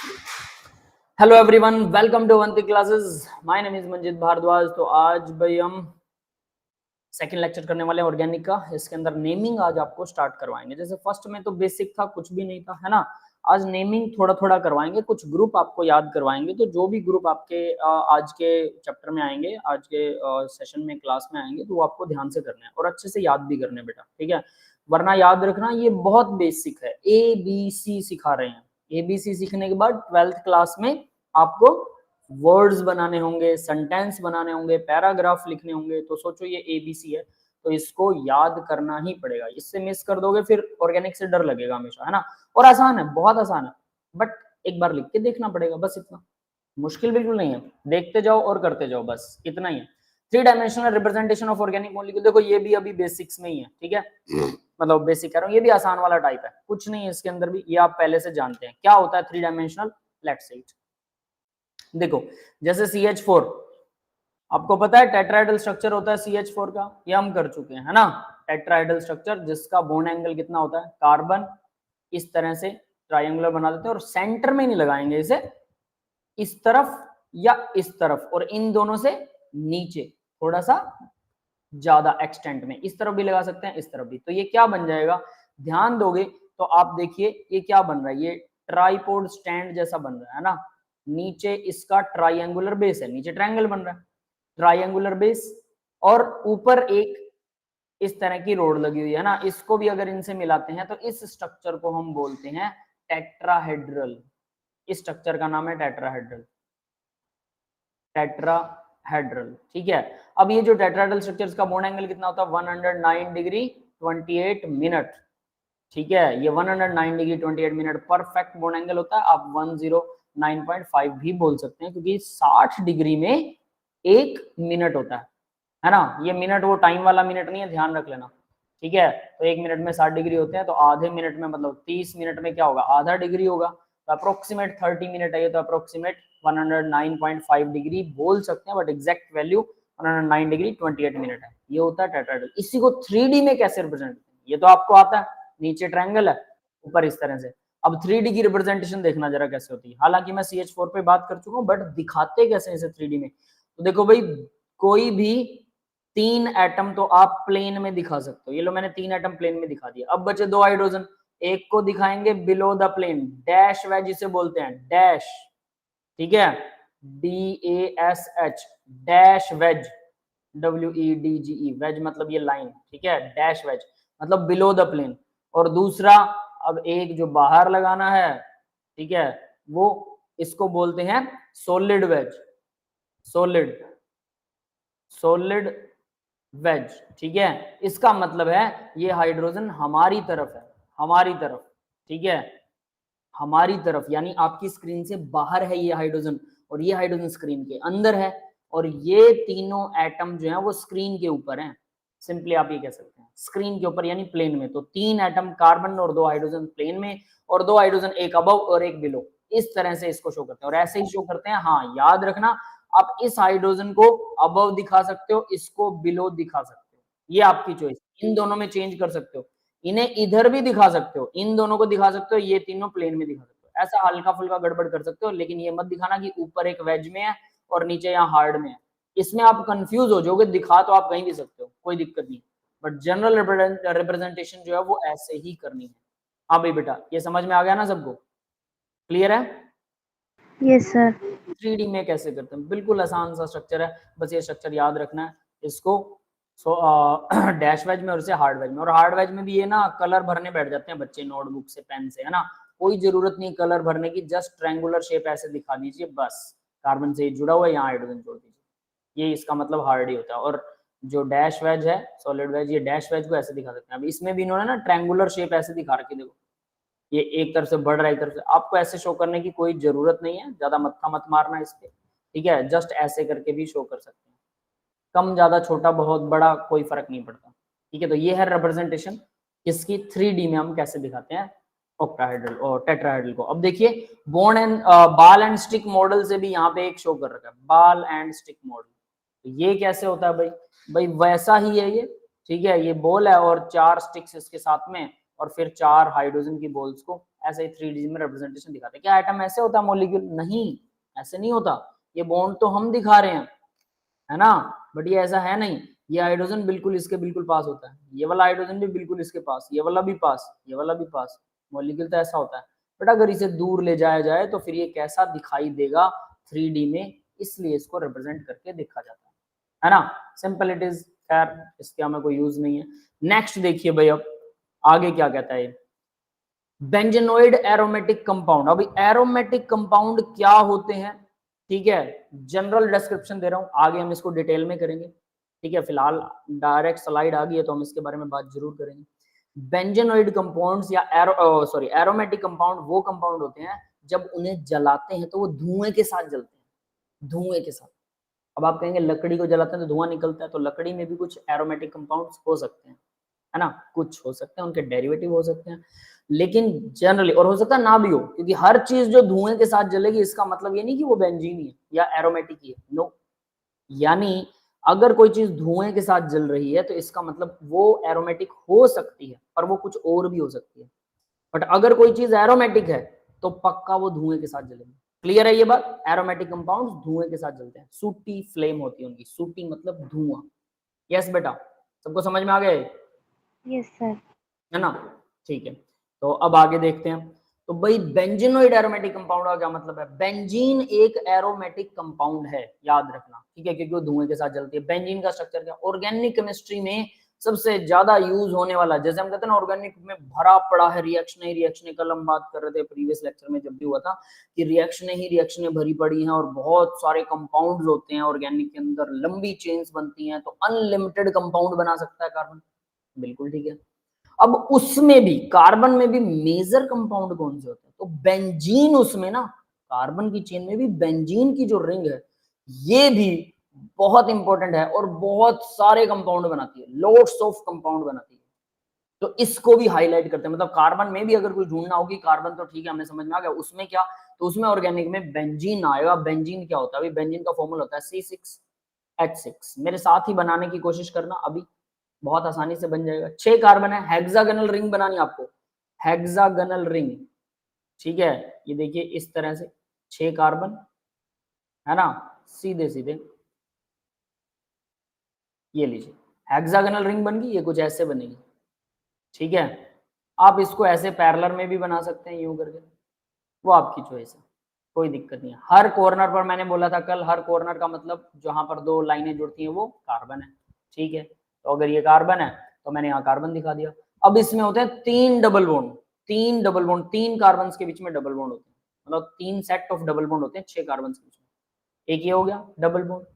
Hello everyone, welcome to Avanti classes. My name is Manjit Bhardwaj. तो आज भाई हम सेकंड लेक्चर करने वाले हैं ऑर्गेनिक का। इसके अंदर नेमिंग आज आपको स्टार्ट करवाएंगे। जैसे फर्स्ट में तो बेसिक था, कुछ भी नहीं था, है ना। आज नेमिंग थोड़ा थोड़ा करवाएंगे, कुछ ग्रुप आपको याद करवाएंगे। तो जो भी ग्रुप आपके आज के चैप्टर में आएंगे, आज के सेशन में, क्लास में आएंगे, तो वो आपको ध्यान से करने हैं और अच्छे से याद भी करने हैं बेटा, ठीक है। वरना याद रखना, ये बहुत बेसिक है। ए बी सी सिखा रहे हैं। ए बी सी सीखने के बाद 12th क्लास में आपको वर्ड्स बनाने होंगे, सेंटेंस बनाने होंगे, पैराग्राफ लिखने होंगे। तो सोचो ये एबीसी है, तो इसको याद करना ही पड़ेगा। इससे मिस कर दोगे फिर ऑर्गेनिक से डर लगेगा हमेशा, है ना। और आसान है, बहुत आसान है, बट एक बार लिख के देखना पड़ेगा, बस इतना। मुश्किल बिल्कुल नहीं है, देखते जाओ और करते जाओ, बस इतना ही है। 3 dimensional representation of organic molecule. देखो ये भी अभी बेसिक्स में ही है, ठीक है। मतलब बेसिक कह रहा हूँ, ये भी आसान वाला टाइप है, कुछ नहीं है इसके अंदर भी, ये आप पहले से जानते हैं क्या होता है 3 डायमेंशनल। Let's see it. देखो जैसे CH4, आपको पता है टेट्राहेड्रल स्ट्रक्चर होता है CH4 का, ये हम कर चुके हैं, है ना। टेट्राहेड्रल स्ट्रक्चर जिसका बॉन्ड एंगल कितना होता है, कार्बन इस तरह से ट्रायंगुलर बना देते हैं और सेंटर में नहीं लगाएंगे इसे, इस तरफ या इस तरफ, और इन दोनों से नीचे थोड़ा सा ज्यादा एक्सटेंट में, इस तरफ भी लगा सकते हैं, इस तरफ भी। तो ये क्या बन जाएगा, ध्यान दोगे तो आप देखिए ये क्या बन रहा है, ये ट्राइपोड स्टैंड जैसा बन रहा है ना। नीचे इसका ट्राइंगुलर बेस है, नीचे ट्रायंगल बन रहा है, ट्राइंगुलर बेस, और ऊपर एक इस तरह की रोड लगी हुई है ना। इसको भी अगर इनसे मिलाते हैं तो इस स्ट्रक्चर को हम बोलते हैं टेट्राहेड्रल। इस स्ट्रक्चर का नाम है टेट्राहेड्रल। टेट्राहेड्रल, ठीक है। अब ये जो टेट्राहेड्रल स्ट्रक्चर्स का बॉन्ड एंगल कितना होता है, 109 डिग्री 28 मिनट, ठीक है। ये 109 degree 28 minute perfect bond angle होता है। आप 109.5 भी बोल सकते हैं, क्योंकि 60 डिग्री में 1 मिनट होता है ना। ये मिनट वो टाइम वाला मिनट नहीं है, ध्यान रख लेना, ठीक है। तो 1 मिनट में 60 डिग्री होते हैं, तो आधे मिनट में मतलब 30 मिनट में क्या होगा, आधा डिग्री होगा। तो अप्रोक्सीमेट 30 मिनट है, तो अप्रोक्सीमेट 109.5 डिग्री बोल सकते हैं, but exact value 109 degree 28 minute है। ये होता है टेट्राहेड्रल। इसी को 3D में कैसे रिप्रेजेंट, ये तो आपको आता है, नीचे ट्रायंगल है, ऊपर इस तरह से। अब 3D की रिप्रेजेंटेशन देखना जरा कैसे होती है। हालांकि मैं CH4 पे बात कर चुका हूँ, बट दिखाते कैसे इसे 3D में। तो देखो भाई, कोई भी 3 एटम तो आप प्लेन में दिखा सकते हो। ये लो मैंने 3 एटम प्लेन में दिखा दिया। अब बचे 2 हाइड्रोजन, एक को दिखाएंगे below the plane, dash veg इसे बोलते हैं, डैश, ठीक है। DASH, dash veg, WEDGE, veg मतलब ये लाइन, ठीक है। डैश वेज मतलब बिलो द प्लेन। और दूसरा, अब एक जो बाहर लगाना है, ठीक है, वो इसको बोलते हैं solid wedge, solid, solid wedge, ठीक है। इसका मतलब है ये हाइड्रोजन हमारी तरफ है, हमारी तरफ, ठीक है, हमारी तरफ, यानी आपकी स्क्रीन से बाहर है ये हाइड्रोजन, और ये हाइड्रोजन स्क्रीन के अंदर है, और ये तीनों एटम जो है वो स्क्रीन के ऊपर हैं। सिंपली आप ये कह सकते हैं स्क्रीन के ऊपर, यानी प्लेन में। तो 3 एटम कार्बन और 2 हाइड्रोजन प्लेन में, और 2 हाइड्रोजन, एक अबव और एक बिलो, इस तरह से इसको शो करते हैं। और ऐसे ही शो करते हैं, हाँ याद रखना, आप इस हाइड्रोजन को अबव दिखा सकते हो, इसको बिलो दिखा सकते हो, ये आपकी चॉइस। इन दोनों में चेंज कर सकते हो, इन्हें इधर भी दिखा सकते हो, इन दोनों को दिखा सकते हो, ये तीनों प्लेन में दिखा सकते हो। ऐसा हल्का फुल्का गड़बड़ कर सकते हो, लेकिन ये मत दिखाना कि ऊपर एक वेज में है और नीचे यहाँ हार्ड में है। इसमें आप कंफ्यूज हो जाओगे। दिखा तो आप कहीं भी सकते हो, कोई दिक्कत नहीं, बट जनरल रिप्रेजेंटेशन जो है वो ऐसे ही करनी है। हाँ भाई बेटा, ये समझ में आ गया ना सबको, क्लियर है। Yes sir. 3D में कैसे करते हैं, बिल्कुल आसान सा स्ट्रक्चर है, बस ये स्ट्रक्चर याद रखना है इसको। डैश वेज में और इसे हार्ड वेज में। और हार्ड वेज में भी ये ना कलर भरने बैठ जाते हैं बच्चे नोटबुक से, पेन से, है ना। कोई जरूरत नहीं कलर भरने की, जस्ट ट्रायंगुलर शेप ऐसे दिखा दीजिए बस। कार्बन से जुड़ा हुआ है, यहाँ हाइड्रोजन जोड़ दीजिए, ये इसका मतलब हार्ड ही होता है। और जो डैश वेज है, सॉलिड वेज, ये डैश वेज को ऐसे दिखा सकते हैं। अब इसमें भी इन्होंने ना ट्रायंगुलर शेप ऐसे दिखा रखी, देखो ये एक तरफ से बढ़ रहा है, एक तरफ से। आपको ऐसे शो करने की कोई जरूरत नहीं है, ज्यादा मत्था मत मारना इस पे, ठीक है। जस्ट ऐसे करके भी शो कर सकते हैं, कम ज्यादा, छोटा बहुत बड़ा कोई फर्क नहीं पड़ता, ठीक है। तो ये है रिप्रेजेंटेशन इसकी 3D में हम कैसे दिखाते हैं ऑक्टाहेड्रल और टेट्राहेड्रल को। अब देखिए बोन एंड बाल एंड स्टिक मॉडल से भी यहाँ पे एक शो कर रखा है, बाल एंड स्टिक मॉडल। तो ये कैसे होता है भाई, भाई वैसा ही है ये, ठीक है। ये बॉल है और 4 स्टिक्स इसके साथ में, और फिर 4 हाइड्रोजन की बॉल्स को ऐसे ही 3D में रिप्रेजेंटेशन दिखाते हैं। क्या एटम ऐसे होता है मॉलिक्यूल? नहीं, ऐसे नहीं होता। ये बॉन्ड तो हम दिखा रहे हैं, है ना, बट ये ऐसा है नहीं। ये हाइड्रोजन बिल्कुल इसके बिल्कुल पास होता है, ये वाला हाइड्रोजन भी बिल्कुल इसके पास, ये वाला भी पास, ये वाला भी पास। मॉलिक्यूल तो ऐसा होता है, बट अगर इसे दूर ले जाया जाए तो फिर ये कैसा दिखाई देगा 3D में, इसलिए इसको रिप्रेजेंट करके देखा जाता है ना। सिंपल इट इज, खैर इसके हमें कोई यूज नहीं है। नेक्स्ट देखिए भाई, अब आगे क्या कहता है बेंजेनोइड एरोमेटिक कंपाउंड। अभी एरोमेटिक कंपाउंड क्या होते हैं, ठीक है, जनरल डिस्क्रिप्शन दे रहा हूं, आगे हम इसको डिटेल में करेंगे, ठीक है। फिलहाल डायरेक्ट स्लाइड आ गई है तो हम इसके बारे में बात जरूर करेंगे। बेंजेनोइड कंपाउंड्स या एरोमेटिक कंपाउंड वो कंपाउंड होते हैं जब उन्हें जलाते हैं तो वो धुएं के साथ जलते हैं, धुएं के साथ। अब आप कहेंगे लकड़ी को जलाते हैं तो धुआं निकलता है, तो लकड़ी में भी कुछ एरोमेटिक कंपाउंड्स हो सकते हैं, है ना, कुछ हो सकते हैं, उनके डेरिवेटिव हो सकते हैं, लेकिन जनरली, और हो सकता है ना भी हो, क्योंकि हर चीज जो धुएं के साथ जलेगी इसका मतलब ये नहीं कि वो बेंजीन ही है या एरोमेटिक ही है, नो। यानी अगर कोई चीज धुएं के साथ जल रही है तो इसका मतलब वो एरोमेटिक हो सकती है, पर वो कुछ और भी हो सकती है। बट अगर कोई चीज एरोमेटिक है तो पक्का वो धुएं के साथ जलेगी। क्लियर है ये बात? एरोमेटिक कंपाउंड्स धुएं के साथ जलते हैं, सूटी फ्लेम होती है उनकी, सूटी मतलब धुआं। यस बेटा, सबको समझ में आ गया यस सर। है ना? ठीक है, तो अब आगे देखते हैं। तो भाई बेंजीनोइड एरोमेटिक कंपाउंड का क्या मतलब है? बेंजीन एक एरोमेटिक कंपाउंड है, याद रखना, ठीक है, क्योंकि वो धुएं के साथ जलती है। बेंजीन का स्ट्रक्चर क्या? ऑर्गेनिक केमिस्ट्री में सबसे ज्यादा यूज होने वाला, जैसे हम कहते हैं ना ऑर्गेनिक में भरा पड़ा है रिएक्शन, कल हम बात कर रहे थे प्रीवियस लेक्चर में जब भी हुआ था कि रिएक्शन भरी पड़ी हैं और बहुत सारे कंपाउंड्स होते हैं ऑर्गेनिक के अंदर, लंबी चेन्स बनती हैं, तो अनलिमिटेड कंपाउंड बना सकता है कार्बन, बिल्कुल ठीक है। अब उसमें भी, कार्बन में भी मेजर कंपाउंड कौन से होते हैं? तो बेंजीन उसमें ना, कार्बन की चेन में भी बेंजीन की जो रिंग है ये भी बहुत इंपॉर्टेंट है और बहुत सारे कंपाउंड बनाती है, लॉट्स ऑफ कंपाउंड बनाती है। तो इसको भी हाईलाइट करते हैं, मतलब कार्बन में भी अगर कोई ढूंढना होगी, कार्बन तो ठीक है हमें समझ में आ गया, उसमें क्या, तो उसमें ऑर्गेनिक में बेंजीन आएगा। बेंजीन क्या होता है? अभी बेंजीन का फॉर्मूला होता है C6H6। मेरे साथ ही बनाने की कोशिश करना, अभी बहुत आसानी से बन जाएगा। 6 कार्बन है, हेक्सागोनल रिंग बनानी आपको, हेक्सागोनल रिंग, ठीक है। ये देखिए इस तरह से 6 कार्बन, है ना, सीधे सीधे ये लीजिए हेक्सागोनल रिंग बन गई। ये कुछ ऐसे बनेगी, ठीक है। आप इसको ऐसे पैरेलल में भी बना सकते हैं यूं करके, वो आपकी चॉइस है, कोई दिक्कत नहीं है। हर कॉर्नर पर, मैंने बोला था कल, हर कॉर्नर का मतलब जहां पर 2 लाइनें जुड़ती हैं वो कार्बन है, ठीक है। तो अगर ये कार्बन है तो मैंने यहाँ कार्बन दिखा दिया। अब इसमें होते हैं 3 double bond, 3 double bond, 3 carbon के बीच में डबल बॉन्ड होते हैं, मतलब 3 सेट ऑफ डबल बॉन्ड होते हैं 6 कार्बन के बीच में। एक ये हो गया डबल बॉन्ड,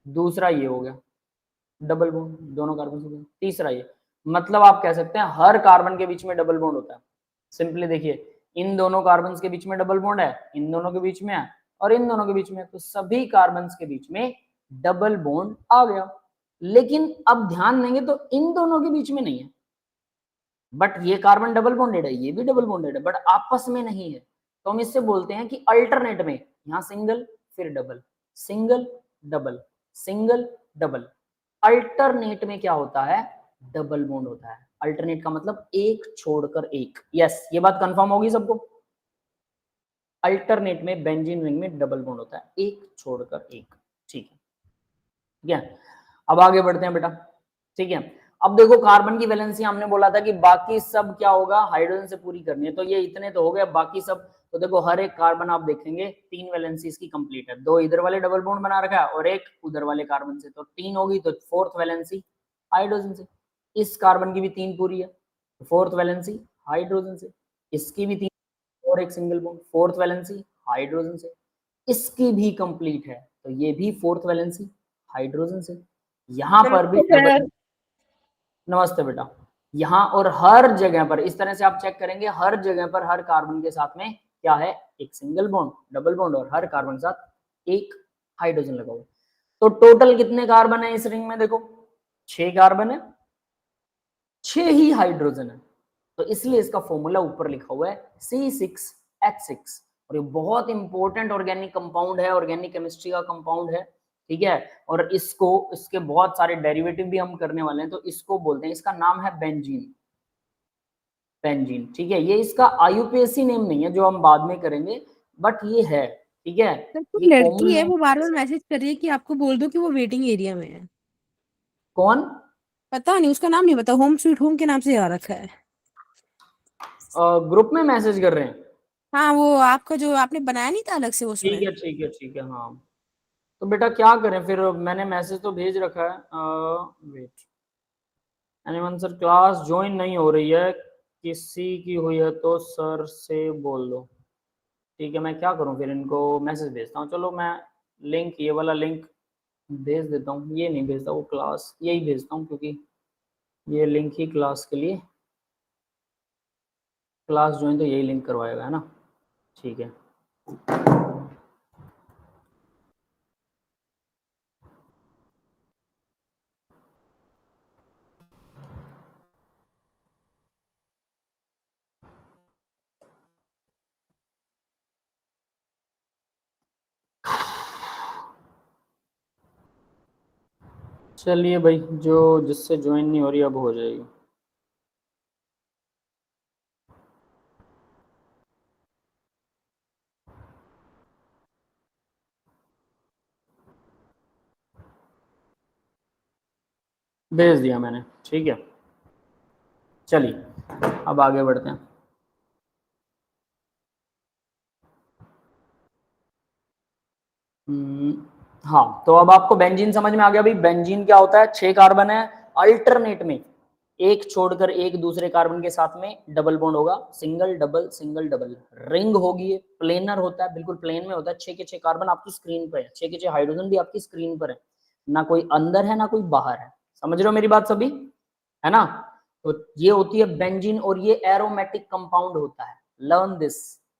दूसरा ये हो गया डबल बॉन्ड, दोनों कार्बन के बीच, तीसरा ये, मतलब आप कह सकते हैं हर कार्बन के बीच में डबल बॉन्ड होता है। सिंपली देखिए, इन दोनों कार्बन के बीच में डबल बॉन्ड है, इन दोनों के बीच में है, और इन दोनों के बीच में, तो सभी कार्बन के बीच में डबल बॉन्ड आ गया। लेकिन अब ध्यान देंगे तो इन दोनों के बीच में नहीं है, बट ये कार्बन डबल बॉन्डेड है, ये भी डबल बॉन्डेड है, बट आपस में नहीं है। तो हम इससे बोलते हैं कि अल्टरनेट में, यहां सिंगल फिर double, single double, single double, alternate में क्या होता है? डबल बॉन्ड होता है। अल्टरनेट का मतलब एक छोड़कर एक। यस, ये बात कंफर्म होगी सबको? अल्टरनेट में बेंजीन रिंग में डबल बॉन्ड होता है, एक छोड़कर एक, ठीक है, ठीक है। अब आगे बढ़ते हैं बेटा, ठीक है। अब देखो कार्बन की वैलेंसी हमने बोला था कि बाकी सब क्या होगा, हाइड्रोजन से पूरी करनी है, तो ये इतने तो हो गए, बाकी सब तो देखो हर एक कार्बन आप देखेंगे 3 वैलेंसी इसकी कंप्लीट है, 2 इधर वाले डबल बॉन्ड बना रखा है और एक उधर वाले कार्बन से, तो 3 होगी, तो 4th वैलेंसी हाइड्रोजन से। इस कार्बन की भी 3 पूरी है, 4th वैलेंसी हाइड्रोजन से, इसकी भी 3 और एक single bond, 4th valency hydrogen से, इसकी भी कंप्लीट है, तो ये भी 4th वैलेंसी हाइड्रोजन से। यहां पर भी डबल, नमस्ते बेटा, यहाँ और हर जगह पर इस तरह से आप चेक करेंगे, हर जगह पर हर कार्बन के साथ में क्या है? एक सिंगल बॉन्ड, डबल बॉन्ड, और हर कार्बन के साथ एक हाइड्रोजन लगा हुआ। तो टोटल कितने कार्बन है इस रिंग में? देखो 6 कार्बन है, 6 ही हाइड्रोजन है, तो इसलिए इसका फॉर्मूला ऊपर लिखा हुआ है C6H6। और ये बहुत इंपॉर्टेंट ऑर्गेनिक कंपाउंड है, ऑर्गेनिक केमिस्ट्री का कंपाउंड है, ठीक है। और इसको, इसके बहुत सारे डेरिवेटिव भी हम करने वाले हैं, तो इसको बोलते हैं, इसका नाम है बेंजीन। बेंजीन, ठीक है। ये इसका आईयूपीएसी नेम नहीं है जो हम बाद में करेंगे, बट ये है, ठीक है। सर कुछ ये कॉमन लड़की है, नेम। वो बार बार मैसेज कर रही है कि आपको बोल दो कि वो वेटिंग एरिया में है। कौन? पता नहीं, उसका नाम नहीं पता, होम स्वीट होम के नाम से आ रखा है। ग्रुप में मैसेज कर रहे हैं? हाँ, वो आपका जो आपने बनाया नहीं था अलग से उसमें। ठीक है ठीक है ठीक है, हाँ। तो बेटा क्या करें फिर, मैंने मैसेज तो भेज रखा है। Wait, anyone sir class join नहीं हो रही है, किसी की हुई है तो सर से बोल दो। ठीक है, मैं क्या करूं फिर, इनको मैसेज भेजता हूँ। चलो मैं लिंक, ये वाला लिंक भेज देता हूँ। ये नहीं भेजता, वो क्लास यही भेजता हूँ, क्योंकि ये लिंक ही क्लास के लिए, क्लास ज्वाइन तो यही लिंक करवाएगा, है ना। ठीक है, चलिए भाई, जो जिससे ज्वाइन नहीं हो रही अब हो जाएगी। भेज दिया मैंने, ठीक है। चलिए अब आगे बढ़ते हैं। हाँ, तो अब आपको बेंजीन समझ में आ गया भाई। बेंजीन क्या होता है? 6 कार्बन है, अल्टरनेट में एक छोड़कर एक दूसरे कार्बन के साथ में डबल बॉन्ड होगा, single double single double, ring होगी, प्लेनर होता है, बिल्कुल प्लेन में होता है। 6 के 6 कार्बन आपकी स्क्रीन पर है, 6 के 6 हाइड्रोजन भी आपकी स्क्रीन पर है, ना कोई अंदर है ना कोई बाहर है। समझ रहे हो मेरी बात सभी, है ना। तो ये होती है बेंजीन, और ये एरोमेटिक कंपाउंड होता है। Learn this,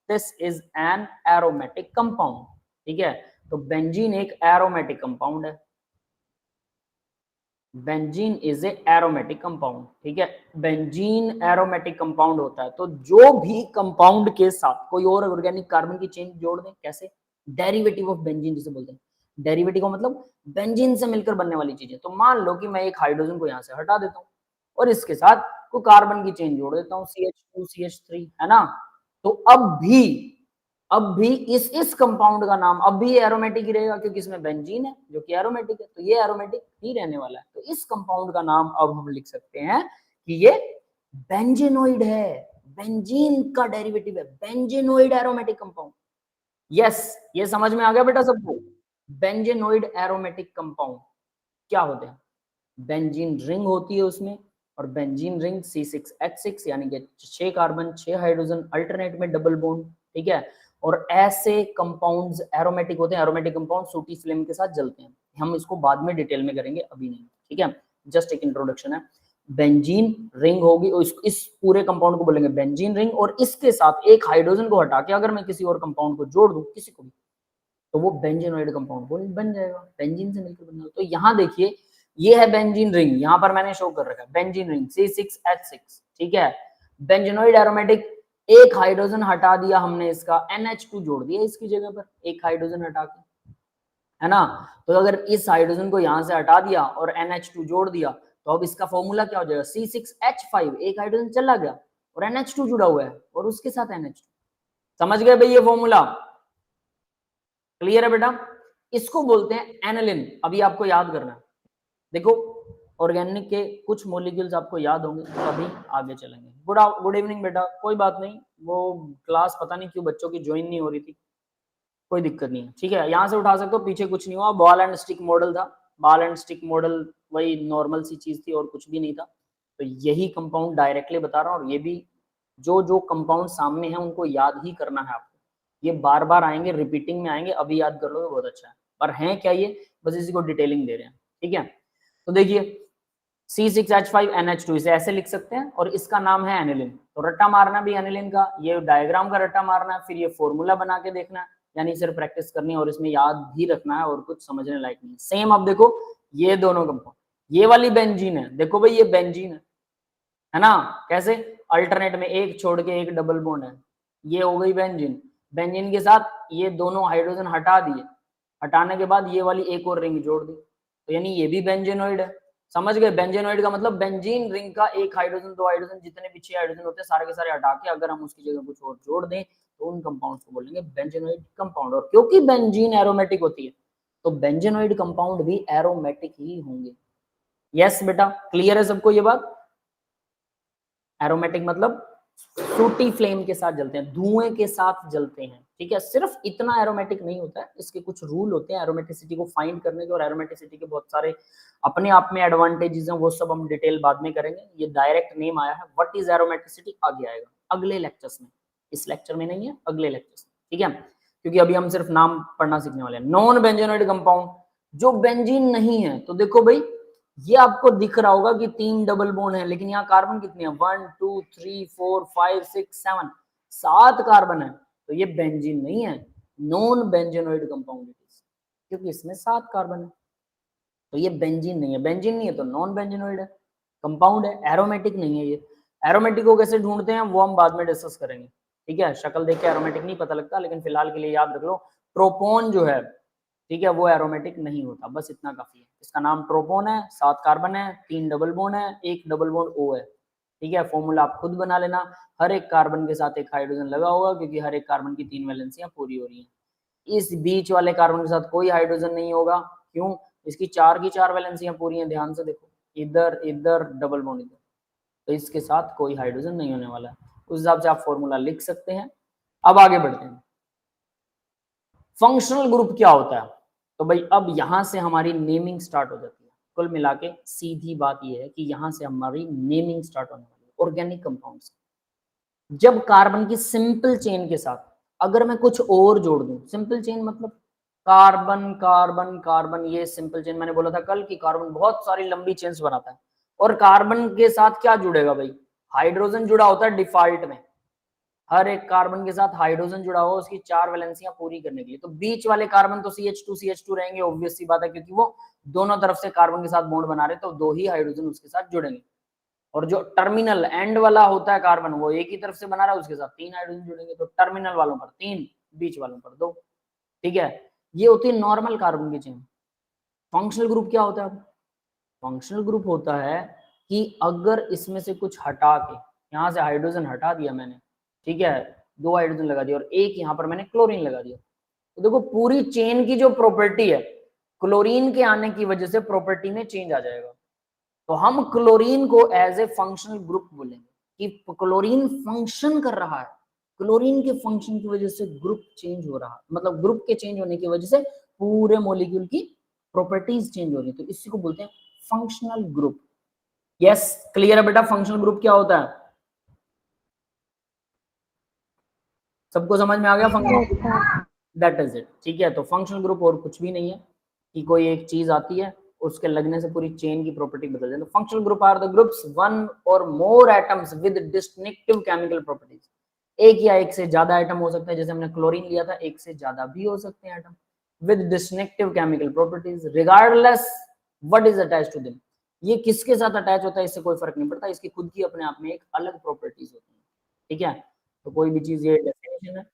this is an aromatic compound, ठीक है। तो बेंजीन एक एरोमेटिक कंपाउंड है। Benzene is a aromatic compound, ठीक है। बेंजीन एरोमेटिक कंपाउंड होता है। तो जो भी कंपाउंड के साथ कोई और ऑर्गेनिक कार्बन की चेन जोड़ दें, कैसे? डेरिवेटिव ऑफ बेंजीन जिसे बोलते हैं। डेरिवेटिव का मतलब बेंजीन से मिलकर बनने वाली चीजें। तो मान लो कि मैं एक हाइड्रोजन को यहां से हटा देता हूं और इसके साथ कोई कार्बन की चेन जोड़ देता हूं, CH2 CH3, है ना। तो अब भी इस कंपाउंड का नाम अब भी एरोमेटिक ही रहेगा, क्योंकि इसमें बेंजीन है जो कि एरोमेटिक है, तो ये एरोमेटिक ही रहने वाला है। तो इस कंपाउंड का नाम अब हम लिख सकते हैं कि ये बेंजेनोइड है। बेंजीन का डेरिवेटिव है बेंजेनोइड एरोमेटिक कंपाउंड। यस, ये समझ में आ गया बेटा सबको। बेंजेनोइड एरोमेटिक कंपाउंड क्या होते हैं? बेंजीन रिंग होती है उसमें, और बेंजीन रिंग C6H6, यानी कि 6 कार्बन 6 हाइड्रोजन अल्टरनेट में डबल बॉन्ड, ठीक है। और ऐसे कंपाउंड्स एरोमेटिक होते हैं। एरोमेटिक कंपाउंड सूटी फ्लेम के साथ जलते हैं। हम इसको बाद में डिटेल में करेंगे, अभी नहीं, ठीक है। जस्ट एक इंट्रोडक्शन है। बेंजीन रिंग होगी, और इस पूरे कंपाउंड को बोलेंगे बेंजीन रिंग, और इसके साथ एक हाइड्रोजन को हटा के अगर मैं किसी और कंपाउंड को जोड़ दूं, किसी को भी, तो वो बेंजीनोइड कंपाउंड बन जाएगा, बेंजीन से मिलकर बन जाएगा। तो यहाँ देखिए, ये है बेंजीन रिंग, यहाँ पर मैंने शो कर रखा है बेंजीन रिंग C6H6, ठीक है। बेंजीनोइड एरोमेटिक, एक हाइड्रोजन हटा दिया हमने, इसका NH2 जोड़ दिया इसकी जगह पर, एक हाइड्रोजन हटा के, है ना। तो अगर इस हाइड्रोजन को यहां से हटा दिया और NH2 जोड़ दिया, तो अब इसका फॉर्मूला क्या हो जाएगा? C6H5, एक हाइड्रोजन चला गया और NH2 जुड़ा हुआ है, और उसके साथ NH2। समझ गए भाई ये फॉर्मूला? क्लियर है बेटा? इसको बोलते हैं एनालिन। अभी आपको याद करना है, देखो ऑर्गेनिक के कुछ मॉलिक्यूल्स आपको याद होंगे, तो अभी आगे चलेंगे। गुड इवनिंग बेटा, कोई बात नहीं, वो क्लास पता नहीं क्यों बच्चों की ज्वाइन नहीं हो रही थी, कोई दिक्कत नहीं है, ठीक है। यहाँ से उठा सकते हो, पीछे कुछ नहीं हुआ, बॉल एंड स्टिक मॉडल था। बॉल एंड स्टिक मॉडल वही नॉर्मल सी चीज थी और कुछ भी नहीं था। तो यही कंपाउंड डायरेक्टली बता रहा हूँ, और ये भी जो जो कंपाउंड सामने है उनको याद ही करना है आपको। ये बार बार आएंगे, रिपीटिंग में आएंगे, अभी याद कर लो तो बहुत अच्छा है। पर है क्या ये, बस इसी को डिटेलिंग दे रहे हैं, ठीक है। तो देखिए C6H5NH2, इसे ऐसे लिख सकते हैं, और इसका नाम है एनिलिन। तो रट्टा मारना भी एनिलिन का, ये डायग्राम का रट्टा मारना है, फिर ये फॉर्मूला बना के देखना है, यानी सिर्फ प्रैक्टिस करनी है और इसमें याद भी रखना है, और कुछ समझने लायक नहीं। सेम अब देखो, ये दोनों कंपाउंड, ये वाली बेंजीन है, देखो भाई ये बेंजीन है ना। कैसे? अल्टरनेट में एक छोड़ के एक डबल बॉन्ड है, ये हो गई बेंजीन। बेंजीन के साथ ये दोनों हाइड्रोजन हटा दिए, हटाने के बाद ये वाली एक और रिंग जोड़ दी, तो यानी ये भी बेंजेनोइड है। समझ गए? बेंजेनोइड का मतलब बेंजीन रिंग का एक हाइड्रोजन, दो हाइड्रोजन, जितने भी 6 हाइड्रोजन होते हैं सारे के सारे हटा के अगर हम उसकी जगह कुछ और जोड़ दें तो उन कंपाउंड्स को बोलेंगे बेंजेनोइड कंपाउंड। और क्योंकि बेंजीन एरोमेटिक होती है तो बेंजेनोइड कंपाउंड भी एरोमेटिक ही होंगे। यस बेटा, क्लियर है सबको ये बात? एरोमेटिक मतलब सूटी फ्लेम के साथ जलते हैं, धुएं के साथ जलते हैं, ठीक है। सिर्फ इतना एरोमेटिक नहीं होता है, इसके कुछ रूल होते हैं एरोमेटिसिटी को फाइंड करने के, और एरोमेटिसिटी के बहुत सारे अपने आप में एडवांटेजेस हैं, वो सब हम डिटेल बाद में करेंगे। ये डायरेक्ट नेम आया है, व्हाट इज एरोमेटिसिटी आगे आएगा अगले लेक्चर्स में, इस लेक्चर में नहीं है, अगले लेक्चर्स में, ठीक है। क्योंकि अभी हम सिर्फ नाम पढ़ना सीखने वाले हैं। नॉन बेंजेनोइड कंपाउंड जो बेंजीन नहीं है, तो देखो भाई ये आपको दिख रहा होगा कि 3 डबल बॉन्ड है, लेकिन यहाँ कार्बन कितने हैं? 1 2 3 4 5 6 7, 7 कार्बन है, तो ये बेंजीन नहीं है, नॉन बेंजेनोइड कंपाउंड, क्योंकि इसमें 7 कार्बन है, तो ये बेंजीन नहीं है। बेंजीन नहीं है तो नॉन बेंजेनोइड है, कंपाउंड है, एरोमेटिक नहीं है। ये एरोमेटिक को कैसे ढूंढते हैं वो हम बाद में डिस्कस करेंगे, ठीक है। शक्ल देख के एरोमेटिक नहीं पता लगता, लेकिन फिलहाल के लिए याद रख लो प्रोपोन जो है, ठीक है, वो एरोमेटिक नहीं होता, बस इतना काफी है। इसका नाम ट्रोपोन है, 7 कार्बन है, 3 डबल बॉन्ड है, 1 डबल बॉन्ड O है, ठीक है। फॉर्मूला आप खुद बना लेना, हर एक कार्बन के साथ एक हाइड्रोजन लगा होगा, क्योंकि हर एक कार्बन की 3 वैलेंसियां पूरी हो रही हैं। इस बीच वाले कार्बन के साथ कोई हाइड्रोजन नहीं होगा, क्यों? इसकी 4 की 4 वैलेंसियां पूरी हैं, ध्यान से देखो, इधर इधर डबल बॉन्ड इधर, तो इसके साथ कोई हाइड्रोजन नहीं होने वाला है। उस हिसाब से आप फॉर्मूला लिख सकते हैं। अब आगे बढ़ते हैं, फंक्शनल ग्रुप क्या होता है? तो भाई अब यहां से हमारी नेमिंग स्टार्ट हो जाती है। कुल मिला के सीधी बात यह है कि यहां से हमारी नेमिंग स्टार्ट होने वाली है ऑर्गेनिक कंपाउंड्स। जब कार्बन की सिंपल चेन के साथ अगर मैं कुछ और जोड़ दूं, सिंपल चेन मतलब कार्बन कार्बन कार्बन, ये सिंपल चेन मैंने बोला था कल कि कार्बन बहुत सारी लंबी चेन्स बनाता है, और कार्बन के साथ क्या जुड़ेगा भाई? हाइड्रोजन जुड़ा होता है डिफॉल्ट में, हर एक कार्बन के साथ हाइड्रोजन जुड़ा हुआ उसकी 4 वैलेंसियां पूरी करने के लिए। तो बीच वाले कार्बन तो CH2 रहेंगे, ऑब्वियस सी बात है, क्योंकि वो दोनों तरफ से कार्बन के साथ बॉन्ड बना रहे, तो 2 ही हाइड्रोजन उसके साथ जुड़ेंगे। और जो टर्मिनल एंड वाला होता है कार्बन, वो एक ही तरफ से बना रहा है, उसके साथ 3 हाइड्रोजन जुड़ेंगे, तो टर्मिनल वालों पर 3, बीच वालों पर 2, ठीक है। ये होती है नॉर्मल कार्बन की चेन। फंक्शनल ग्रुप क्या होता है? फंक्शनल ग्रुप होता है कि अगर इसमें से कुछ हटा के, यहाँ से हाइड्रोजन हटा दिया मैंने, ठीक है, 2 हाइड्रोजन लगा दिया, और एक यहाँ पर मैंने क्लोरीन लगा दिया, तो देखो पूरी चेन की जो प्रॉपर्टी है, क्लोरीन के आने की वजह से प्रॉपर्टी में चेंज आ जाएगा। तो हम क्लोरीन को एज ए फंक्शनल ग्रुप बोलेंगे कि क्लोरीन फंक्शन कर रहा है, क्लोरीन के फंक्शन की वजह से ग्रुप चेंज हो रहा है, मतलब ग्रुप के चेंज होने की वजह से पूरे मॉलिक्यूल की प्रॉपर्टीज चेंज हो रही है, तो इसी को बोलते हैं फंक्शनल ग्रुप। यस, क्लियर है बेटा फंक्शनल ग्रुप क्या होता है? सबको समझ में आ गया functional group? That is it, ठीक है। तो फंक्शनल ग्रुप और कुछ भी नहीं है कि कोई एक चीज आती है उसके लगने से पूरी चेन की प्रॉपर्टी बदल जाती है। Functional group are the groups one और more atoms with distinctive chemical properties. एक या एक से ज्यादा आइटम हो सकते हैं, जैसे हमने क्लोरीन लिया था, एक से ज्यादा भी हो सकते हैं item with distinctive chemical properties regardless what is attached to them. ये किसके साथ अटैच होता है इससे कोई फर्क नहीं पड़ता, इसकी खुद की अपने आप में एक अलग प्रॉपर्टीज होती है, ठीक है। तो कोई भी चीज, ये डेफिनेशन है।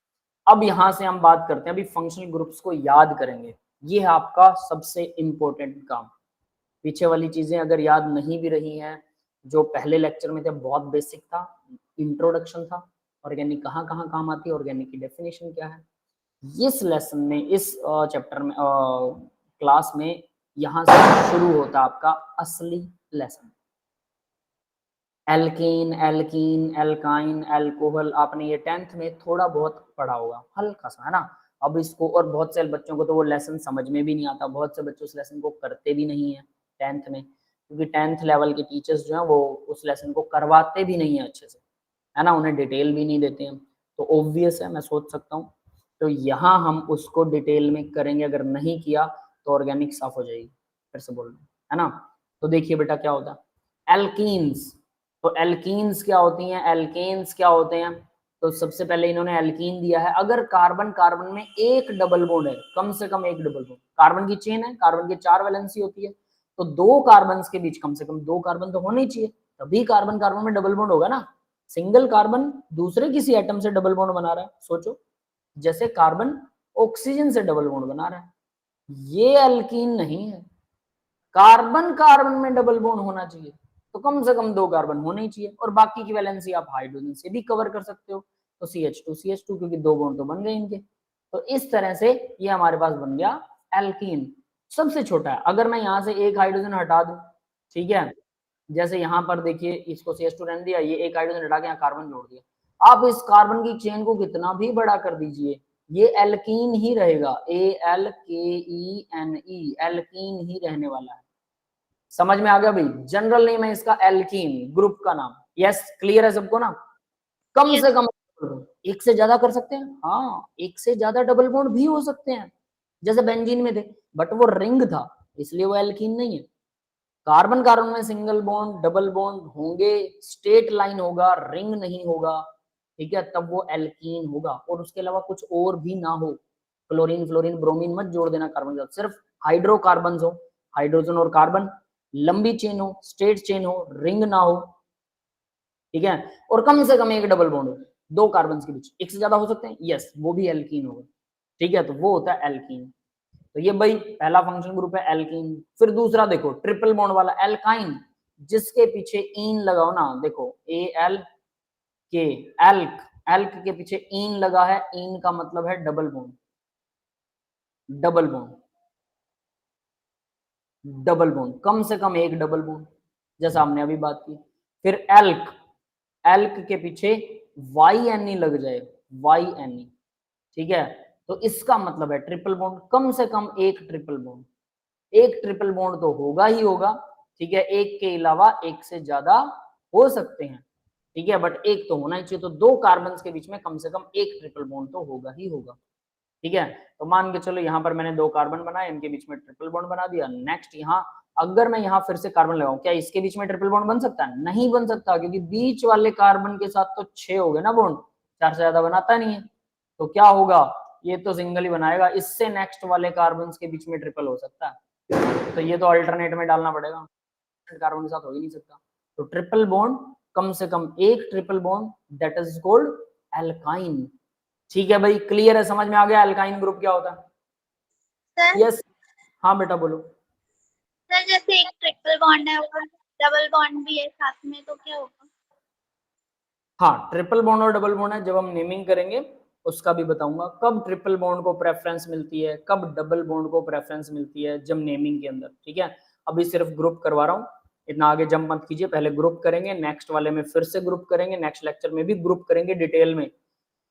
अब यहां से हम बात करते हैं, अभी फंक्शनल ग्रुप्स को याद करेंगे, ये है आपका सबसे इंपॉर्टेंट काम। पीछे वाली चीजें अगर याद नहीं भी रही हैं, जो पहले लेक्चर में थे, बहुत बेसिक था, इंट्रोडक्शन था, ऑर्गेनिक कहाँ कहाँ काम आती है, ऑर्गेनिक की डेफिनेशन क्या है, इस लेसन में, इस चैप्टर में, क्लास में यहां से शुरू होता आपका असली lesson. Alkane, alkene, alkyne, alcohol, आपने ये 10th में थोड़ा बहुत पढ़ा होगा, हल्का सा, है ना। अब इसको, और बहुत से बच्चों को तो वो लेसन समझ में भी नहीं आता, बहुत से बच्चे उस लेसन को करते भी नहीं है 10th में, क्योंकि 10th लेवल के टीचर्स जो हैं वो उस लेसन को करवाते भी नहीं है अच्छे से, है ना, उन्हें डिटेल भी नहीं देते हैं। तो ऑब्वियस है, मैं सोच सकता हूँ, तो यहाँ हम उसको डिटेल में करेंगे, अगर नहीं किया तो ऑर्गेनिक साफ हो जाएगी, फिर से बोल रहा हूँ, है ना। तो देखिए बेटा क्या होता है एल्कीन्स। तो एल्कीन्स क्या होती हैं, एल्केन्स क्या होते हैं? तो सबसे पहले इन्होंने एल्कीन दिया है, अगर कार्बन कार्बन में एक डबल बॉन्ड है, कम से कम एक डबल बॉन्ड, कार्बन की चेन है, कार्बन की 4 वैलेंसी होती है, तो 2 कार्बन के बीच कम से कम 2 कार्बन तो होने ही चाहिए, तभी कार्बन कार्बन में डबल बॉन्ड होगा ना। सिंगल कार्बन दूसरे किसी एटम से डबल बॉन्ड बना रहा है, सोचो, जैसे कार्बन ऑक्सीजन से डबल बॉन्ड बना रहा है, ये एल्कीन नहीं है। कार्बन कार्बन में डबल बॉन्ड होना चाहिए, तो कम से कम 2 कार्बन होने ही चाहिए, और बाकी की वैलेंसी आप हाइड्रोजन से भी कवर कर सकते हो, तो CH2 क्योंकि 2 बॉन्ड तो बन गए इनके। तो इस तरह से ये हमारे पास बन गया एल्कीन, सबसे छोटा है। अगर मैं यहाँ से एक हाइड्रोजन हटा दूं, ठीक है, जैसे यहाँ पर देखिए इसको CH2 रहने दिया, ये एक हाइड्रोजन हटा के यहाँ कार्बन जोड़ दिया, आप इस कार्बन की चेन को कितना भी बड़ा कर दीजिए, ये एल्कीन ही रहेगा, ALKENE, एल्कीन ही रहने वाला है। समझ में आ गया भाई? जनरल नेम है इसका एल्कीन, ग्रुप का नाम। यस, क्लियर है सबको ना? कम से कम एक से ज्यादा कर सकते हैं, हाँ, एक से ज्यादा डबल बॉन्ड भी हो सकते हैं, जैसे बेंजीन में थे, बट वो रिंग था इसलिए वो एल्कीन नहीं है। कार्बन कार्बन में सिंगल बॉन्ड डबल बॉन्ड होंगे, स्ट्रेट लाइन होगा, रिंग नहीं होगा, ठीक है, तब वो एल्कीन होगा। और उसके अलावा कुछ और भी ना हो, क्लोरीन फ्लोरीन ब्रोमीन मत जोड़ देना कार्बन के साथ, सिर्फ हाइड्रोकार्बन हो, हाइड्रोजन और कार्बन, लंबी चेन हो, स्ट्रेट चेन हो, रिंग ना हो, ठीक है, और कम से कम एक डबल बॉन्ड हो 2 कार्बन के बीच। एक से ज्यादा हो सकते हैं, यस, वो भी एल्कीन होगा, ठीक है, तो वो होता है एल्कीन। तो ये भाई पहला फंक्शन ग्रुप है एल्कीन। फिर दूसरा देखो ट्रिपल बॉन्ड वाला एल्काइन, जिसके पीछे इन लगाओ ना, देखो AL के, एल्क, एल्क के पीछे इन लगा है, इन का मतलब है double bond, double bond, double bond, कम से कम एक डबल बॉन्ड, जैसा हमने अभी बात की। फिर एल्क, एल्क के पीछे YNE लग जाए, YNE, ठीक है, तो इसका मतलब है ट्रिपल बॉन्ड, कम से कम एक ट्रिपल बॉन्ड, एक ट्रिपल बॉन्ड तो होगा ही होगा, ठीक है, एक के अलावा एक से ज्यादा हो सकते हैं, ठीक है, बट एक तो होना ही चाहिए, तो 2 कार्बन के बीच में कम से कम एक ट्रिपल बॉन्ड तो होगा ही होगा, ठीक है। तो मान के चलो यहाँ पर मैंने 2 कार्बन बनाए, इनके बीच में ट्रिपल बॉन्ड बना दिया। नेक्स्ट यहाँ अगर मैं यहाँ फिर से कार्बन लगाऊं, क्या इसके बीच में ट्रिपल बॉन्ड बन सकता है? नहीं बन सकता, क्योंकि बीच वाले कार्बन के साथ तो 6 हो गए ना बॉन्ड, 4 से ज्यादा बनाता नहीं है, तो क्या होगा, ये तो सिंगल ही बनाएगा, इससे नेक्स्ट वाले कार्बन के बीच में ट्रिपल हो सकता है, तो ये तो अल्टरनेट में डालना पड़ेगा, कार्बन के साथ हो ही नहीं सकता। तो ट्रिपल बॉन्ड, कम से कम एक triple bond, that is called alkyne, ठीक है भाई, क्लियर है, समझ में आ गया एल्काइन ग्रुप क्या होता है? यस, हाँ बेटा बोलो। सर जैसे एक ट्रिपल बॉन्ड है और डबल बॉन्ड भी है साथ में, तो क्या होगा? हाँ, ट्रिपल बॉन्ड और डबल बॉन्ड है, जब हम नेमिंग करेंगे उसका भी बताऊंगा, कब ट्रिपल बॉन्ड को प्रेफरेंस मिलती है, कब डबल बॉन्ड को प्रेफरेंस मिलती है, जब नेमिंग के अंदर, ठीक है। अभी सिर्फ ग्रुप करवा रहा हूँ, इतना आगे जंप मत कीजिए, पहले ग्रुप करेंगे, नेक्स्ट वाले में फिर से ग्रुप करेंगे, नेक्स्ट लेक्चर में भी ग्रुप करेंगे डिटेल में,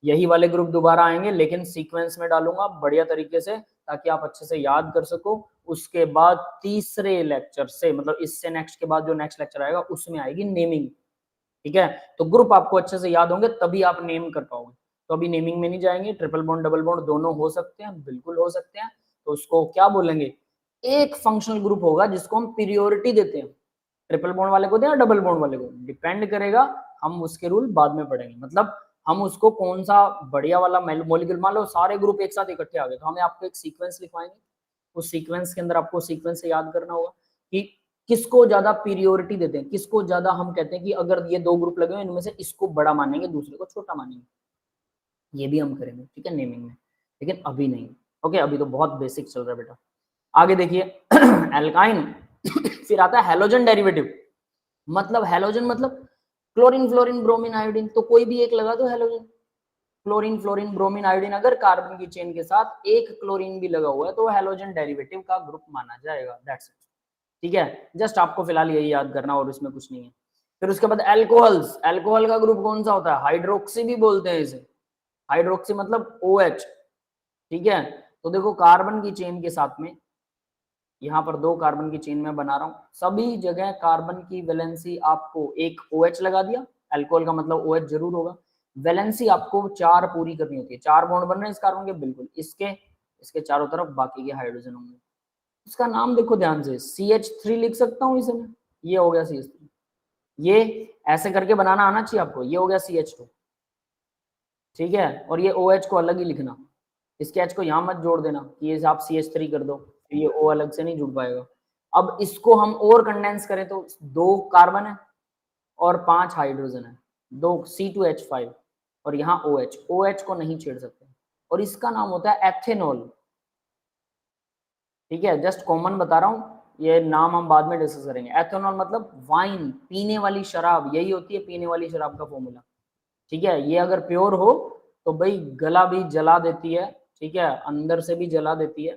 यही वाले ग्रुप दोबारा आएंगे, लेकिन सीक्वेंस में डालूंगा बढ़िया तरीके से, ताकि आप अच्छे से याद कर सको। उसके बाद तीसरे लेक्चर से, मतलब इससे नेक्स्ट के बाद जो नेक्स्ट लेक्चर आएगा उसमें आएगी नेमिंग, ठीक है। तो ग्रुप आपको अच्छे से याद होंगे तभी आप नेम कर पाओगे, तो अभी नेमिंग में नहीं जाएंगे। ट्रिपल बॉन्ड डबल बॉन्ड दोनों हो सकते हैं, बिल्कुल हो सकते हैं, तो उसको क्या बोलेंगे, एक फंक्शनल ग्रुप होगा जिसको हम प्रियोरिटी देते हैं, ट्रिपल बॉन्ड वाले को दें या डबल बॉन्ड वाले को, डिपेंड करेगा, हम उसके रूल बाद में पढ़ेंगे, मतलब हम उसको कौन सा बढ़िया वाला मॉलिक्यूल, मान लो सारे ग्रुप एक साथ इकट्ठे आ गए, तो हमें आपको एक सीक्वेंस लिखवाएंगे, उस सीक्वेंस के अंदर आपको सीक्वेंस से याद करना होगा कि किसको ज्यादा प्रियोरिटी देते हैं, किसको ज्यादा हम कहते हैं कि अगर ये 2 ग्रुप लगे हुए इनमें से इसको बड़ा मानेंगे दूसरे को छोटा मानेंगे, ये भी हम करेंगे, ठीक है, नेमिंग में, लेकिन अभी नहीं। ओके, अभी तो बहुत बेसिक चल रहा है बेटा। आगे देखिए एल्काइन फिर आता है हेलोजन डेरिवेटिव, मतलब हेलोजन मतलब क्लोरीन फ्लोरीन ब्रोमीन आयोडीन, तो कोई भी एक लगा दो halogen, chlorine fluorine bromine iodine, अगर कार्बन की चेन के साथ एक क्लोरीन भी लगा हुआ है तो हेलोजन डेरिवेटिव का ग्रुप माना जाएगा, दैट्स इट, ठीक है, जस्ट आपको फिलहाल यही याद करना और इसमें कुछ नहीं है। फिर उसके बाद एल्कोहल्स, एल्कोहल का ग्रुप कौन सा होता है, हाइड्रोक्सी भी बोलते हैं इसे, हाइड्रोक्सी मतलब OH, ठीक है। तो देखो कार्बन की चेन के साथ में, यहाँ पर 2 कार्बन की चेन में बना रहा हूँ, सभी जगह कार्बन की वैलेंसी आपको एक OH लगा दिया, अल्कोहल का मतलब OH जरूर होगा, वैलेंसी आपको 4 पूरी करनी होती है, 4 बॉन्ड बन रहे हैं इस कार्बन के, बिल्कुल इसके चारों तरफ बाकी के हाइड्रोजन होंगे। इसका नाम देखो ध्यान से, CH3 लिख सकता हूँ इसमें, ये हो गया CH3, ये ऐसे करके बनाना आना चाहिए आपको, ये हो गया CH2, ठीक है, और ये OH को अलग ही लिखना, इसके H को यहाँ मत जोड़ देना कि ये आप CH3 कर दो, तो ये O अलग से नहीं जुड़ पाएगा। अब इसको हम और कंडेंस करें तो 2 कार्बन है और 5 हाइड्रोजन है, 2 C2H5 और यहाँ OH को नहीं छेड़ सकते, और इसका नाम होता है एथेनॉल, ठीक है, जस्ट कॉमन बता रहा हूँ, ये नाम हम बाद में डिस्कस करेंगे। एथेनॉल मतलब वाइन, पीने वाली शराब, यही होती है पीने वाली शराब का फॉर्मूला। ठीक है, ये अगर प्योर हो तो भाई गला भी जला देती है, ठीक है, अंदर से भी जला देती है।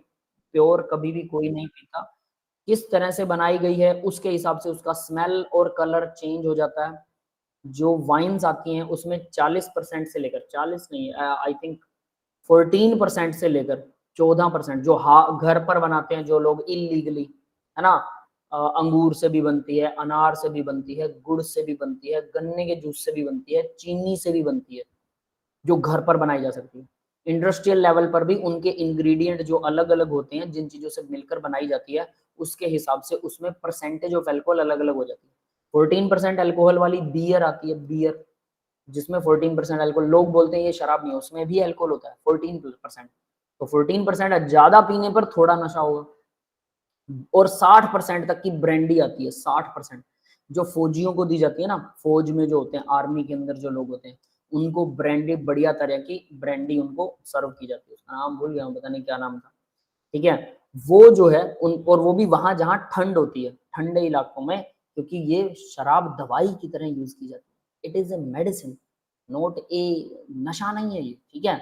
प्योर कभी भी कोई नहीं पीता। किस तरह से बनाई गई है उसके हिसाब से उसका स्मेल और कलर चेंज हो जाता है। जो वाइन्स आती हैं उसमें 40% से लेकर, 40 नहीं, आई थिंक 14% से लेकर 14% जो घर पर बनाते हैं जो लोग इलीगली, है ना, अंगूर से भी बनती है, अनार से भी बनती है, गुड़ से भी बनती है, गन्ने के जूस से भी बनती है, चीनी से भी बनती है, जो घर पर बनाई जा सकती है। इंडस्ट्रियल लेवल पर भी उनके इंग्रेडिएंट जो अलग अलग होते हैं, जिन चीजों से मिलकर बनाई जाती है, उसके हिसाब से उसमें परसेंटेज ऑफ अल्कोहल अलग अलग हो जाती है। 14% अल्कोहल वाली बियर आती है, बियर, जिसमें 14% अल्कोहल, लोग बोलते हैं ये शराब नहीं है, उसमें भी अल्कोहल होता है 14%। तो 14% ज्यादा पीने पर थोड़ा नशा होगा। और 60% तक की ब्रांडी आती है, 60%, जो फौजियों को दी जाती है ना, फौज में जो होते हैं, आर्मी के अंदर जो लोग होते हैं, उनको ब्रांडी, बढ़िया तरह की ब्रांडी उनको सर्व की जाती है। उसका नाम भूल गया हूँ, पता नहीं क्या नाम था। ठीक है, वो जो है उन, और वो भी वहां जहां ठंड होती है, ठंडे इलाकों में, क्योंकि ये शराब दवाई की तरह यूज की जाती है। It is a medicine, not a, नशा नहीं है ये, ठीक है।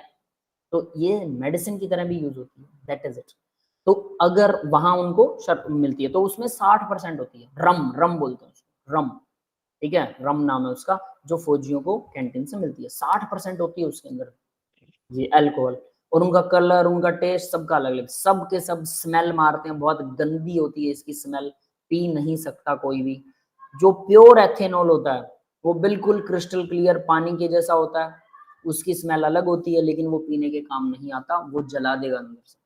तो ये मेडिसिन की तरह भी यूज होती है, दैट इज इट। तो अगर वहां उनको शर्त मिलती है तो उसमें 60% होती है। रम, रम बोलते हैं उसको, रम, ठीक है, रम नाम है उसका, जो फौजियों को कैंटीन से मिलती है। 60% होती है उसके अंदर ये अल्कोहल। और उनका कलर, उनका टेस्ट सबका अलग अलग, सब के सब स्मेल मारते हैं, बहुत गंदी होती है इसकी स्मेल, पी नहीं सकता कोई भी। जो प्योर एथेनॉल होता है वो बिल्कुल क्रिस्टल क्लियर पानी के जैसा होता है, उसकी स्मेल अलग होती है, लेकिन वो पीने के काम नहीं आता, वो जला देगा अंदर से।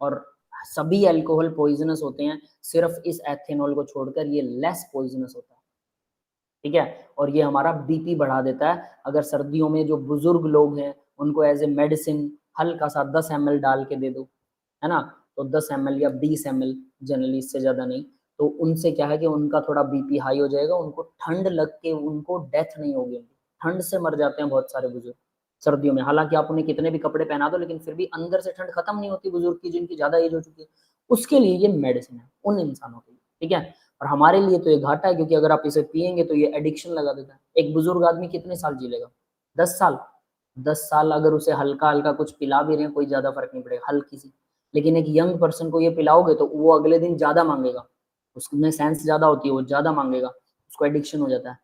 और सभी अल्कोहल पॉइजनस होते हैं, सिर्फ इस एथेनॉल को छोड़कर ये लेस पॉइजनस होता है, ठीक है। और ये हमारा बीपी बढ़ा देता है। अगर सर्दियों में जो बुजुर्ग लोग हैं उनको एज ए मेडिसिन हल्का सा 10 ml डाल के दे दो, है ना, तो 10 ml या 20 ml, जनरली इससे ज्यादा नहीं, तो उनसे क्या है कि उनका थोड़ा बीपी हाई हो जाएगा, उनको ठंड लग के उनको डेथ नहीं होगी। ठंड से मर जाते हैं बहुत सारे बुजुर्ग सर्दियों में, हालांकि आप उन्हें कितने भी कपड़े पहना दो लेकिन फिर भी अंदर से ठंड खत्म नहीं होती बुजुर्ग की, जिनकी ज्यादा एज हो चुकी है। उसके लिए ये मेडिसिन है, उन इंसानों के लिए, ठीक है। और हमारे लिए तो ये घाटा है, क्योंकि अगर आप इसे पिएंगे तो ये एडिक्शन लगा देता है। एक बुजुर्ग आदमी कितने साल जी लेगा? 10 साल। 10 साल अगर उसे हल्का हल्का कुछ पिला भी रहे हैं, कोई ज्यादा फर्क नहीं पड़ेगा, हल्की सी। लेकिन एक यंग पर्सन को ये पिलाओगे तो वो अगले दिन ज्यादा मांगेगा, उसमें सेंस ज्यादा होती है, वो ज्यादा मांगेगा, उसको एडिक्शन हो जाता है।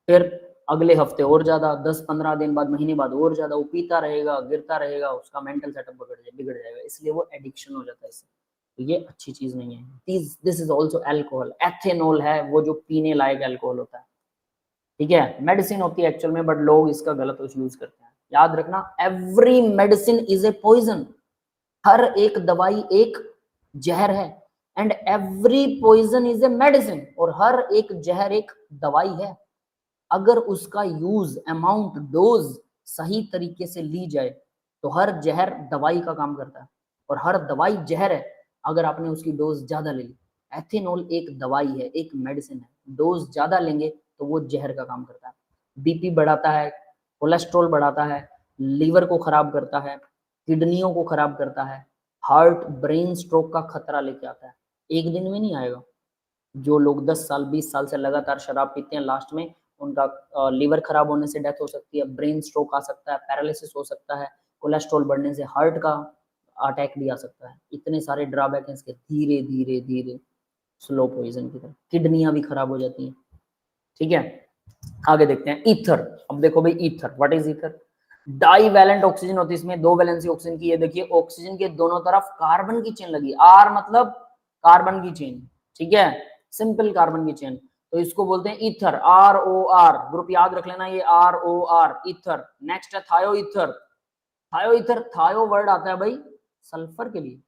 फिर अगले हफ्ते और ज्यादा, 10-15 दिन बाद, महीने बाद और ज्यादा, वो पीता रहेगा, गिरता रहेगा, उसका मेंटल सेटअप बिगड़ जाएगा, इसलिए वो एडिक्शन हो जाता है इससे। तो ये अच्छी चीज नहीं है। This is also alcohol. Ethanol है वो जो पीने लायक अल्कोहल होता है, ठीक है, मेडिसिन होती है एक्चुअल में, बट लोग इसका गलत यूज करते हैं। याद रखना, every medicine is a poison. हर एक दवाई एक जहर है, and every poison is a medicine, और हर एक जहर एक दवाई है। अगर उसका यूज, अमाउंट, डोज सही तरीके से ली जाए तो हर जहर दवाई का काम करता है, और हर दवाई जहर है अगर आपने उसकी डोज ज्यादा ले ली। एथेनॉल एक दवाई है, एक मेडिसिन है, डोज ज्यादा लेंगे तो वो जहर का काम करता है। बीपी बढ़ाता है, कोलेस्ट्रॉल बढ़ाता है, लीवर को खराब करता है, किडनियों को खराब करता है, हार्ट ब्रेन स्ट्रोक का खतरा लेके आता है। एक दिन में नहीं आएगा। जो लोग 10 साल 20 साल से लगातार शराब पीते हैं, लास्ट में उनका लीवर खराब होने से डेथ हो सकती है, ब्रेन स्ट्रोक आ सकता है, पैरालिसिस हो सकता है, कोलेस्ट्रॉल बढ़ने से हार्ट का अटैक भी आ सकता है। इतने सारे ड्रॉबैक हैं इसके, धीरे धीरे धीरे, स्लो पॉइजन की तरह किडनियां भी खराब हो जाती हैं, ठीक है। आगे देखते हैं ईथर। अब देखो भाई, ether, what is ether? Divalent oxygen होती है इसमें, दो वैलेंसी ऑक्सीजन की। ये देखिए, ऑक्सीजन के दोनों तरफ कार्बन की चेन लगी, आर मतलब कार्बन की चेन, ठीक है, सिंपल कार्बन की चेन, तो इसको बोलते हैं ether, R O R, group याद रख लेना, ये R O R, ether. Next है थायो ईथर। थायो ईथर, थायो वर्ड आता है भाई सल्फर के लिए,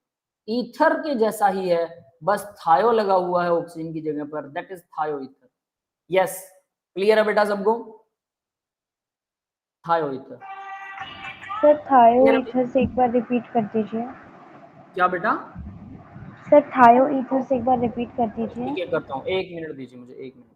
ईथर के जैसा ही है, बस थायो लगा हुआ है ऑक्सीजन की जगह पर, दैट इज थायो ईथर। यस, क्लियर है बेटा सबको? थायो ईथर सर थायो क्लियर है? ईथर से एक बार रिपीट कर दीजिए। क्या बेटा? सर थायो ईथर से एक बार रिपीट कर दीजिए। ठीक है, करता हूँ, 1 मिनट दीजिए मुझे, 1 मिनट।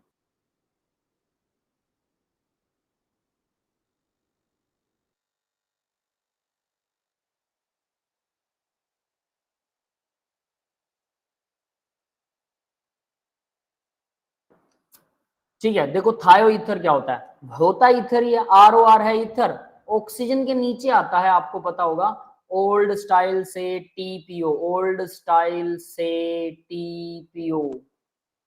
ठीक है, देखो थायो ईथर क्या होता है, होता ईथर ही है, ROR है ईथर, ऑक्सीजन के नीचे आता है, आपको पता होगा, ओल्ड स्टाइल से TPO, ओल्ड स्टाइल से TPO,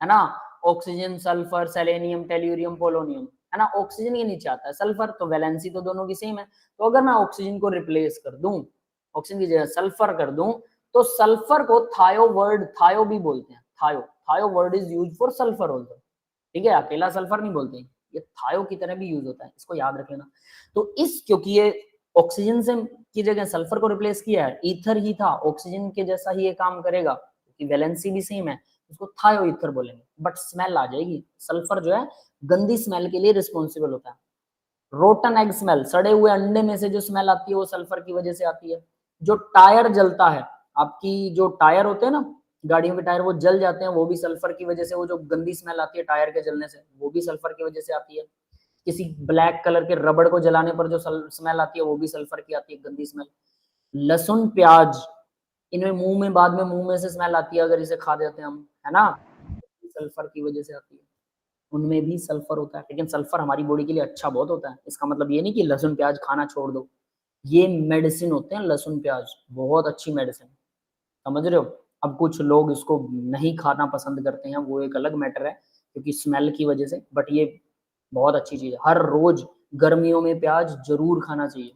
है ना, oxygen, sulphur, selenium, tellurium, polonium, है ना, ऑक्सीजन के नीचे आता है सल्फर, तो वैलेंसी तो दोनों की सेम है। तो अगर मैं ऑक्सीजन को रिप्लेस कर दूं, ऑक्सीजन की जगह सल्फर कर दूं, तो सल्फर को थायो वर्ड, थायो भी बोलते हैं, थायो, थायो word is used for sulphur also, ठीक है, अकेला सल्फर नहीं बोलते, ये थायो की तरह भी यूज होता है, इसको याद रख लेना। तो इस, क्योंकि ये ऑक्सीजन से की जगह सल्फर को रिप्लेस किया है, ईथर ही था, ऑक्सीजन के जैसा ही ये काम करेगा, क्योंकि वैलेंसी भी सेम है, उसको थायो ईथर बोलेंगे, बट स्मेल आ जाएगी, सल्फर जो है गंदी स्मेल के लिए रिस्पॉन्सिबल होता है। रोटन एग स्मेल, सड़े हुए अंडे में से जो स्मेल आती है वो सल्फर की वजह से आती है। जो टायर जलता है, आपकी जो टायर होते हैं ना, गाड़ियों के टायर वो जल जाते हैं, वो भी सल्फर की वजह से, वो जो गंदी स्मेल आती है टायर के जलने से, वो भी सल्फर की वजह से आती है। किसी ब्लैक कलर के रबड़ को जलाने पर जो स्मेल आती है वो भी सल्फर की आती है, गंदी स्मेल। लहसुन, प्याज, इनमें मुंह में, बाद में मुंह में से स्मेल आती है अगर इसे खा देते हैं हम, है ना, सल्फर की वजह से आती है, उनमें भी सल्फर होता है। लेकिन सल्फर हमारी बॉडी के लिए अच्छा बहुत होता है, इसका मतलब ये नहीं कि लहसुन प्याज खाना छोड़ दो, ये मेडिसिन होते हैं, लहसुन प्याज बहुत अच्छी मेडिसिन, समझ रहे हो। अब कुछ लोग इसको नहीं खाना पसंद करते हैं, वो एक अलग मैटर है, क्योंकि स्मेल की वजह से, बट ये बहुत अच्छी चीज है, हर रोज गर्मियों में प्याज जरूर खाना चाहिए,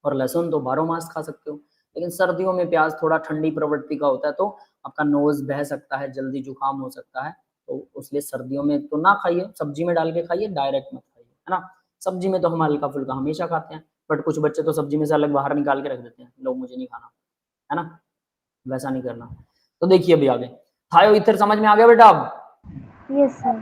और लहसुन तो 12 मास खा सकते हो, लेकिन सर्दियों में प्याज थोड़ा ठंडी प्रवृत्ति का होता है, तो आपका नोज बह सकता है, जल्दी जुकाम हो सकता है, तो उसलिए सर्दियों में तो ना खाइए, सब्जी में डाल के खाइए, डायरेक्ट मत खाइए, है ना। सब्जी में तो हम हल्का फुल्का हमेशा खाते हैं, बट कुछ बच्चे तो सब्जी में से अलग बाहर निकाल के रख देते हैं, लोग मुझे नहीं खाना, है ना, वैसा नहीं करना। तो देखिए अभी आगे, थायो ईथर समझ में आ गया बेटा अब? Yes, sir.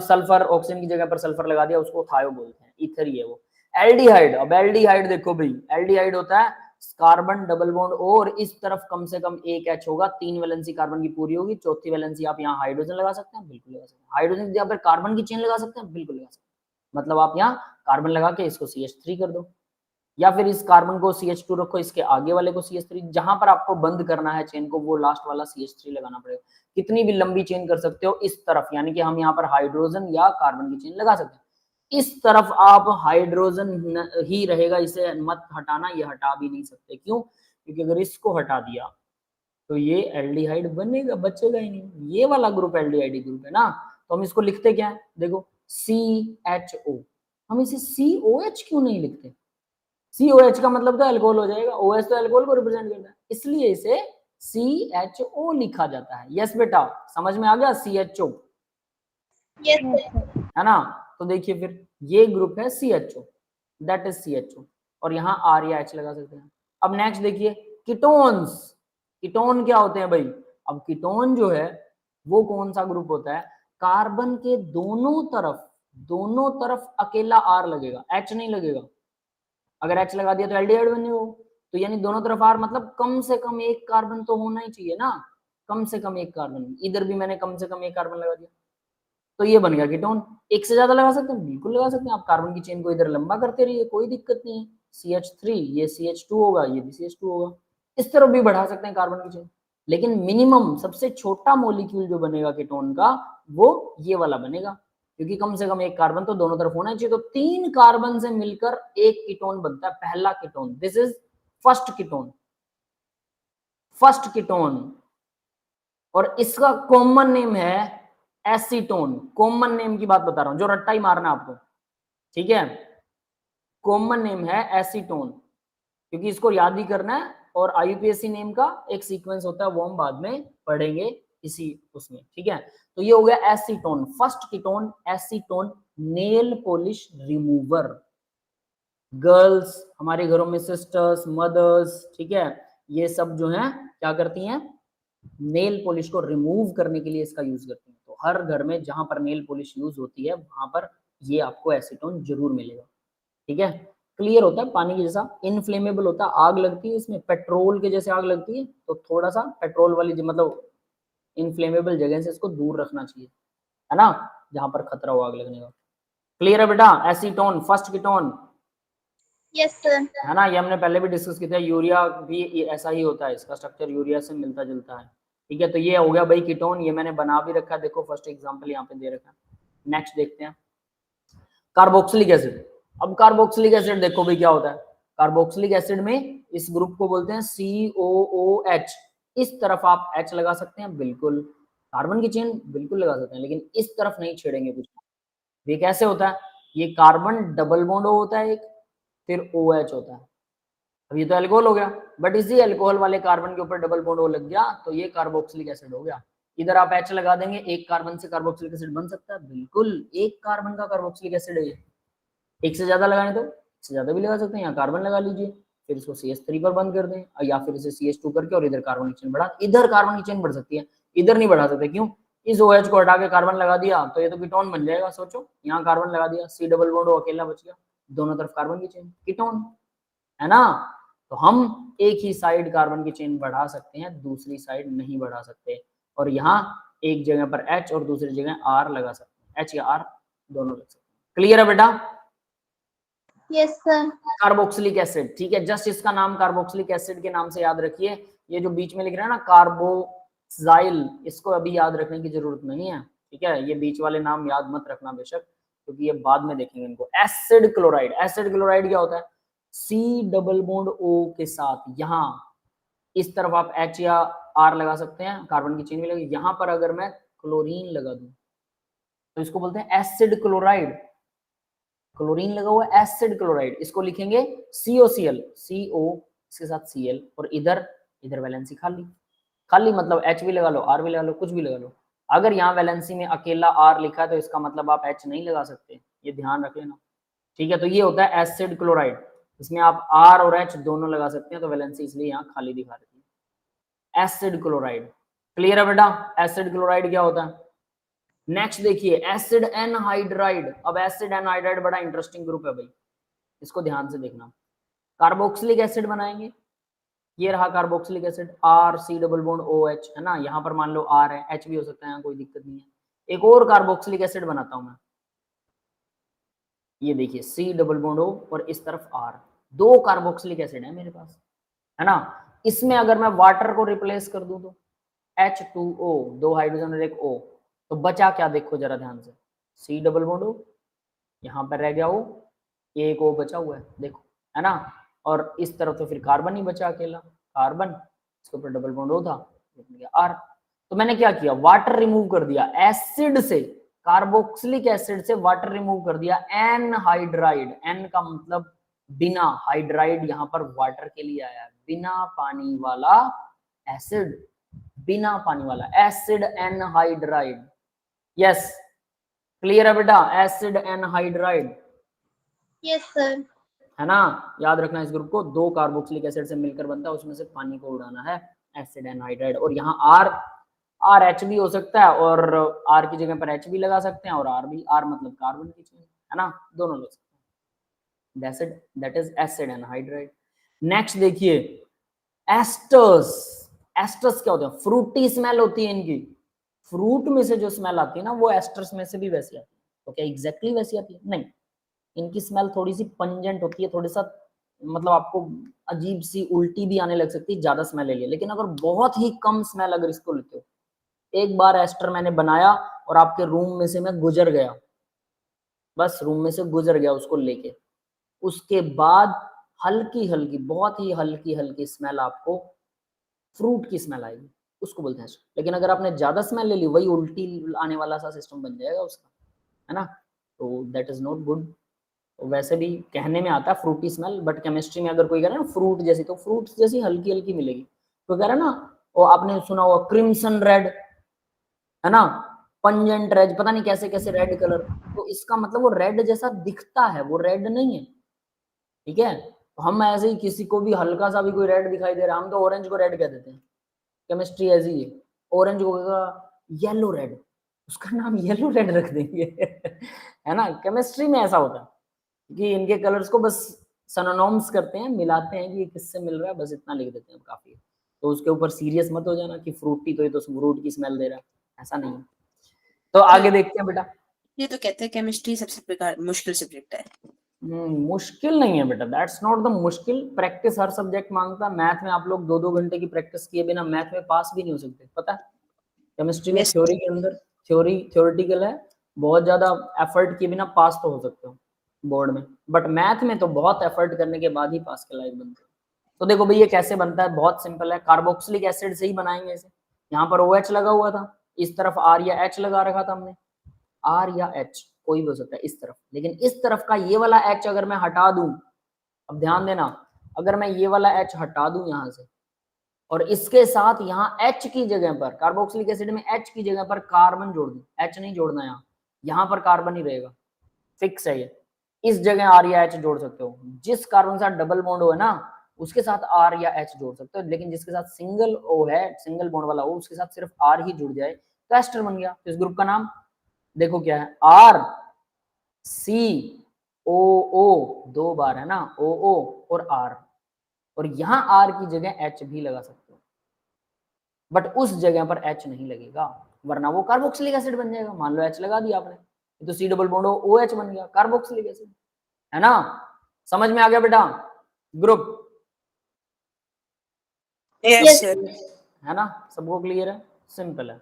सल्फर, ऑक्सीजन की जगह पर सल्फर लगा दिया, उसको थायो बोलते हैं, ईथर ही है वो। एल्डिहाइड, अब एल्डिहाइड देखो भाई, एल्डिहाइड होता है कार्बन डबल बॉन्ड O, और इस तरफ कम से कम एक H होगा, 3 वैलेंसी कार्बन की पूरी होगी, चौथी वैलेंसी आप यहाँ हाइड्रोजन लगा सकते हैं, बिल्कुल लगा सकते हैं, हाइड्रोजन की जगह पर कार्बन की चेन लगा सकते हैं, बिल्कुल लगा सकते हैं, मतलब आप यहाँ कार्बन लगा के इसको CH3 कर दो, या फिर इस कार्बन को CH2 रखो, इसके आगे वाले को CH3, जहां पर आपको बंद करना है चेन को, वो लास्ट वाला CH3 लगाना पड़ेगा। कितनी भी लंबी चेन कर सकते हो इस तरफ, यानी कि हम यहाँ पर हाइड्रोजन या कार्बन की चेन लगा सकते हैं, इस तरफ आप हाइड्रोजन ही रहेगा, इसे मत हटाना, ये हटा भी नहीं सकते, क्यों, क्योंकि अगर इसको हटा दिया तो ये एल्डिहाइड बनेगा, बचेगा ही नहीं, ये वाला ग्रुप एल्डिहाइड ग्रुप है ना, तो हम इसको लिखते क्या है, देखो CHO, हम इसे COH क्यों नहीं लिखते, COH का मतलब तो अल्कोहल हो जाएगा, OH तो अल्कोहल को रिप्रेजेंट करता है, इसलिए इसे CHO लिखा जाता है। यस बेटा, समझ में आ गया, CHO, Yes, Yes, sir. sir. है ना। तो देखिए फिर ये ग्रुप है CHO, दैट इज CHO, और यहाँ R या H लगा सकते हैं। अब नेक्स्ट देखिए कीटोन्स, कीटोन क्या होते हैं भाई, अब कीटोन जो है वो कौन सा ग्रुप होता है, कार्बन के दोनों तरफ अकेला R लगेगा, H नहीं लगेगा, अगर H लगा दिया तो एल्डिहाइड बने हो, तो यानी दोनों तरफ R, मतलब कम से कम एक कार्बन तो होना ही चाहिए ना, कम से कम एक कार्बन, इधर भी मैंने कम से कम एक कार्बन लगा दिया, तो ये बन गया कीटोन। एक से ज्यादा लगा सकते हैं, बिल्कुल लगा सकते हैं, आप कार्बन की चेन को इधर लंबा करते रहिए, कोई दिक्कत नहीं है, CH3, ये CH2 होगा, ये भी CH2 होगा, इस तरफ भी बढ़ा सकते हैं कार्बन की चेन, लेकिन मिनिमम सबसे छोटा मॉलिक्यूल जो बनेगा कीटोन का, वो ये वाला बनेगा, क्योंकि कम से कम एक कार्बन तो दोनों तरफ होना चाहिए, तो 3 कार्बन से मिलकर एक कीटोन बनता है, पहला ketone, this is first ketone, first ketone, और इसका कॉमन नेम है एसीटोन, कॉमन नेम की बात बता रहा हूं, जो रट्टा ही मारना आपको, ठीक है, कॉमन नेम है एसीटोन, क्योंकि इसको याद ही करना है, और IUPAC नेम का एक सीक्वेंस होता है, वो हम बाद में पढ़ेंगे इसी उसमें, ठीक है। तो ये हो गया acetone, first ketone acetone, nail polish remover, girls, हमारे घरों में सिस्टर्स, मदर्स, ठीक है, ये सब जो है क्या करती हैं, नेल पॉलिश को रिमूव करने के लिए इसका यूज करते हैं, तो हर घर में जहां पर नेल पॉलिश यूज होती है वहां पर ये आपको एसीटोन जरूर मिलेगा, ठीक है। क्लियर होता है, पानी के जैसा, इनफ्लेमेबल होता है, आग लगती है इसमें, पेट्रोल के जैसे आग लगती है, तो थोड़ा सा पेट्रोल वाली मतलब इनफ्लेमेबल जगह से इसको दूर रखना चाहिए, है ना, जहां पर खतरा हो आग लगने का। क्लियर है बेटा, acetone first ketone, Yes, sir. है ना, ये हमने पहले भी डिस्कस किया था, यूरिया भी ऐसा ही होता है, इसका स्ट्रक्चर यूरिया से मिलता जुलता है, ठीक है। तो ये हो गया भाई कीटोन, ये मैंने बना भी रखा है, देखो फर्स्ट एग्जांपल यहाँ पे दे रखा है, नेक्स्ट देखते हैं कार्बोक्सिलिक एसिड। अब कार्बोक्सिलिक एसिड देखो भी क्या होता है। कार्बोक्सिलिक एसिड में इस ग्रुप को बोलते हैं COOH। इस तरफ आप H लगा सकते हैं, बिल्कुल कार्बन की चेन बिल्कुल लगा सकते हैं, लेकिन इस तरफ नहीं छेड़ेंगे कुछ। ये कैसे होता है, ये कार्बन डबल बॉन्ड होता है एक, फिर OH होता है। अब ये तो अल्कोहल हो गया, बट इसी अल्कोहल वाले कार्बन के ऊपर डबल बॉन्ड O लग गया तो ये कार्बोक्सिलिक एसिड हो गया। इधर आप H लगा देंगे, एक कार्बन से कार्बोक्सिलिक एसिड बन सकता है, बिल्कुल एक कार्बन का कार्बोक्सिलिक एसिड है ये। एक से ज्यादा लगाने तो इससे ज्यादा भी लगा सकते हैं, यहाँ कार्बन लगा लीजिए, फिर इसको CH3 पर बंद कर दें, या फिर इसे CH2 करके और इधर कार्बन की चेन बढ़ा, इधर कार्बन की चेन बढ़ सकती है, इधर नहीं बढ़ा सकते। क्यों, इस OH को हटा के कार्बन लगा दिया तो ये तो कीटोन बन जाएगा। सोचो, यहाँ कार्बन लगा दिया, C डबल बॉन्ड अकेला बच गया, दोनों तरफ कार्बन की चेन, कीटोन है ना। तो हम एक ही साइड कार्बन की चेन बढ़ा सकते हैं, दूसरी साइड नहीं बढ़ा सकते। और यहाँ एक जगह पर H और दूसरी जगह R लगा सकते हैं, H या R दोनों लग सकते हैं। क्लियर है बेटा? Yes sir. कार्बोक्सिलिक एसिड, ठीक है, जस्ट इसका नाम कार्बोक्सिलिक एसिड के नाम से याद रखिए। ये जो बीच में लिख रहे हैं ना कार्बोक्साइल, इसको अभी याद रखने की जरूरत नहीं है, ठीक है। ये बीच वाले नाम याद मत रखना बेशक, क्योंकि ये बाद में देखेंगे इनको। एसिड क्लोराइड, एसिड क्लोराइड क्या होता है, C डबल बॉन्ड O के साथ यहाँ इस तरफ आप H या R लगा सकते हैं, कार्बन की चेन भी लगी। यहाँ पर अगर मैं क्लोरीन लगा दूं तो इसको बोलते हैं एसिड क्लोराइड। क्लोरीन लगा हुआ है, एसिड क्लोराइड, इसको लिखेंगे COCl, CO इसके साथ Cl, और इधर इधर वैलेंसी खाली, खाली मतलब H भी लगा लो, R भी लगा लो, कुछ भी लगा लो। अगर यहाँ वैलेंसी में अकेला R लिखा है तो इसका मतलब आप H नहीं लगा सकते, ये ध्यान रख लेना, ठीक है। तो ये होता है एसिड क्लोराइड, इसमें आप R और H दोनों लगा सकते हैं, तो वैलेंसी इसलिए यहाँ खाली दिखा रही है। एसिड क्लोराइड, क्लियर है बेटा, एसिड क्लोराइड क्या होता है। नेक्स्ट देखिए एसिड एनहाइड्राइड। अब एसिड एनहाइड्राइड बड़ा इंटरेस्टिंग ग्रुप है भाई, इसको ध्यान से देखना। कार्बोक्सिलिक एसिड बनाएंगे, ये रहा carboxylic acid, R C double bond OH है ना, यहाँ पर मान लो R है, H भी हो सकता है, कोई दिक्कत नहीं है। एक और कार्बोक्सिलिक एसिड बनाता हूं मैं, ये देखिए C डबल बॉन्ड O और इस तरफ R, दो कार्बोक्सिलिक एसिड है मेरे पास, है ना। इसमें अगर मैं वाटर को रिप्लेस कर दूं तो H2O, दो हाइड्रोजन और एक O, तो बचा क्या देखो जरा ध्यान से, C डबल बॉन्ड O, यहाँ पर रह गया O, एक O बचा हुआ है देखो, है ना। और इस तरफ तो फिर कार्बन ही बचा अकेला, कार्बन, इसके ऊपर डबल बॉन्ड O था, R। तो मैंने क्या किया, वाटर रिमूव कर दिया, एसिड से, कार्बोक्सिलिक एसिड से वाटर रिमूव कर दिया, एनहाइड्राइड, एन का मतलब बिना, हाइड्राइड यहाँ पर वाटर के लिए आया, बिना पानी वाला एसिड, बिना पानी वाला एसिड एनहाइड्राइड। यस, क्लियर है बेटा, एसिड एनहाइड्राइड, यस सर। है ना। याद रखना इस ग्रुप को, दो कार्बोक्सिलिक एसिड से मिलकर बनता है, उसमें से पानी को उड़ाना है, एसिड एनहाइड्राइड। और यहाँ R H भी हो सकता है, और R की जगह पर H भी लगा सकते हैं, और R भी, R मतलब कार्बन की चेन, है ना, दोनों लग सकते हैं, that is acid anhydride. Next देखिए एस्टर्स। एस्टर्स क्या होते हैं, फ्रूटी स्मेल होती है इनकी, फ्रूट में से जो स्मेल आती है ना वो एस्टर्स में से भी वैसी आती है। तो क्या एग्जैक्टली वैसी आती है, नहीं, इनकी स्मेल थोड़ी सी पंजेंट होती है, थोड़ी सा मतलब आपको अजीब सी उल्टी भी आने लग सकती है, ज्यादा स्मेल ले लिया। लेकिन अगर बहुत ही कम स्मेल अगर इसको लेते हो, एक बार एस्टर मैंने बनाया और आपके रूम में से मैं गुजर गया, बस रूम में से गुजर गया उसको लेके, उसके बाद हल्की हल्की, बहुत ही हल्की हल्की स्मेल आपको फ्रूट की स्मेल आएगी, उसको बोलते हैं। लेकिन अगर आपने ज्यादा स्मेल ले ली, वही उल्टी आने वाला सा सिस्टम बन जाएगा उसका, है ना, तो दैट इज नॉट गुड। तो वैसे भी कहने में आता है फ्रूटी स्मेल, बट केमिस्ट्री में अगर कोई कह रहा है ना फ्रूट जैसी, तो फ्रूट जैसी हल्की हल्की मिलेगी। तो कह रहा है ना, वो आपने सुना हुआ क्रिम्सन रेड, है ना, पंजेंट रेड, पता नहीं कैसे कैसे रेड कलर, तो इसका मतलब वो रेड जैसा दिखता है, वो रेड नहीं है, ठीक है। तो हम ऐसे ही किसी को भी हल्का सा भी कोई रेड दिखाई दे रहा है, हम तो ऑरेंज को रेड कह देते हैं, केमिस्ट्री ऐसी है, ऑरेंज को येलो रेड, उसका नाम येलो रेड रख देंगे है ना, केमिस्ट्री में ऐसा होता है कि इनके कलर्स को बस सिनोनिम्स करते हैं, मिलाते हैं कि ये किससे मिल रहा है, बस इतना लिख देते हैं, काफी है। तो उसके ऊपर सीरियस मत हो जाना कि फ्रूटी, तो ये तो फ्रूट की स्मेल दे रहा है, ऐसा नहीं है। तो आगे देखते हैं बेटा। ये तो कहते हैं केमिस्ट्री सबसे बेकार मुश्किल सब्जेक्ट है। मुश्किल नहीं है बेटा, दैट्स नॉट द मुश्किल, प्रैक्टिस हर सब्जेक्ट मांगता है। मैथ में आप लोग 2-2 घंटे की प्रैक्टिस किए बिना मैथ में पास भी नहीं हो सकते, पता है। केमिस्ट्री में थ्योरी के अंदर थ्योरेटिकल है, बहुत ज्यादा एफर्ट किए बिना पास तो हो सकते हो बोर्ड में, बट मैथ में तो बहुत एफर्ट करने के बाद ही पास के लायक बनते हो। तो देखो भाई ये कैसे बनता है, बहुत सिंपल है, कार्बोक्सिलिक एसिड से ही बनाएंगे इसे। यहाँ पर OH लगा हुआ था, इस तरफ R या H लगा रखा था हमने, R या H कोई भी हो सकता है इस तरफ, लेकिन इस तरफ का ये वाला H अगर मैं हटा दूं, अब ध्यान देना, अगर मैं ये वाला H हटा दूं यहाँ से और इसके साथ यहाँ H की जगह पर, कार्बोक्सिलिक एसिड में H की जगह पर कार्बन जोड़ दूं, H नहीं जोड़ना, यहाँ पर कार्बन ही रहेगा, फिक्स है ये। इस जगह R या H जोड़ सकते हो, जिस कार्बन के साथ डबल बॉन्ड हो है ना उसके साथ R या H जोड़ सकते हो, लेकिन जिसके साथ सिंगल O है, सिंगल बॉन्ड वाला O, उसके साथ सिर्फ R ही जुड़ जाए तो एस्टर बन गया। तो इस ग्रुप का नाम देखो क्या है, R C O O, 2 बार है ना, O O और R, और यहाँ R की जगह H भी लगा सकते हो, बट उस जगह पर H नहीं लगेगा, वरना वो कार्बोक्सिलिक एसिड बन जाएगा। मान लो H लगा दिया आपने, तो C डबल बॉन्ड OH बन गया, कार्बोक्सिलिक एसिड, है ना। समझ में आ गया बेटा ग्रुप? यस है ना, सबको क्लियर है, सिंपल है।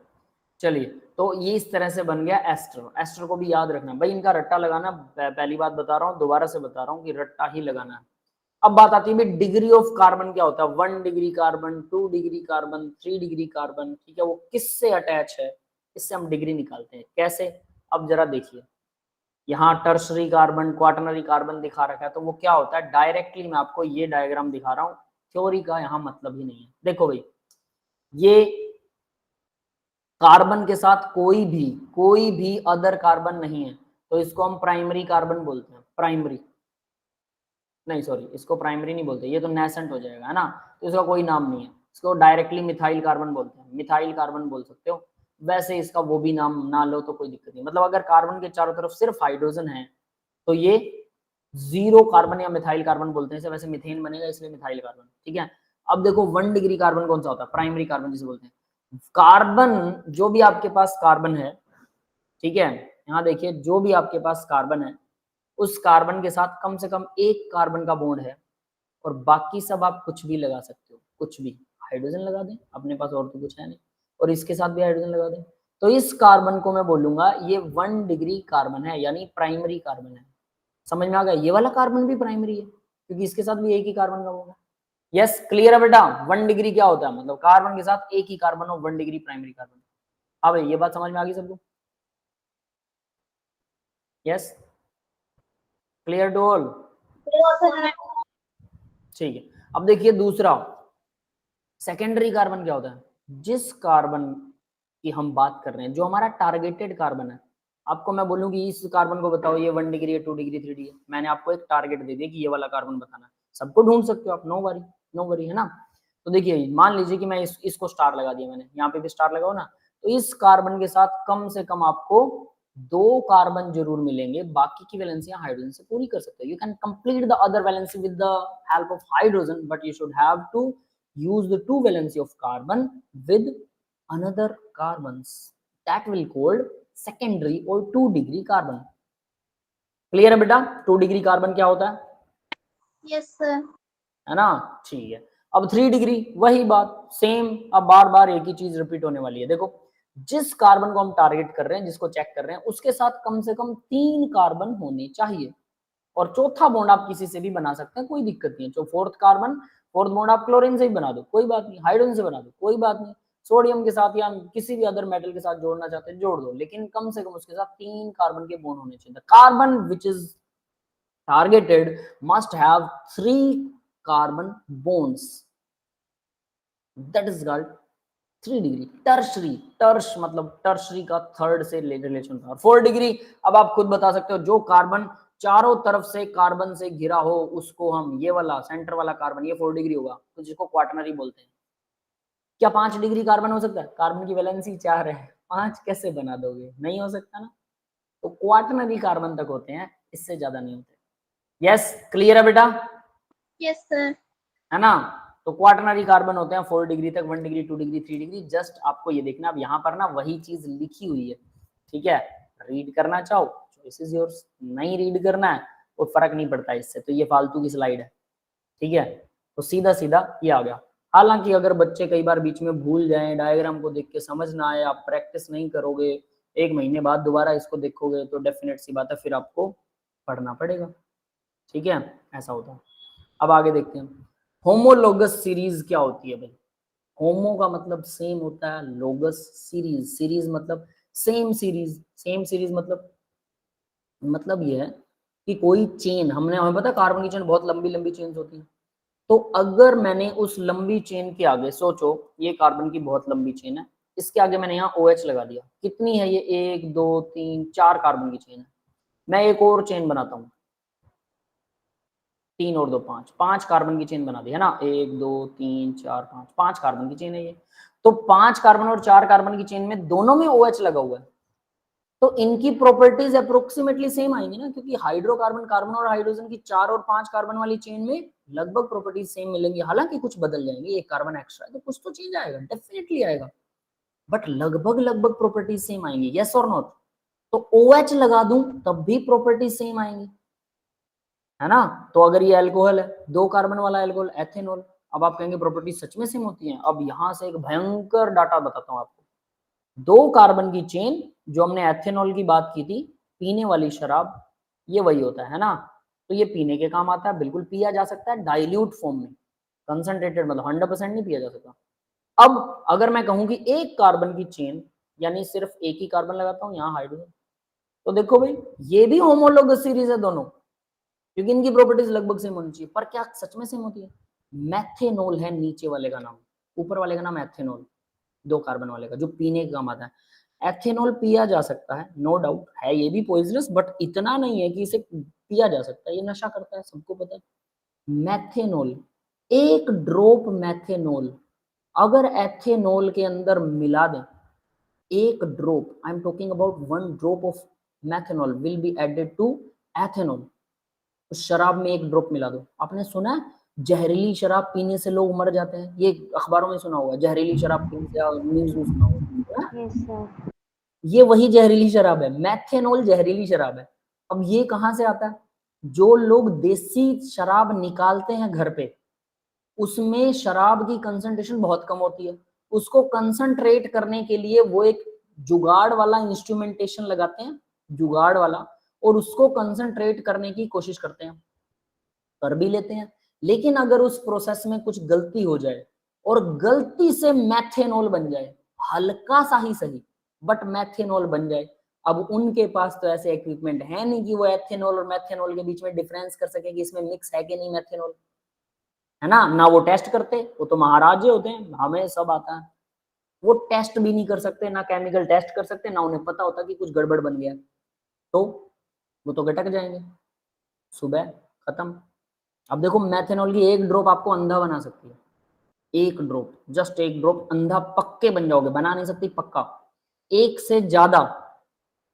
चलिए, तो ये इस तरह से बन गया एस्टर। एस्टर को भी याद रखना भाई, इनका रट्टा लगाना, पहली बात बता रहा हूँ, दोबारा से बता रहा हूँ कि रट्टा ही लगाना है। अब बात आती है भाई डिग्री ऑफ कार्बन क्या होता है, 1 degree carbon, 2 degree carbon, 3 degree carbon, ठीक है, वो किससे अटैच है, इससे हम डिग्री निकालते हैं। कैसे, अब जरा देखिए, यहाँ टर्शरी कार्बन, क्वाटरनरी कार्बन दिखा रखा है, तो वो क्या होता है, डायरेक्टली मैं आपको ये डायग्राम दिखा रहा हूँ, थ्योरी का यहाँ मतलब ही नहीं है। देखो भाई, ये कार्बन के साथ कोई भी अदर कार्बन नहीं है, तो इसको हम प्राइमरी कार्बन बोलते हैं, प्राइमरी नहीं, सॉरी, इसको प्राइमरी नहीं बोलते, ये तो नेसेंट हो जाएगा, है ना, तो इसका कोई नाम नहीं है, इसको डायरेक्टली मिथाइल कार्बन बोलते हैं, मिथाइल कार्बन बोल सकते हो। वैसे इसका वो भी नाम ना लो तो कोई दिक्कत नहीं, मतलब अगर कार्बन के चारों तरफ सिर्फ हाइड्रोजन है तो ये 0 कार्बन या मिथाइल कार्बन बोलते हैं, वैसे मिथेन बनेगा इसलिए मिथाइल कार्बन, ठीक है। अब देखो 1 डिग्री कार्बन कौन सा होता है, प्राइमरी कार्बन जिसे बोलते हैं। कार्बन, जो भी आपके पास कार्बन है, ठीक है, यहाँ देखिए, जो भी आपके पास कार्बन है, उस कार्बन के साथ कम से कम एक कार्बन का बॉन्ड है, और बाकी सब आप कुछ भी लगा सकते हो, कुछ भी, हाइड्रोजन लगा दें अपने पास, और तो कुछ है नहीं, और इसके साथ भी हाइड्रोजन लगा दें, तो इस कार्बन को मैं बोलूंगा ये 1 डिग्री कार्बन है, यानी प्राइमरी कार्बन है। समझ में आ गया, ये वाला कार्बन भी प्राइमरी है क्योंकि इसके साथ भी एक ही कार्बन का बॉन्ड है। यस, क्लियर है बेटा, 1 डिग्री क्या होता है, मतलब कार्बन के साथ एक ही कार्बन हो, 1 डिग्री प्राइमरी कार्बन। अब ये बात समझ में आ गई सबको? Yes, clear to all? ठीक है, अब देखिए दूसरा, सेकेंडरी कार्बन क्या होता है, जिस कार्बन की हम बात कर रहे हैं, जो हमारा टारगेटेड कार्बन है, आपको मैं बोलूं कि इस कार्बन को बताओ ये 1 डिग्री है, 2 डिग्री, 3 डिग्री, मैंने आपको एक टारगेट दे दिया कि ये वाला कार्बन बताना है, सबको ढूंढ सकते हो आप, नो वरी, नो वरी, है ना। तो देखिए, मान लीजिए कि मैं इसको स्टार लगा दिया मैंने, यहाँ पे भी स्टार लगाओ ना, तो इस कार्बन के साथ कम से कम आपको 2 कार्बन जरूर मिलेंगे, बाकी की वैलेंसियां हाइड्रोजन से पूरी कर सकते हो। You can complete the other valency with the help of hydrogen, but you should have to use the 2 valency of carbon with another carbons that will called secondary or 2 degree carbon. Clear है बेटा, 2 degree carbon क्या होता है? Yes sir. है ना, ठीक है। अब 3 डिग्री, वही बात सेम, अब बार बार एक ही चीज रिपीट होने वाली है। देखो, जिस कार्बन को हम टारगेट कर रहे हैं, जिसको चेक कर रहे हैं, उसके साथ कम से कम 3 कार्बन होने चाहिए, और चौथा बॉन्ड आप किसी से भी बना सकते हैं, कोई दिक्कत नहीं है। जो फोर्थ बॉन्ड आप क्लोरीन से ही बना दो, कोई बात नहीं, हाइड्रोजन से बना दो, कोई बात नहीं, सोडियम के साथ या किसी भी अदर मेटल के साथ जोड़ना चाहते हैं जोड़ दो, लेकिन कम से कम उसके साथ 3 कार्बन के बॉन्ड होने चाहिए। Carbon which is targeted must have 3 carbon bonds, that is called 3 degree. Tertiary, tert मतलब टर्शरी का थर्ड से रिलेशन था। 4 डिग्री, अब आप खुद बता सकते हो, जो कार्बन चारों तरफ से कार्बन से घिरा हो उसको हम, ये वाला सेंटर वाला कार्बन, ये 4 डिग्री होगा, तो जिसको क्वाटरनरी बोलते हैं। क्या 5 डिग्री कार्बन हो सकता है? कार्बन की वैलेंसी 4 है, 5 कैसे बना दोगे, नहीं हो सकता ना। तो क्वाटरनरी कार्बन तक होते हैं, इससे ज्यादा नहीं होते। यस, क्लियर है बेटा? Yes sir. है ना, तो क्वाटरनरी कार्बन होते हैं 4 डिग्री तक, 1 डिग्री, 2 डिग्री, 3 डिग्री। जस्ट आपको ये देखना, अब यहाँ पर ना वही चीज लिखी हुई है, ठीक है, रीड करना चाहो चॉइस इज योर्स, नहीं रीड करना है कोई फर्क नहीं पड़ता इससे, तो ये फालतू की स्लाइड है, ठीक है, तो सीधा सीधा ये आ गया। हालांकि अगर बच्चे कई बार बीच में भूल जाएं, डायग्राम को देख के समझ ना आए, आप प्रैक्टिस नहीं करोगे, 1 महीने बाद दोबारा इसको देखोगे तो डेफिनेट सी बात है फिर आपको पढ़ना पड़ेगा, ठीक है, ऐसा होता है। अब आगे देखते हैं होमोलोगस सीरीज क्या होती है भाई। होमो का मतलब सेम होता है, लोगस सीरीज, सीरीज मतलब सेम सीरीज, सेम सीरीज मतलब ये है कि कोई चेन, हमें पता है कार्बन की चेन बहुत लंबी लंबी चेन्स होती है, तो अगर मैंने उस लंबी चेन के आगे, सोचो ये कार्बन की बहुत लंबी चेन है, इसके आगे मैंने यहाँ OH लगा दिया, कितनी है ये, 1 2 3 4 कार्बन की चेन है। मैं एक और चेन बनाता हूँ, 3 और 2 5, 5 कार्बन की चेन बना दी है ना, 1 2 3 4 5, 5 कार्बन की चेन है ये। तो 5 कार्बन और 4 कार्बन की चेन में दोनों में OH लगा हुआ है, तो इनकी प्रॉपर्टीज अप्रोक्सीमेटली सेम आएंगी ना, क्योंकि हाइड्रोकार्बन, कार्बन और हाइड्रोजन की 4 और 5 कार्बन वाली चेन में लगभग प्रॉपर्टीज सेम मिलेंगी, हालांकि कुछ बदल जाएंगे, एक कार्बन एक्स्ट्रा है तो कुछ तो चेंज आएगा, डेफिनेटली आएगा, बट लगभग प्रॉपर्टीज सेम आएंगी, यस और नॉट। तो OH लगा दूं तब भी प्रॉपर्टीज सेम आएंगी, है ना। तो अगर ये अल्कोहल है, 2 कार्बन वाला अल्कोहल, एथेनॉल, अब आप कहेंगे प्रॉपर्टीज सच में सेम होती हैं। अब यहां से एक भयंकर डाटा बताता हूं आपको, 2 कार्बन की चेन, जो हमने एथेनॉल की बात की थी, पीने वाली शराब, ये वही होता है ना, तो ये पीने के काम आता है, बिल्कुल पिया जा सकता है डाइल्यूट फॉर्म में, कंसंट्रेटेड मतलब 100% नहीं पिया जा सकता। अब अगर मैं कहूं कि एक कार्बन की चेन, यानी सिर्फ एक ही कार्बन लगाता हूं, यहाँ हाइड्रोजन, तो देखो भाई ये भी होमोलोगस सीरीज है दोनों, क्योंकि इनकी प्रॉपर्टीज लगभग सेम होनी चाहिए, पर क्या सच में सेम होती है। मैथेनॉल है नीचे वाले का नाम, ऊपर वाले का नाम एथेनॉल, 2 कार्बन वाले का, जो पीने का काम आता है। एथेनॉल पिया जा सकता है, नो डाउट है, ये भी पॉइजनस, बट इतना नहीं है कि इसे पिया जा सकता है, ये नशा करता है, सबको पता है। मैथेनॉल, एक ड्रॉप मैथेनॉल अगर एथेनॉल के अंदर मिला दें, एक drop, I am talking about 1 drop of methanol will be added to ethanol, उस शराब में एक ड्रॉप मिला दो। आपने सुना है जहरीली शराब पीने से लोग मर जाते हैं, ये अखबारों में सुना होगा, जहरीली शराब पीने से, न्यूज में सुना होगा। Yes, sir. ये वही जहरीली शराब है, मैथेनॉल जहरीली शराब है। अब ये कहां से आता है, जो लोग देसी शराब निकालते हैं घर पे, उसमें शराब की कंसंट्रेशन बहुत कम होती है, उसको कंसंट्रेट करने के लिए वो एक जुगाड़ वाला इंस्ट्रूमेंटेशन लगाते हैं, जुगाड़ वाला, और उसको कंसंट्रेट करने की कोशिश करते हैं, कर भी लेते हैं। लेकिन अगर उस प्रोसेस में कुछ गलती हो जाए और गलती से मैथेनॉल बन जाए, हल्का सा ही सही, बट मैथेनॉल बन जाए, अब उनके पास तो ऐसे इक्विपमेंट है नहीं कि वो एथेनॉल और मैथेनॉल के बीच में डिफरेंस कर सके कि इसमें मिक्स है कि नहीं मैथेनॉल, है ना वो टेस्ट करते, वो तो महाराजे होते हैं, हमें सब आता है, वो टेस्ट भी नहीं कर सकते, ना केमिकल टेस्ट कर सकते, ना उन्हें पता होता कि कुछ गड़बड़ बन गया, तो वो तो गटक जाएंगे, सुबह खत्म। अब देखो मैथेनॉल की एक ड्रॉप आपको अंधा बना सकती है, एक ड्रॉप, जस्ट एक ड्रॉप, अंधा पक्के बन जाओगे, बना नहीं सकती पक्का। एक से ज्यादा,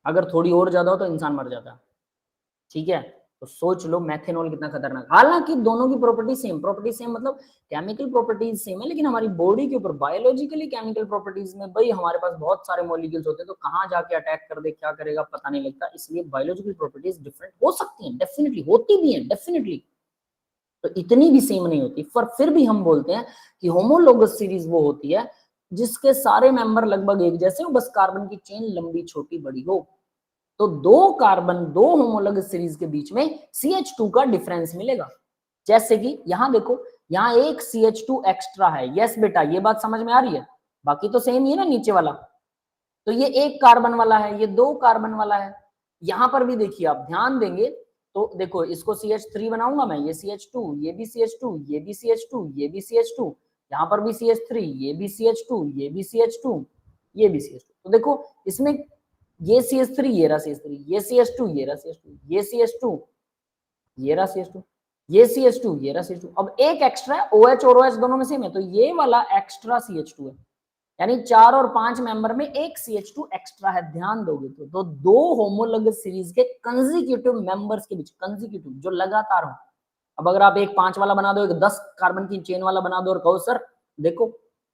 अगर थोड़ी और ज्यादा हो तो इंसान मर जाता है, ठीक है। तो सोच लो मैथेनॉल कितना खतरनाक, हालांकि दोनों की प्रॉपर्टी सेम मतलब केमिकल प्रॉपर्टीज सेम है, लेकिन हमारी बॉडी के ऊपर बायोलॉजिकली केमिकल प्रॉपर्टीज में भाई हमारे पास बहुत सारे मॉलिक्यूल्स होते हैं, तो कहाँ जाके अटैक कर दे क्या करेगा पता नहीं लगता, इसलिए बायोलॉजिकल प्रॉपर्टीज डिफरेंट हो सकती हैं, डेफिनेटली होती भी हैं, डेफिनेटली, तो इतनी भी सेम नहीं होती, पर फिर भी हम बोलते हैं कि होमोलोगस सीरीज वो होती है जिसके सारे मेंबर लगभग एक जैसे हो, बस कार्बन की चेन लंबी छोटी बड़ी हो। तो 2 कार्बन, 2 होमोलोगस सीरीज के बीच में CH2 का डिफरेंस मिलेगा, जैसे कि यहां देखो, यहाँ एक CH2 एक्स्ट्रा है, यस बेटा ये बात समझ में आ रही है, बाकी तो सेम ही है ना नीचे वाला, तो ये 1 कार्बन वाला है, ये 2 कार्बन वाला है। यहां पर भी देखिए, आप ध्यान देंगे तो देखो, इसको CH3 बनाऊंगा मैं, ये CH2, ये भी CH2, ये भी CH2, ये भी CH2, यहाँ पर भी CH3, ये भी CH2, ये भी CH2, ये भी CH2, तो देखो इसमें ये CH3, ये रहा CH3, ये CH2, ये रहा CH2, ये CH2, ये रहा CH2, ये CH2, ये रहा CH2, अब एक एक्स्ट्रा है, OH और OH दोनों में सेम है, तो ये वाला एक्स्ट्रा CH2 है, यानी 4 और 5 मेंबर में एक CH2 एक्स्ट्रा है, ध्यान दोगे तो 2 होमोलोगस सीरीज के कंसेक्यूटिव मेंबर्स के बीच, कंसेक्यूटिव जो लगातार हो। अब अगर आप एक 5 वाला बना दो, एक 10 कार्बन की चेन वाला बना दो और कहो सर देखो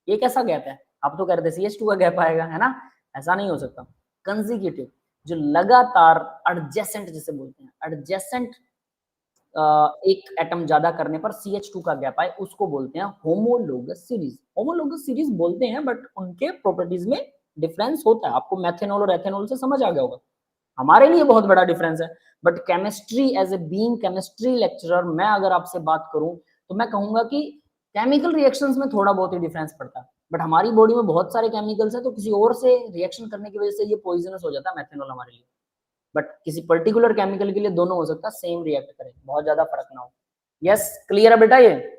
ये कैसा गैप है, आप तो कह रहे थे CH2 का गैप आएगा, है ना, ऐसा नहीं हो सकता। कंसेक्यूटिव जो लगातार, एडजेसेंट जिसे बोलते हैं, एडजेसेंट एक एटम ज्यादा करने पर CH2 का गैप आए, उसको बोलते हैं होमोलोगस सीरीज। होमोलोगस सीरीज बोलते हैं, बट उनके प्रॉपर्टीज में डिफरेंस होता है, आपको मेथेनॉल और एथेनॉल से समझ आ गया होगा, हमारे लिए बहुत बड़ा डिफरेंस है। But chemistry as a being chemistry lecturer, मैं अगर आपसे बात करूं तो मैं कहूंगा कि केमिकल रिएक्शंस में थोड़ा बहुत ही डिफरेंस पड़ता है, बट हमारी बॉडी में बहुत सारे केमिकल्स है, तो किसी और से रिएक्शन करने की वजह से ये पॉइजनस हो जाता है मेथेनॉल हमारे लिए, बट किसी पर्टिकुलर केमिकल के लिए दोनों हो सकता है सेम रिएक्ट करे, बहुत ज्यादा फर्क ना हो। यस, क्लियर है बेटा? ये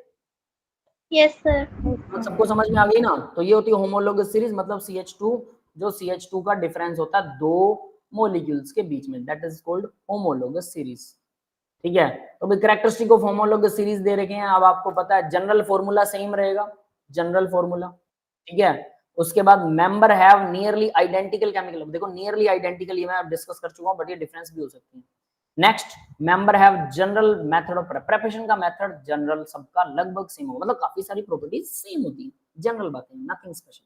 यस सर। तो सबको समझ में आ गई ना? तो ये होती है होमोलोगस सीरीज, मतलब CH2, जो CH2 का डिफरेंस होता है दो मॉलिक्यूल्स के बीच में, that is called homologous series. ठीक है, तो भाई कैरेक्टरिस्टिक ऑफ होमोलोगस सीरीज दे रखे हैं, अब आपको पता है जनरल फॉर्मूला सेम रहेगा, जनरल फॉर्मूला, ठीक है। उसके बाद member have nearly identical chemical, देखो नियरली आइडेंटिकल ये मैं डिस्कस कर चुका हूं, बट ये डिफरेंस भी हो सकती है। Next, member have general method of preparation, का मेथड जनरल सबका लगभग सेम होगा, मतलब काफी सारी प्रॉपर्टीज सेम होती है, जनरल बातें, नथिंग स्पेशल।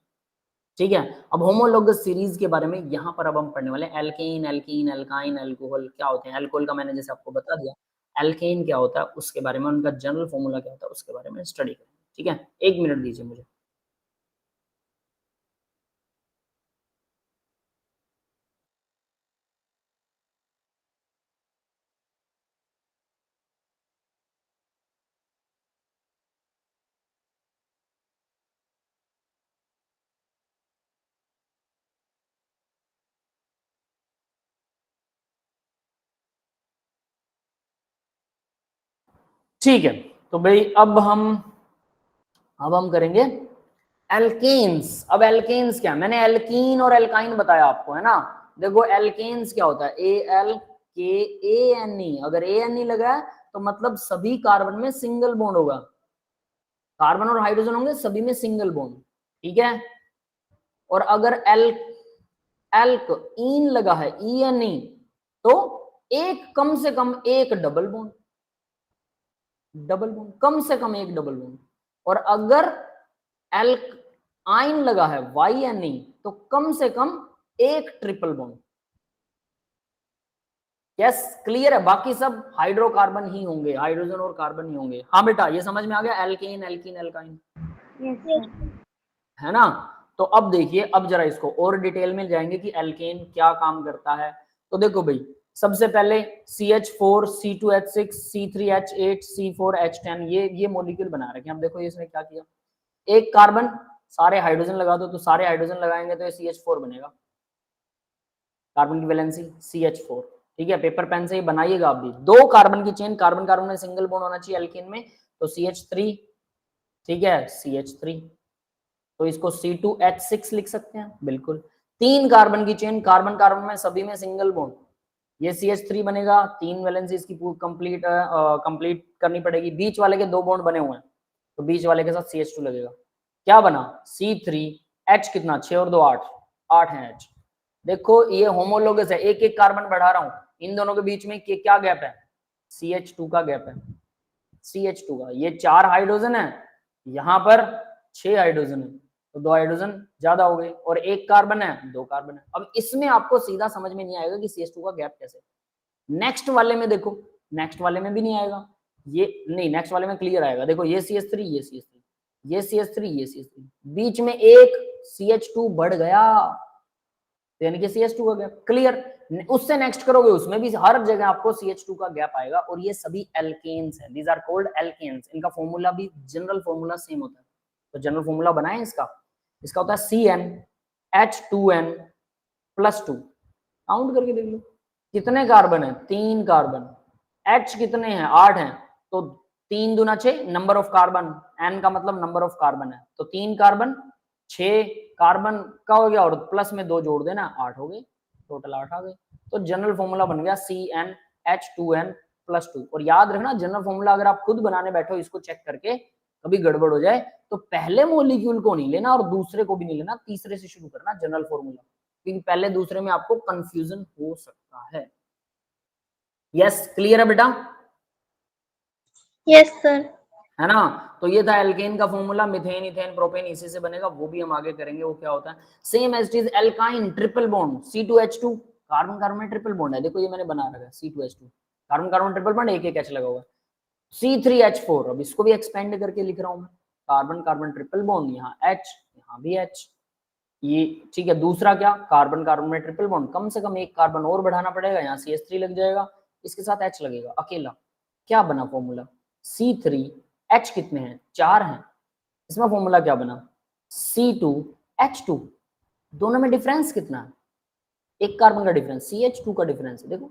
ठीक है, अब होमोलोगस सीरीज के बारे में यहाँ पर अब हम पढ़ने वाले हैं। एल्केन, एल्कीन, एल्काइन, अल्कोहल क्या होते हैं। अल्कोहल का मैंने जैसे आपको बता दिया, एल्केन क्या होता है उसके बारे में, उनका जनरल फॉर्मूला क्या होता है उसके बारे में स्टडी करें। ठीक है, 1 मिनट दीजिए मुझे। ठीक है, तो भाई अब हम करेंगे एल्केन्स। अब एल्केन्स क्या, मैंने एल्कीन और एल्काइन बताया आपको, है ना। देखो एल्केन्स क्या होता है, ALKANE, अगर ANE लगा है तो मतलब सभी कार्बन में सिंगल बॉन्ड होगा, कार्बन और हाइड्रोजन होंगे सभी में सिंगल बॉन्ड, ठीक है। और अगर एल्क इन लगा है, ENE, तो एक कम से कम एक डबल बॉन्ड, कम से कम एक डबल बॉन्ड। और अगर एल्क आइन लगा है, YNE, तो कम से कम एक ट्रिपल बॉन्ड। यस, क्लियर है? बाकी सब हाइड्रोकार्बन ही होंगे, हाइड्रोजन और कार्बन ही होंगे। हाँ बेटा, ये समझ में आ गया, एल्केन, एल्कीन, एल्काइन, है ना। तो अब देखिए, अब जरा इसको और डिटेल में जाएंगे कि एल्केन क्या काम करता है। तो देखो भाई, सबसे पहले CH4, C2H6, C3H8, C4H10, ये मॉलिक्यूल बना रखे हैं। अब देखो इसने क्या किया, एक कार्बन, सारे हाइड्रोजन लगा दो, तो सारे हाइड्रोजन लगाएंगे तो ये CH4 बनेगा, कार्बन की वैलेंसी CH4। ठीक है, पेपर पेन से ही बनाइएगा आप भी। दो कार्बन की चेन, कार्बन कार्बन में सिंगल बॉन्ड होना चाहिए एल्केन में, तो CH3, ठीक है, CH3, तो इसको C2H6 लिख सकते हैं, बिल्कुल। तीन कार्बन की चेन, कार्बन कार्बन में सभी में सिंगल बॉन्ड, ये CH3 बनेगा, तीन वैलेंसी इसकी कंप्लीट करनी पड़ेगी। बीच वाले के दो बॉन्ड बने हुए हैं, तो बीच वाले के साथ CH2 लगेगा, क्या बना C3H, कितना 6 और 2 8, 8 है H। देखो ये होमोलोगस है, एक एक कार्बन बढ़ा रहा हूं, इन दोनों के बीच में क्या गैप है, CH2 का गैप है, CH2 का। ये 4 हाइड्रोजन है, यहां पर 6 हाइड्रोजन है, तो 2 हाइड्रोजन ज्यादा हो गए, और एक कार्बन है, 2 कार्बन है। अब इसमें आपको सीधा समझ में नहीं आएगा कि CH2 का गैप कैसे। नेक्स्ट वाले में देखो, नेक्स्ट वाले में भी नहीं आएगा, ये नहीं, नेक्स्ट वाले में क्लियर आएगा। देखो ये CH3, ये CH3, ये CH3, ये CH3, बीच में एक CH2 बढ़ गया, यानी कि CH2 का गैप, क्लियर। उससे नेक्स्ट करोगे, उसमें भी हर जगह आपको CH2 का गैप आएगा, और ये सभी एल्केन्स हैं, दीज आर कॉल्ड एल्केन्स। इनका फॉर्मूला भी जनरल फॉर्मूला सेम होता है, तो जनरल फॉर्मूला बनाए इसका होता है CnH2n+2। काउंट करके देख लो कितने कार्बन है, 3 कार्बन, H कितने हैं, 8 हैं, तो 3 दूना 6, नंबर ऑफ कार्बन, N का मतलब नंबर ऑफ कार्बन है, तो 3 कार्बन 6 कार्बन का हो गया, और प्लस में 2 जोड़ देना, 8 हो गए, टोटल 8 आ गए। तो जनरल फॉर्मूला बन गया CnH2n+2। और याद रखना, जनरल फॉर्मूला अगर आप खुद बनाने बैठो, इसको चेक करके कभी गड़बड़ हो जाए तो पहले मॉलिक्यूल को नहीं लेना और दूसरे को भी नहीं लेना, तीसरे से शुरू करना जनरल फॉर्मूला, क्योंकि पहले दूसरे में आपको कंफ्यूजन हो सकता है। यस, क्लियर है बेटा? Yes sir. है ना। तो ये था एल्केन का फॉर्मूला, मिथेन, इथेन, प्रोपेन इसी से बनेगा, वो भी हम आगे करेंगे वो क्या होता है। Same as it is alkyne, triple bond, C2H2, carbon carbon में ट्रिपल बॉन्ड है, देखो ये मैंने बना रखा है C2H2, carbon carbon triple bond, एक एक H लगा हुआ है। C3H4, अब इसको भी एक्सपेंड करके लिख रहा हूं मैं, कार्बन कार्बन ट्रिपल बॉन्ड, यहाँ H, यहाँ भी H, ये ठीक है। दूसरा क्या, कार्बन कार्बन में ट्रिपल बॉन्ड, कम से कम एक कार्बन और बढ़ाना पड़ेगा, यहाँ CH3 लग जाएगा, इसके साथ H लगेगा अकेला। क्या बना फॉर्मूला, C3H कितने हैं, 4 हैं, इसमें फॉर्मूला क्या बना, C2H2। दोनों में डिफरेंस कितना है, एक कार्बन का डिफरेंस, CH2 का डिफरेंस, देखो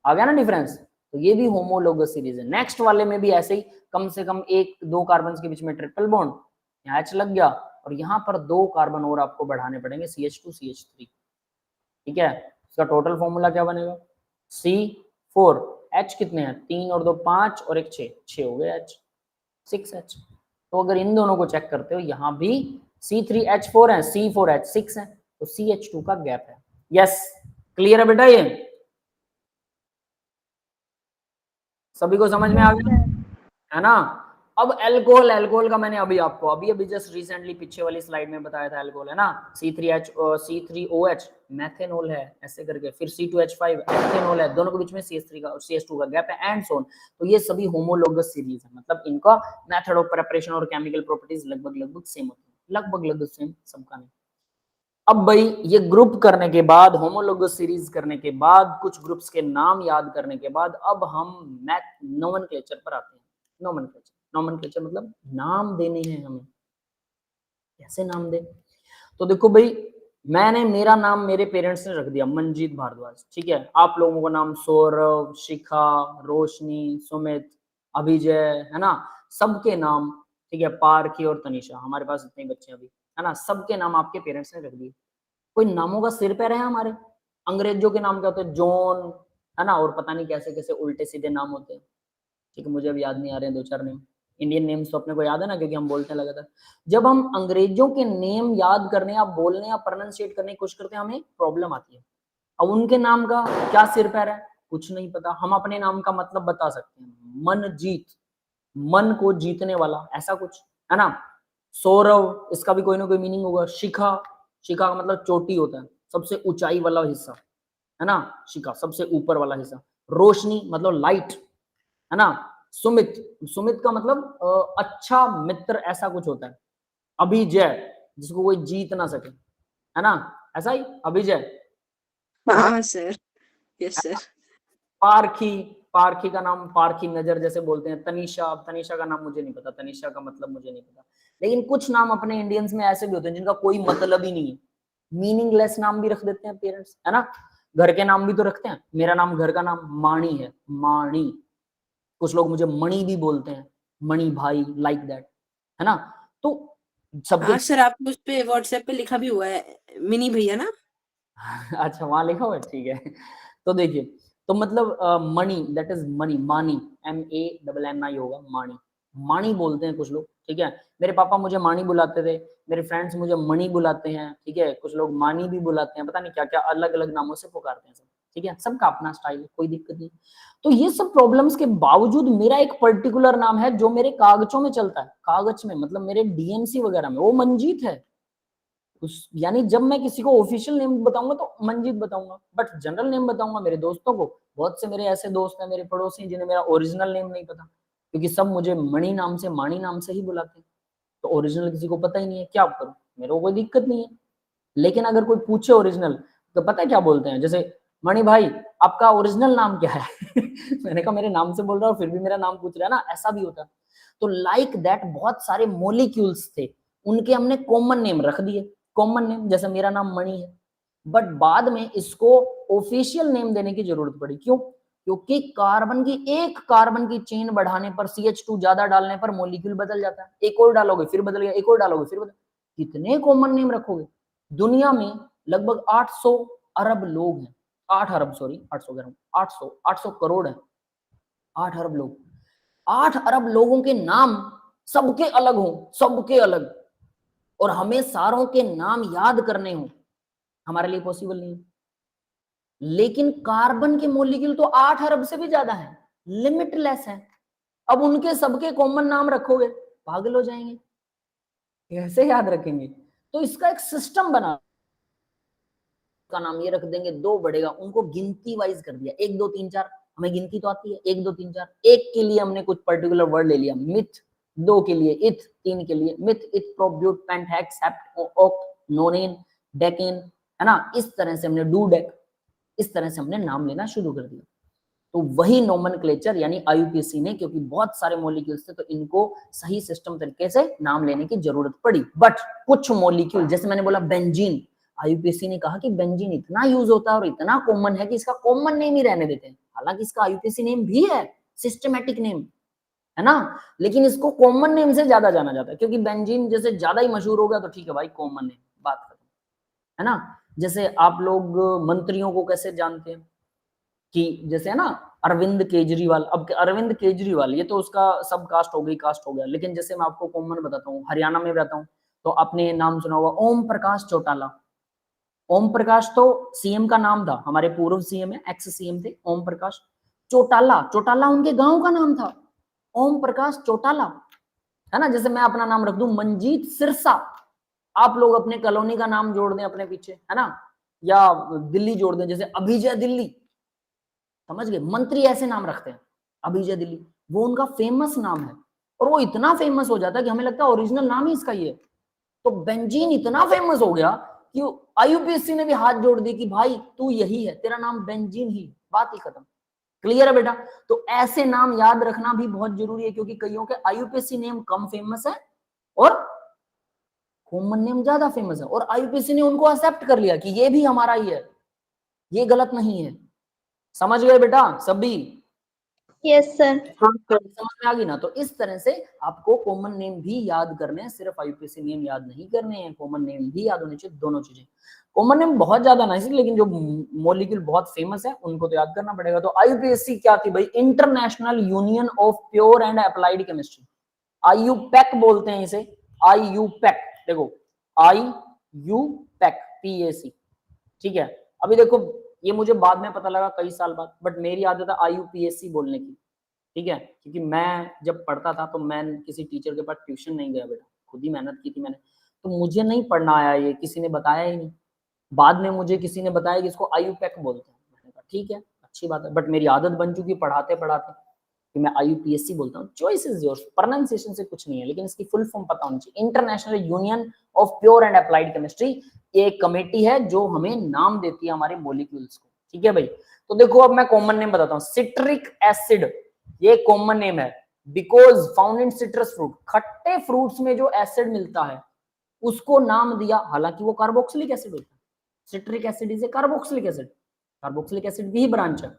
आ गया ना डिफरेंस। तो ये भी होमोलोगस सीरीज है। नेक्स्ट वाले में भी ऐसे ही, कम से कम एक दो कार्बन के बीच में ट्रिपल बॉन्ड, यहाँ H लग गया, और यहाँ पर 2 कार्बन और आपको बढ़ाने पड़ेंगे, CH2 CH3, ठीक है। इसका टोटल फॉर्मूला क्या बनेगा, C4H कितने हैं, 3 और 2 5 और 1 6 हो गए H, 6H। तो अगर इन दोनों को चेक करते हो, यहाँ भी C3H4 है, C4H6 है, तो CH2 का गैप है। यस, क्लियर है बेटा, ये सभी को समझ में आ गया है ना। अब अल्कोहल, अल्कोहल का मैंने अभी जस्ट रिसेंटली पीछे वाली स्लाइड में बताया था, अल्कोहल है ना, C3OH मेथेनॉल है ऐसे करके, फिर C2H5 एथेनॉल है, दोनों के बीच में CH3 का और CH2 का गैप है, एंड सो ऑन। तो ये सभी होमोलोगस सीरीज है, मतलब इनका मेथड ऑफ प्रिपरेशन और केमिकल प्रॉपर्टीज लगभग सेम होती है, लगभग सेम, सबका नहीं। अब भाई ये ग्रुप करने के बाद, होमोलोगस सीरीज करने के बाद, कुछ ग्रुप्स के नाम याद करने के बाद, अब हम नोमेनक्लेचर पर आते हैं। नोमेनक्लेचर मतलब नाम देने हैं हमें, कैसे नाम दे। तो देखो भाई, मैंने मेरा नाम मेरे पेरेंट्स ने रख दिया मंजीत भारद्वाज, ठीक है। आप लोगों का नाम सौरभ, शिखा, रोशनी, सुमित, अभिजय, है ना, सबके नाम, ठीक है, पारखी और तनिषा, हमारे पास इतने बच्चे अभी, है ना, सबके नाम आपके पेरेंट्स ने रख दिए। कोई नामों का सिर पैर है हमारे, अंग्रेजों के नाम क्या होते हैं, जॉन, है ना, और पता नहीं कैसे कैसे उल्टे सीधे नाम होते हैं, ठीक है, मुझे अब याद नहीं आ रहे हैं 2-4 नेम। इंडियन नेम्स तो अपने को याद है ना, क्योंकि हम बोलते हैं लगातार। जब हम अंग्रेजों के नेम याद करने या बोलने या प्रोनाउंसिएट करने की कोशिश करते हैं, हमें प्रॉब्लम आती है। अब उनके नाम का क्या सिर पैर है, कुछ नहीं पता। हम अपने नाम का मतलब बता सकते हैं, मनजीत, मन को जीतने वाला, ऐसा कुछ, है ना। सौरव, इसका भी कोई ना कोई मीनिंग होगा। शिखा, शिखा का मतलब चोटी होता है, सबसे ऊंचाई वाला हिस्सा, है ना, शिखा सबसे ऊपर वाला हिस्सा। रोशनी मतलब लाइट, है ना। सुमित, सुमित का मतलब अच्छा मित्र, ऐसा कुछ होता है। अभिजय, जिसको कोई जीत ना सके, है ना, ऐसा ही अभिजय। हाँ सर, यस सर। पारखी, पारखी का नाम पारखी नजर जैसे बोलते हैं। तनीषा, तनीषा का नाम मुझे नहीं पता, तनीषा का मतलब मुझे नहीं पता। लेकिन कुछ नाम अपने इंडियंस में ऐसे भी होते हैं जिनका कोई मतलब ही नहीं है, मीनिंगलेस नाम भी रख देते हैं पेरेंट्स, है ना। घर के नाम भी तो रखते हैं, मेरा नाम, घर का नाम माणी है, माणी। कुछ लोग मुझे मणि भी बोलते हैं, मणि भाई, लाइक दैट, है ना। तो सबके हाँ सर, आपने उस पे व्हाट्सएप पे लिखा भी हुआ है, मिनी भैया ना। अच्छा, वहां लिखा हुआ है, ठीक है। तो देखिए, तो मतलब मणि, दैट इज मनी, मानी, MANNI होगा, माणी, माणी बोलते हैं कुछ लोग, ठीक है। मेरे पापा मुझे माणी बुलाते थे, मेरे फ्रेंड्स मुझे मणि बुलाते हैं, ठीक है। कुछ लोग मानी भी बुलाते हैं, पता नहीं क्या क्या अलग अलग नामों से पुकारते हैं सब, ठीक है। सबका अपना स्टाइल है, कोई दिक्कत नहीं। तो ये सब प्रॉब्लम्स के बावजूद मेरा एक पर्टिकुलर नाम है जो मेरे कागजों में चलता है, कागज में मतलब मेरे DMC वगैरह में, वो मंजीत है। उस यानी जब मैं किसी को ऑफिशियल नेम बताऊंगा तो मंजीत बताऊंगा, बट जनरल नेम बताऊंगा मेरे दोस्तों को। बहुत से मेरे ऐसे दोस्त हैं, मेरे पड़ोसी हैं, जिन्हें मेरा ओरिजिनल नेम नहीं पता, क्योंकि सब मुझे मणि नाम से, माणी नाम से ही बुलाते हैं। तो ओरिजिनल किसी को पता ही नहीं है, क्या करूं, मेरे को कोई दिक्कत नहीं है। लेकिन अगर कोई पूछे ओरिजिनल, तो पता है क्या बोलते हैं, जैसे मणि भाई आपका ओरिजिनल नाम क्या है? मैंने कहा मेरे नाम से बोल रहा हूँ, फिर भी मेरा नाम पूछ रहा है ना, ऐसा भी होता है। तो लाइक दैट बहुत सारे मोलिक्यूल्स थे, उनके हमने कॉमन नेम रख दिए, कॉमन नेम, जैसे मेरा नाम मणि है। बट बाद में इसको ऑफिशियल नेम देने की जरूरत पड़ी, क्यों? क्योंकि कार्बन की, एक कार्बन की चेन बढ़ाने पर, CH2 ज्यादा डालने पर मॉलिक्यूल बदल जाता है। एक और डालोगे फिर बदल गया, एक और डालोगे फिर बदल, कितने कॉमन नेम रखोगे? दुनिया में लगभग 800 अरब लोग हैं, 8 अरब, सॉरी 800 कह रहा हूं, 800 करोड़ है, 8 अरब लोग। 8 अरब लोगों के नाम सबके अलग हो, सबके अलग, और हमें सारों के नाम याद करने हो, हमारे लिए पॉसिबल नहीं है। लेकिन कार्बन के मॉलिक्यूल तो 8 अरब से भी ज्यादा है, लिमिटलेस है। अब उनके सबके कॉमन नाम रखोगे, पागल हो जाएंगे, कैसे याद रखेंगे? तो इसका एक सिस्टम बना, का नाम ये रख देंगे, 2 बढ़ेगा, उनको गिनती वाइज कर दिया, 1 2 3 4, हमें गिनती तो आती है, 1 2 3 4। एक के लिए हमने कुछ पर्टिकुलर वर्ड ले लिया, मिथ, 2 के लिए इथ, 3 के लिए meth, eth, prop but, pent, hex, hept, oct, nonane, decane, है ना, इस तरह से हमने डूडेक, इस तरह से हमने नाम लेना शुरू कर दिया। तो वही नोमेनक्लेचर यानी आईयूपीएसी ने, क्योंकि बहुत सारे मॉलिक्यूल्स थे तो इनको सही सिस्टम तरीके से नाम लेने की जरूरत पड़ी। बट कुछ मॉलिक्यूल, जैसे मैंने बोला बेंजीन, आईयूपीएसी ने कहा कि बेंजीन इतना यूज होता है और इतना कॉमन है कि इसका कॉमन नेम ही रहने देते हैं। हालांकि इसका आईयूपीएसी नेम भी है, सिस्टमैटिक नेम, है ना, लेकिन इसको कॉमन नेम से ज्यादा जाना जाता है, क्योंकि बेंजीन जैसे ज्यादा ही मशहूर हो गया तो ठीक है भाई, कॉमन नेम, बात खत्म, है ना। जैसे आप लोग मंत्रियों को कैसे जानते हैं कि जैसे है ना अरविंद केजरीवाल, अब अरविंद केजरीवाल ये तो उसका सब कास्ट हो गई, कास्ट हो गया, लेकिन जैसे मैं आपको कॉमन बताता हूँ, हरियाणा में रहता हूँ तो आपने नाम सुना होगा ओम प्रकाश चौटाला। ओम प्रकाश तो सीएम का नाम था, हमारे पूर्व सीएम है, एक्स सीएम थे ओम प्रकाश। चौटाला, चौटाला उनके गांव का नाम था, ओम प्रकाश चौटाला, है ना। जैसे मैं अपना नाम रख दूं मंजीत सिरसा, आप लोग अपने कॉलोनी का नाम जोड़ दें अपने पीछे, है ना, या दिल्ली जोड़ दें, जैसे अभिजय दिल्ली, समझ गए। मंत्री ऐसे नाम रखते हैं, अभिजय दिल्ली, वो उनका फेमस नाम है और वो इतना फेमस हो जाता है कि हमें लगता है ओरिजिनल नाम ही इसका ही है। तो बेंजीन इतना फेमस हो गया कि आईयूपीएससी ने भी हाथ जोड़ दी कि भाई तू यही है, तेरा नाम बेंजीन ही, बात ही खत्म। क्लियर है बेटा। तो ऐसे नाम याद रखना भी बहुत जरूरी है, क्योंकि कईयों के आईयूपीएससी नेम कम फेमस है और कॉमन नेम ज्यादा फेमस है, और आईयूपीएससी ने उनको एक्सेप्ट कर लिया कि ये भी हमारा ही है, ये गलत नहीं है। समझ गए बेटा सभी? Yes sir. समझ में आ गई ना। तो इस तरह से आपको कॉमन नेम भी याद करने हैं, सिर्फ आईयूपीएससी नेम याद नहीं करने हैं, कॉमन नेम भी याद होने चाहिए, दोनों चीजें। कॉमन नेम बहुत ज्यादा नहीं, लेकिन जो मॉलिक्यूल बहुत फेमस है उनको तो याद करना पड़ेगा। तो आईयूपीएससी क्या थी भाई? International union of pure and applied chemistry, IUPAC बोलते हैं इसे, आईयूपैक। देखो आईयूपैक, पीएसी, ठीक है। अभी देखो ये मुझे बाद में पता लगा कई साल बाद, बट मेरी आदत है आईयूपीएससी बोलने की, ठीक है, क्योंकि मैं जब पढ़ता था तो मैं किसी टीचर के पास ट्यूशन नहीं गया बेटा, खुद ही मेहनत की थी मैंने, तो मुझे नहीं पढ़ना आया, ये किसी ने बताया ही नहीं। बाद में मुझे किसी ने बताया कि इसको आईयूपैक बोलते हैं, मैंने कहा ठीक है अच्छी बात है, बट मेरी आदत बन चुकी पढ़ाते पढ़ाते कि मैं आईयूपीएससी बोलता हूँ। चॉइस इज योर्स, प्रोनाउंसिएशन से कुछ नहीं है, लेकिन इसकी फुल फॉर्म पता होनी चाहिए। International union of pure and applied chemistry, ये एक कमेटी है जो हमें नाम देती है हमारे मॉलिक्यूल्स को, ठीक है भाई। तो देखो अब मैं कॉमन नेम बताता हूँ, सिट्रिक एसिड, ये कॉमन नेम है, because found in citrus fruit, खट्टे फ्रूट्स में जो एसिड मिलता है उसको नाम दिया, हालांकि वो कार्बोक्सिलिक एसिड होता है। Citric acid is a carboxylic acid, carboxylic acid भी ब्रांच है,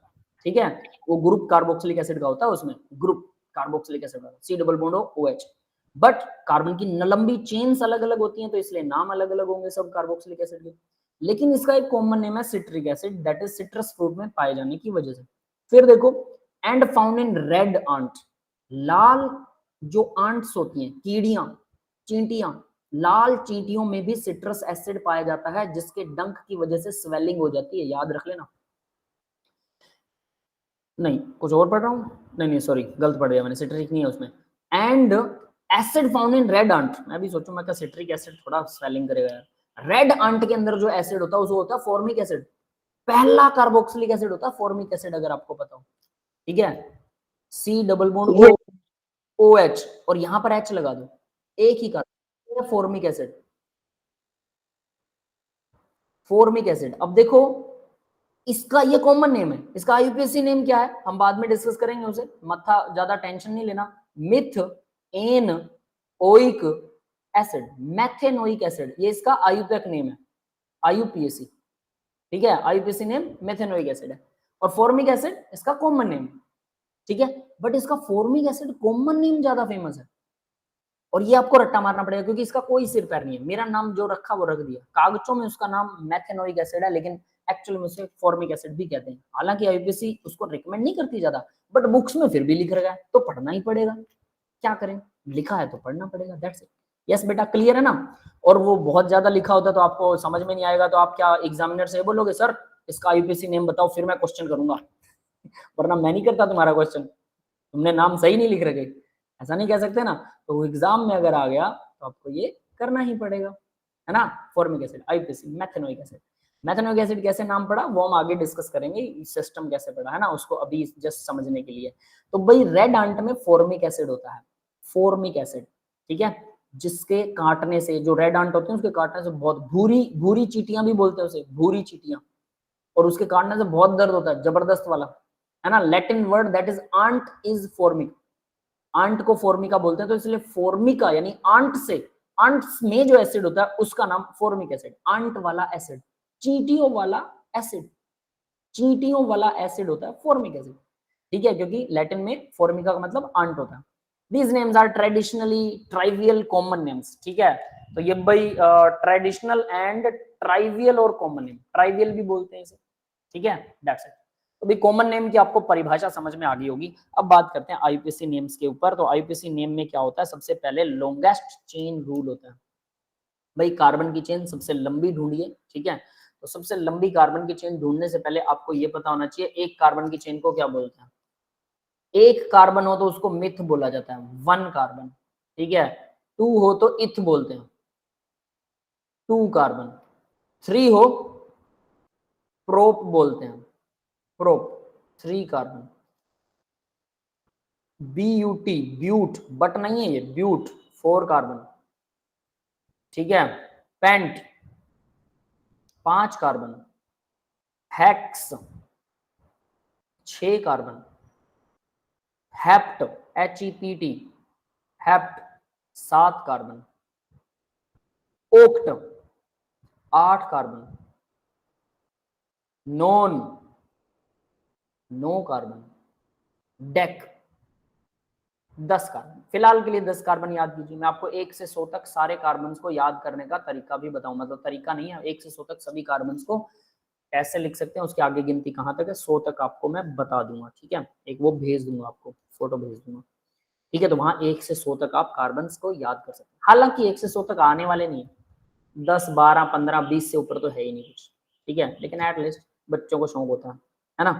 ठीक है, वो ग्रुप कार्बोक्सिलिक एसिड का होता है, उसमें ग्रुप कार्बोक्सिलिक एसिड का, C double bond OH, but carbon की लंबी चेन्स अलग अलग होती हैं तो इसलिए नाम अलग अलग होंगे सब कार्बोक्सिलिक एसिड के, लेकिन इसका एक कॉमन नेम है citric acid, that is citrus fruit में पाए जाने की वजह से। फिर देखो and found in red ant, लाल जो आंट्स होती हैं, कीड़ियां, चींटियां, लाल चींटियों में भी सिट्रस एसिड पाया जाता है, जिसके डंक की वजह से स्वेलिंग हो जाती है, याद रख लेना। नहीं कुछ और पढ़ रहा हूँ, नहीं सॉरी गलत पढ़ गया मैंने, सिट्रिक नहीं है उसमें। And acid found in red aunt, मैं भी सोचूं मैं क्या सिट्रिक एसिड थोड़ा स्वेलिंग करेगा यार। रेड आंट के अंदर जो एसिड होता है उसको होता है फॉर्मिक एसिड, पहला कार्बोक्सिलिक एसिड होता है फॉर्मिक एसिड, अगर आपको पता हो, ठीक है, सी डबल बॉन्ड OH और यहां पर H लगा दो, एक ही carbon, formic acid, formic acid. अब देखो इसका ये कॉमन नेम है, इसका आईयूपीएससी नेम क्या है हम बाद में डिस्कस करेंगे उसे, मथा ज्यादा टेंशन नहीं लेना। Meth an oic acid, methanoic acid, ये इसका आईयूपैक नेम है, आईयूपीएससी, ठीक है, आईयूपीएससी नेम मैथेनोइक एसिड है, और फॉर्मिक एसिड इसका कॉमन नेम, ठीक है, बट इसका फॉर्मिक एसिड कॉमन नेम ज्यादा फेमस है, और ये आपको रट्टा मारना पड़ेगा क्योंकि इसका कोई सिर पैर नहीं है, मेरा नाम जो रखा वो रख दिया, कागजों में उसका नाम मैथेनोइक एसिड है, लेकिन एक्चुअल में उसे फॉर्मिक एसिड भी कहते हैं। हालांकि आईयूपीएससी उसको रिकमेंड नहीं करती ज्यादा, बट बुक्स में फिर भी लिख रखा है तो पढ़ना ही पड़ेगा, क्या करें, लिखा है तो पढ़ना पड़ेगा, दैट्स इट। यस बेटा क्लियर है ना। और वो बहुत ज्यादा लिखा होता है तो आपको समझ में नहीं आएगा, तो आप क्या एग्जामिनर से बोलोगे सर इसका आईयूपीएससी नेम बताओ, फिर मैं क्वेश्चन करूंगा, वरना मैं नहीं करता तुम्हारा क्वेश्चन, तुमने नाम सही नहीं लिख रखे, ऐसा नहीं कह सकते ना। तो एग्जाम में अगर आ गया तो आपको ये करना ही पड़ेगा, है ना। Formic acid, आईयूपीएससी, methanoic acid, methanoic acid कैसे नाम पड़ा वो हम आगे डिस्कस करेंगे, सिस्टम कैसे पड़ा है ना, उसको अभी जस्ट समझने के लिए। तो भाई रेड आंट में फॉर्मिक एसिड होता है, फॉर्मिक एसिड, ठीक है, जिसके काटने से, जो रेड आंट होते हैं उसके काटने से बहुत, भूरी भूरी चींटियां भी बोलते हैं उसे, भूरी चींटियां, और उसके काटने से बहुत दर्द होता है, जबरदस्त वाला, है ना। Latin word that is ant is formica, ant को फॉर्मिका बोलते हैं, तो इसलिए फॉर्मिका यानी आंट से, आंट में जो एसिड होता है उसका नाम फॉर्मिक एसिड, आंट वाला एसिड, चींटियों वाला एसिड, चींटियों वाला एसिड होता है फॉर्मिक एसिड, ठीक है, क्योंकि लैटिन में फॉर्मिका का मतलब आंट होता है। These names are traditionally trivial common names, ठीक है, तो ये भाई ट्रेडिशनल एंड ट्राइवियल और कॉमन नेम, ट्राइवियल भी बोलते हैं इसे, ठीक है, दैट्स इट। तो भाई कॉमन नेम की आपको परिभाषा समझ में आ गई होगी। अब बात करते हैं आईयूपीएसी नेम्स के ऊपर। तो आईयूपीएसी नेम में क्या होता है, सबसे पहले लॉन्गेस्ट चेन रूल होता है। भाई कार्बन की चेन सबसे लंबी ढूंढिए, ठीक है, तो सबसे लंबी कार्बन की चेन ढूंढने से पहले आपको ये पता होना चाहिए एक कार्बन की चेन को क्या बोलते हैं। एक कार्बन हो तो उसको मिथ बोला जाता है, वन कार्बन, ठीक है, टू हो तो इथ बोलते हैं, टू कार्बन, थ्री हो प्रोप बोलते हैं, prop, three carbon, BUT but, but नहीं है ये, ब्यूट, फोर कार्बन, ठीक है, पेंट, पांच कार्बन, हेक्स, छह कार्बन, हेप्ट, HEPT, हेप्ट, सात कार्बन, ओक्ट, आठ कार्बन, नॉन, नौ कार्बन, डेक, 10 कार्बन। फिलहाल के लिए 10 कार्बन याद कीजिए। मैं आपको 1 से 100 तक सारे कार्बन को याद करने का तरीका भी बताऊंगा, मतलब तरीका नहीं है, 1 से 100 तक सभी कार्बन को कैसे लिख सकते हैं, उसकी आगे गिनती कहां तक है, 100 तक आपको मैं बता दूंगा, ठीक है, एक वो भेज दूंगा आपको, फोटो भेज दूंगा, ठीक है। तो वहां 1 से 100 तक आप कार्बन को याद कर सकते हैं। हालांकि 1 से 100 तक आने वाले नहीं है, 10, 12, 15, 20 से ऊपर तो है ही नहीं कुछ, ठीक है, लेकिन एटलीस्ट बच्चों को शौक होता है ना।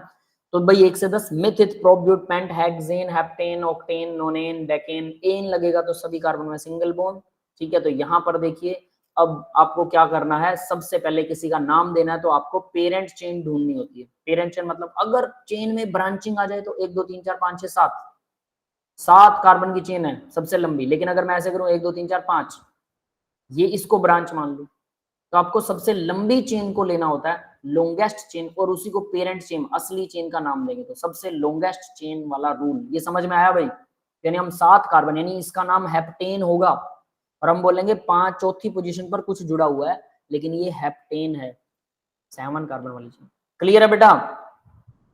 तो भाई 1 से 10 meth eth, prop but, pent, hexane, heptane, octane, nonane, decane, एन लगेगा तो सभी कार्बन में सिंगल बॉन्ड, ठीक है। तो यहाँ पर देखिए अब आपको क्या करना है, सबसे पहले किसी का नाम देना है, तो आपको पेरेंट चेन ढूंढनी होती है। पेरेंट चेन मतलब अगर चेन में ब्रांचिंग आ जाए तो 1 2 3 4 5 6 7, 7 कार्बन की चेन है सबसे लंबी, लेकिन अगर मैं ऐसे करूं 1 2 3 4 5, ये इसको ब्रांच मान लूं, तो आपको सबसे लंबी चेन को लेना होता है, लॉन्गेस्ट चेन, और उसी को पेरेंट चेन, असली चेन का नाम देंगे। तो सबसे लॉन्गेस्ट चेन वाला रूल, ये समझ में आया भाई, यानी हम 7 कार्बन, यानी इसका नाम हेप्टेन होगा, और हम बोलेंगे 5 चौथी पोजीशन पर कुछ जुड़ा हुआ है, लेकिन ये हेप्टेन है, 7 कार्बन वाली चेन। क्लियर है बेटा?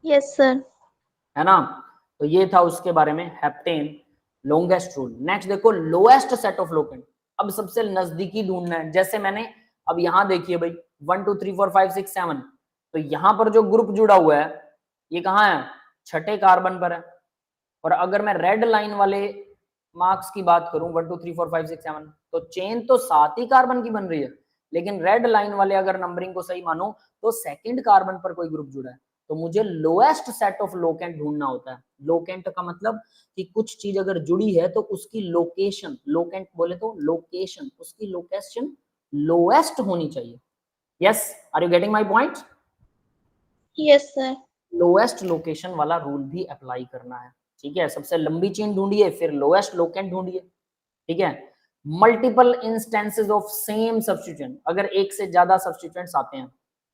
Yes sir. है ना। तो ये था उसके बारे में, हेप्टेन, लॉन्गेस्ट रूल। नेक्स्ट देखो लोएस्ट सेट ऑफ लोकेंट। अब सबसे नजदीकी ढूंढना है, जैसे मैंने अब यहां देखिए भाई 1 2 3 4 5 6 7, तो यहां पर जो ग्रुप जुड़ा हुआ है ये कहाँ है, छठे कार्बन पर है। और अगर मैं रेड लाइन वाले मार्क्स की बात करूं 1 2 3 4 5 6 7, तो चेन तो 7 ही कार्बन की बन रही है, लेकिन रेड लाइन वाले अगर नंबरिंग को सही मानो तो सेकंड कार्बन पर कोई ग्रुप जुड़ा है। तो मुझे लोएस्ट सेट ऑफ लोकेंट ढूंढना होता है। लोकेंट का मतलब कि कुछ चीज अगर जुड़ी है तो उसकी लोकेशन, लोकेंट बोले तो लोकेशन, उसकी लोकेशन लोएस्ट होनी चाहिए। Yes, are you getting my point? Yes sir. Lowest location वाला रूल भी अप्लाई करना है, ठीक है। सबसे लंबी चेन ढूंढिए, फिर लोएस्ट लोकेंट ढूंढिए, ठीक है। Multiple instances of same substituent, अगर एक से ज्यादा सब्स्टिट्यूएंट्स आते हैं,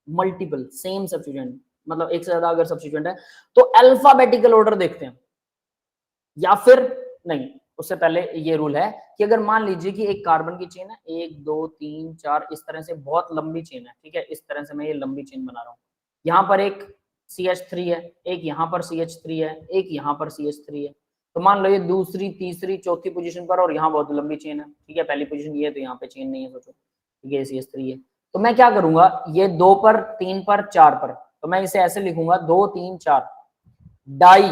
मल्टीपल सेम सब्स्टिट्यूएंट मतलब एक से ज्यादा अगर सब्स्टिट्यूएंट है, तो अल्फाबेटिकल ऑर्डर देखते हैं, या फिर नहीं, उससे पहले ये रूल है कि अगर मान लीजिए कि एक कार्बन की चेन है 1 2 3 4 इस तरह से, बहुत लंबी चेन है, ठीक है, इस तरह से मैं ये लंबी चेन बना रहा हूँ। यहाँ पर एक CH3 है, एक यहाँ पर CH3 है, एक यहाँ पर CH3 है, तो मान लो ये दूसरी तीसरी चौथी पोजीशन पर, और यहाँ बहुत लंबी चेन है, ठीक है, पहली पोजीशन ये है तो यहाँ पे चेन नहीं है, सोचो, ठीक है, CH3 है। तो मैं क्या करूंगा, ये 2 पर 3 पर 4 पर, तो मैं इसे ऐसे लिखूंगा 2 3 4, डाई,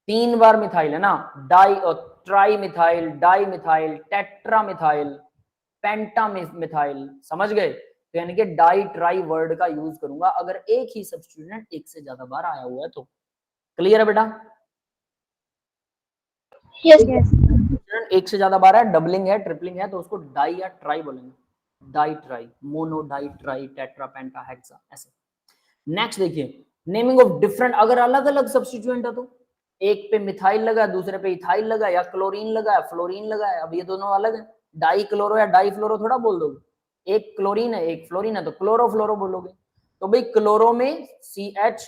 3 बार मिथाइल है ना, डाई और tri methyl, di methyl, tetra methyl, penta methyl, समझ गए। तो यानी कि डाई ट्राई वर्ड का यूज करूंगा अगर एक ही सब्स्टिट्यूएंट एक से ज्यादा बार आया हुआ है तो। क्लियर है बेटा? यस। एक से ज्यादा बार है, डबलिंग है, ट्रिपलिंग है, तो उसको डाई या ट्राई बोलेंगे, di tri, mono, di tri, tetra, penta, hexa, ऐसे। नेक्स्ट देखिए नेमिंग ऑफ डिफरेंट, अगर अलग अलग सब्स्टिट्यूएंट है तो एक पे मिथाइल लगा, दूसरे पे इथाइल लगा, या क्लोरीन लगा, फ्लोरीन लगा है, अब ये दोनों अलग है, डाई क्लोरो या डाई फ्लोरो थोड़ा बोल दोगे। एक क्लोरीन है एक फ्लोरीन है तो क्लोरो फ्लोरो बोलोगे। तो भाई क्लोरो में CH,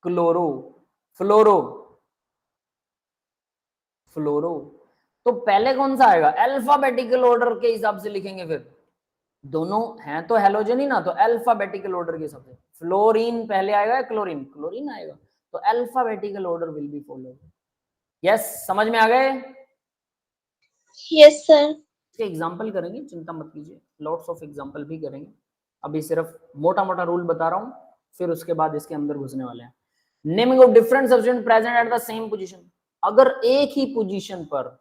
क्लोरो, फ्लोरो, फ्लोरो, तो पहले कौन सा आएगा? अल्फाबेटिकल ऑर्डर के हिसाब से लिखेंगे। फिर दोनों हैं तो हेलोजन ही ना, तो अल्फाबेटिकल ऑर्डर के हिसाब से फ्लोरीन पहले आएगा या क्लोरीन? क्लोरीन आएगा। तो alphabetical order will be follow. Yes, समझ में आ गए? Yes sir. इसके एग्जाम्पल करेंगे, चिंता मत कीजिए, लॉट्स ऑफ एग्जाम्पल भी करेंगे। अभी सिर्फ मोटा मोटा रूल बता रहा हूं, फिर उसके बाद इसके अंदर घुसने वाले हैं। Naming of different substituent present at the same position. अगर एक ही पोजीशन पर,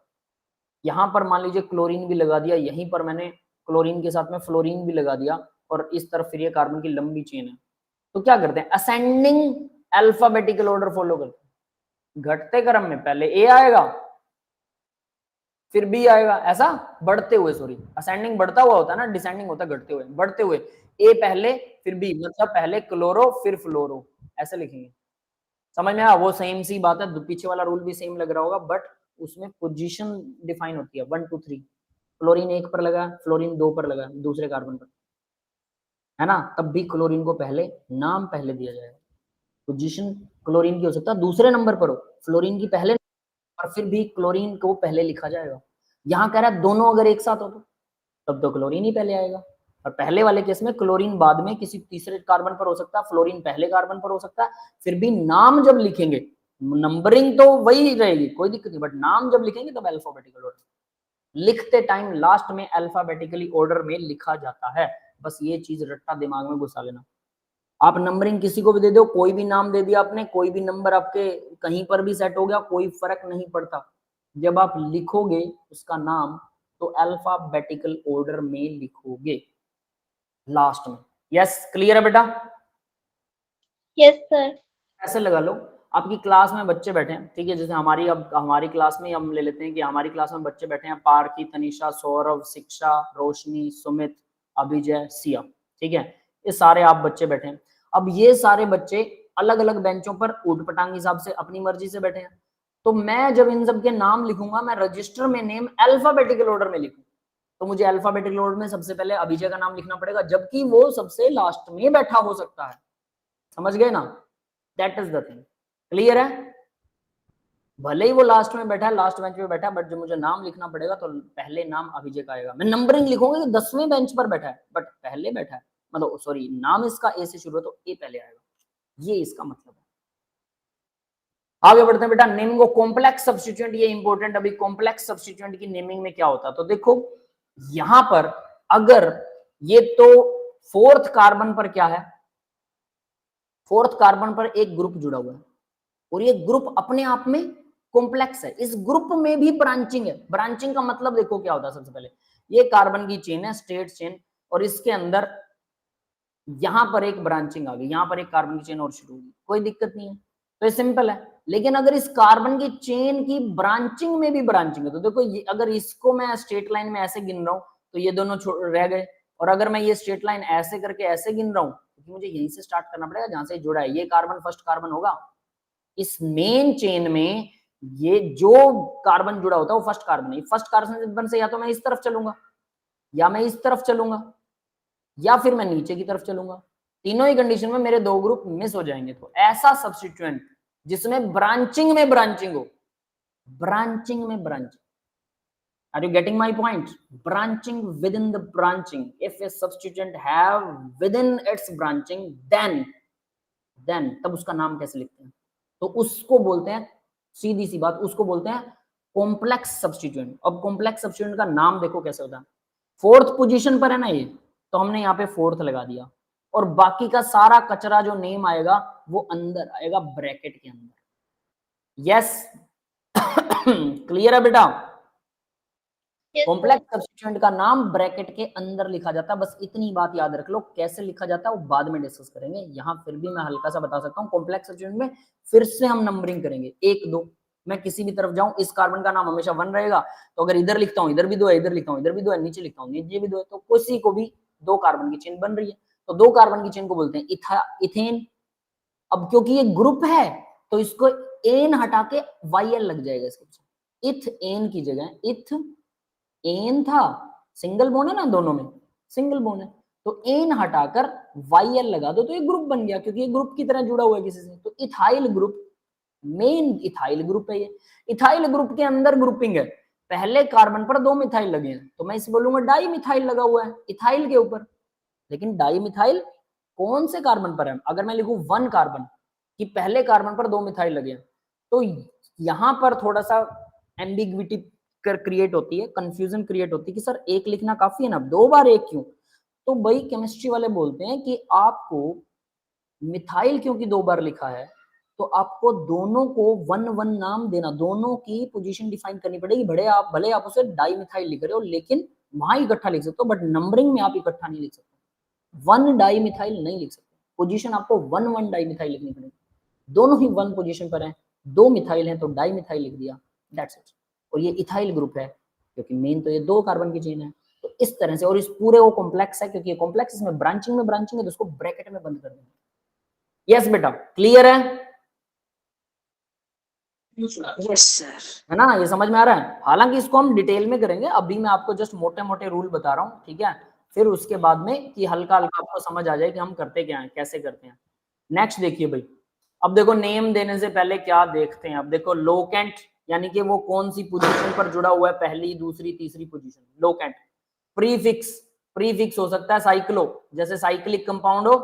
यहां पर मान लीजिए क्लोरीन भी लगा दिया, यहीं पर मैंने क्लोरीन के साथ में फ्लोरीन भी लगा दिया, और इस तरफ फिर ये कार्बन की लंबी चेन है, तो क्या करते हैं? असेंडिंग अल्फाबेटिकल ऑर्डर फॉलो करते हैं। घटते क्रम में पहले ए आएगा, फिर बी आएगा, ऐसा बढ़ते हुए, सॉरी असेंडिंग बढ़ता हुआ होता है ना, डिसेंडिंग होता है घटते हुए, बढ़ते हुए ए पहले फिर बी, मतलब पहले क्लोरो फिर फ्लोरो, ऐसे लिखेंगे। समझ में आया? वो सेम सी बात है, पीछे वाला रूल भी सेम लग रहा होगा, बट उसमें पोजीशन डिफाइन होती है 1 2 3। क्लोरीन 1 पर लगा, फ्लोरीन 2 पर लगा, दूसरे कार्बन पर, है ना, तब भी क्लोरीन को पहले नाम पहले दिया जाएगा। पोजीशन क्लोरीन की हो सकता है दूसरे नंबर पर हो, फ्लोरीन की पहले, और फिर भी क्लोरीन को पहले लिखा जाएगा। यहां कह रहा है दोनों अगर एक साथ हो तो तब तो क्लोरीन ही पहले आएगा, और पहले वाले केस में क्लोरीन बाद में किसी तीसरे कार्बन पर हो सकता है, फ्लोरीन पहले कार्बन पर हो सकता है, फिर भी नाम जब लिखेंगे, नंबरिंग तो वही रहेगी, कोई दिक्कत नहीं, बट नाम जब लिखेंगे तब अल्फाबेटिकल ऑर्डर, लिखते टाइम लास्ट में अल्फाबेटिकली ऑर्डर में लिखा जाता है। बस ये चीज रट्टा दिमाग में घुसा लेना। आप नंबरिंग किसी को भी दे दो, कोई भी नाम दे दिया आपने, कोई भी नंबर आपके कहीं पर भी सेट हो गया, कोई फर्क नहीं पड़ता, जब आप लिखोगे उसका नाम तो अल्फाबेटिकल ऑर्डर में लिखोगे लास्ट में। यस, क्लियर है बेटा? Yes sir. ऐसे लगा लो, आपकी क्लास में बच्चे बैठे हैं, ठीक है, जैसे हमारी, अब हमारी क्लास में हम ले लेते हैं कि हमारी क्लास में बच्चे बैठे हैं, पार्थी, तनिषा, सौरभ, शिक्षा, रोशनी, सुमित, अभिजय, सिया, ठीक है, ये सारे आप बच्चे बैठे हैं। अब ये सारे बच्चे अलग अलग बेंचों पर ऊट पटांग हिसाब से अपनी मर्जी से बैठे हैं, तो मैं जब इन सब के नाम लिखूंगा, मैं रजिस्टर में नेम अल्फाबेटिकल ऑर्डर में लिखूं, तो मुझे अल्फाबेटिकल ऑर्डर में सबसे पहले अभिजय का नाम लिखना पड़ेगा, जबकि वो सबसे लास्ट में बैठा हो सकता है। समझ गए ना? That is the thing. Clear है? भले ही वो लास्ट में बैठा है, लास्ट बेंच पे बैठा है, बट जब मुझे नाम लिखना पड़ेगा तो पहले नाम अभिजय का आएगा। मैं नंबरिंग लिखूंगा कि 10वें बेंच पर बैठा है, बट पहले बैठा है, मतलब सॉरी नाम इसका ए से शुरू है तो ए पहले आएगा, ये इसका मतलब है। आगे बढ़ते हैं बेटा, नेमिंग ऑफ कॉम्प्लेक्स सब्स्टिट्यूएंट, ये इंपॉर्टेंट। अभी कॉम्प्लेक्स सब्स्टिट्यूएंट की नेमिंग में क्या होता है, तो देखो यहां पर अगर ये तो 4th कार्बन पर क्या है, 4th कार्बन पर एक ग्रुप जुड़ा हुआ है, और ये ग्रुप अपने आप में कॉम्प्लेक्स है, इस ग्रुप में भी ब्रांचिंग है। ब्रांचिंग का मतलब देखो क्या होता है, सबसे पहले ये कार्बन की चेन है, स्ट्रेट चेन, और इसके अंदर यहां पर एक ब्रांचिंग आ गई, यहां पर एक कार्बन की चेन और शुरू होगी, कोई दिक्कत नहीं है, तो ये सिंपल है। लेकिन अगर इस कार्बन की चेन की ब्रांचिंग में भी ब्रांचिंग है, तो देखो ये अगर इसको मैं स्ट्रेट लाइन में ऐसे गिन रहा हूं तो ये दोनों रह गए, और अगर मैं ये स्ट्रेट लाइन ऐसे करके ऐसे गिन रहा हूं, क्योंकि मुझे यहीं से स्टार्ट करना पड़ेगा जहां से जुड़ा है, ये कार्बन फर्स्ट कार्बन होगा, इस मेन चेन में ये जो कार्बन जुड़ा होता है वो फर्स्ट कार्बन है। फर्स्ट कार्बन से या तो मैं इस तरफ चलूंगा, या मैं इस तरफ चलूंगा, या फिर मैं नीचे की तरफ चलूंगा, तीनों ही कंडीशन में मेरे दो ग्रुप मिस हो जाएंगे। तो ऐसा सब्स्टिट्यूएंट जिसमें ब्रांचिंग में ब्रांचिंग हो, ब्रांचिंग में branching, are you getting my point? Branching within the branching, if a substituent have within its branching, then तब उसका नाम कैसे लिखते हैं, तो उसको बोलते हैं, सीधी सी बात, उसको बोलते हैं कॉम्प्लेक्स सब्स्टिट्यूएंट। अब कॉम्प्लेक्स सब्स्टिट्यूएंट का नाम देखो कैसे होता है, 4th पोजीशन पर है ना ये, तो हमने यहाँ पे 4th लगा दिया, और बाकी का सारा कचरा जो नेम आएगा वो अंदर आएगा ब्रैकेट के अंदर। यस, क्लियर है बेटा? कॉम्प्लेक्स सब्स्टिट्यूएंट का नाम ब्रैकेट के अंदर लिखा जाता है, बस इतनी बात याद रख लो। कैसे लिखा जाता है वो बाद में डिस्कस करेंगे, यहाँ फिर भी मैं हल्का सा बता सकता हूँ। कॉम्प्लेक्स सब्स्टिट्यूएंट में फिर से हम नंबरिंग करेंगे 1 2, मैं किसी भी तरफ जाऊं, इस कार्बन का नाम हमेशा 1 रहेगा, तो अगर इधर लिखता हूं इधर भी 2 है, इधर लिखता हूं इधर भी 2 है, नीचे लिखता हूं नीचे भी 2 है, तो किसी को भी 2 कार्बन की चेन बन रही है, तो 2 कार्बन की चेन को बोलते हैं इथेन। अब क्योंकि ये ग्रुप है तो इसको एन हटा के YL लग जाएगा इसके पीछे, इथ एन की जगह इथ एन था, सिंगल बॉन्ड है ना दोनों में, सिंगल बॉन्ड है, तो एन हटाकर YL लगा दो तो ये ग्रुप बन गया, क्योंकि ये ग्रुप की तरह जुड़ा हुआ है किसी से। तो ethyl group, main ethyl group है ये। इथाइल ग्रुप के अंदर ग्रुपिंग है, पहले कार्बन पर 2 मिथाइल लगे हैं, तो मैं इसे बोलूंगा डाई मिथाइल लगा हुआ है इथाइल के ऊपर। लेकिन डाई मिथाइल कौन से कार्बन पर है? अगर मैं लिखूं 1 कार्बन कि पहले कार्बन पर 2 मिथाइल लगे हैं, तो यहां पर थोड़ा सा एम्बिग्विटी क्रिएट होती है, कंफ्यूजन क्रिएट होती है कि सर एक लिखना काफी है ना, 2 बार एक क्यों? तो भाई केमिस्ट्री वाले बोलते हैं कि आपको मिथाइल क्योंकि 2 बार लिखा है, तो आपको दोनों को 1-1 नाम देना, दोनों की पोजीशन डिफाइन करनी पड़ेगी। भले आप उसे डाई मिथाइल लिख रहे हो, लेकिन वहां इकट्ठा लिख सकते हो, बट नंबरिंग में आप इकट्ठा नहीं लिख सकते। 1 डाई मिथाइल नहीं लिख सकते, पोजीशन आपको 1-1 डाई मिथाइल लिखनी पड़ेगी। दोनों ही 1 पोजीशन पर है, 2 मिथाइल है तो डाई मिथाइल लिख दिया, दैट्स इट। और ये इथाइल ग्रुप है, क्योंकि मेन तो ये 2 कार्बन की चेन है। तो इस तरह से, और इस पूरे वो कॉम्प्लेक्स है, क्योंकि ये कॉम्प्लेक्स इसमें ब्रांचिंग है, तो उसको ब्रैकेट में बंद कर देंगे। यस बेटा, क्लियर है? Yes sir. है ना, ये समझ में आ रहा है? हालांकि इसको हम डिटेल में करेंगे, अभी मैं आपको जस्ट मोटे मोटे रूल बता रहा हूँ, ठीक है? फिर उसके बाद में कि हल्का हल्का आपको समझ आ जाए कि हम करते क्या है, कैसे करते हैं। नेक्स्ट देखिए भाई, अब देखो नेम देने से पहले क्या देखते हैं। अब देखो लोकेंट, यानी कि वो कौन सी पोजीशन पर जुड़ा हुआ है, पहली, दूसरी, तीसरी पोजीशन, लोकेंट। प्रीफिक्स, प्रीफिक्स हो सकता है साइक्लो, जैसे साइक्लिक कंपाउंड हो,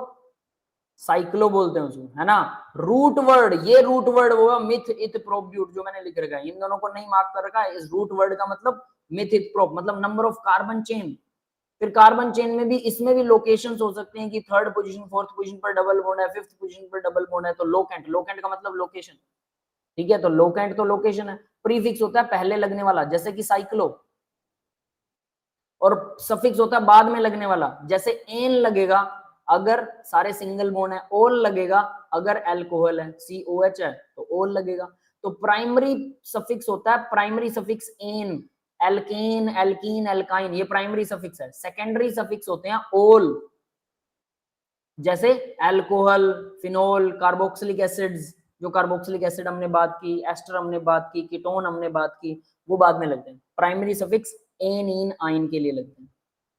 साइक्लो बोलते हैं उसको, है ना? रूट वर्ड, ये रूट वर्ड होगा मिथ इथ प्रोब्यूट, जो मैंने लिख रखा है, इन दोनों को नहीं मार्क कर रखा है। इस रूट वर्ड का मतलब मिथ इथ प्रोब, मतलब नंबर ऑफ कार्बन चेन। फिर कार्बन चेन में भी, इसमें भी लोकेशंस हो सकते हैं कि 3rd पोजीशन, 4th पोजीशन पर डबल बॉन्ड है, 5th पोजीशन पर डबल बॉन्ड है, तो लोकेंट, लोकेंट का मतलब लोकेशन, ठीक है? तो लोकेंट तो लोकेशन है। प्रीफिक्स होता है पहले लगने वाला, जैसे कि साइक्लो, और सफिक्स होता है बाद में लगने वाला, जैसे एन लगेगा अगर सारे सिंगल बॉन्ड है, ओल लगेगा अगर अल्कोहल है, COH है तो ओल लगेगा। तो प्राइमरी सफिक्स होता है, primary suffix ane, alkane, alkene, alkyne, ये प्राइमरी सफिक्स है। सेकेंडरी सफिक्स होते हैं ओल, जैसे अल्कोहल, फिनोल, कार्बोक्सिलिक एसिड्स, जो कार्बोक्सिलिक एसिड हमने बात की, एस्टर हमने बात की, कीटोन हमने बात की, वो बाद में लगते हैं। प्राइमरी सफिक्स एन, इन, आइन के लिए लगते हैं,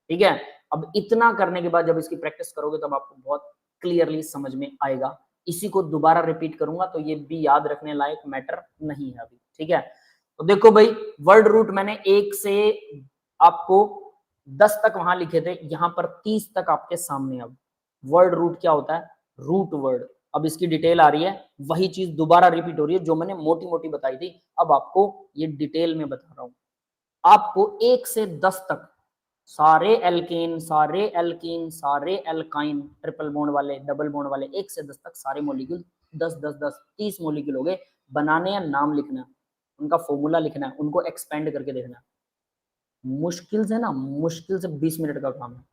ठीक है? अब इतना करने के बाद जब इसकी प्रैक्टिस करोगे तब आपको बहुत क्लियरली समझ में आएगा। इसी को दोबारा रिपीट करूंगा, तो ये भी याद रखने लायक मैटर नहीं है अभी, ठीक है? तो देखो भाई, वर्ड रूट मैंने 1 से आपको 10 तक वहां लिखे थे, यहां पर 30 तक आपके सामने। अब वर्ड रूट क्या होता है? Root word. अब इसकी डिटेल आ रही है, वही चीज दोबारा रिपीट हो रही है जो मैंने मोटी मोटी बताई थी, अब आपको ये डिटेल में बता रहा हूं। आपको 1 से 10 तक सारे एल्केन, सारे एल्कीन, सारे एल्काइन, ट्रिपल बॉन्ड वाले, डबल बॉन्ड वाले, 1 से 10 तक सारे मॉलिक्यूल, 10 10 10 30 मॉलिक्यूल हो गए। बनाने या नाम लिखना है, उनका फॉर्मूला लिखना है, उनको एक्सपेंड करके देखना है। मुश्किल से ना, मुश्किल से 20 मिनट का काम है,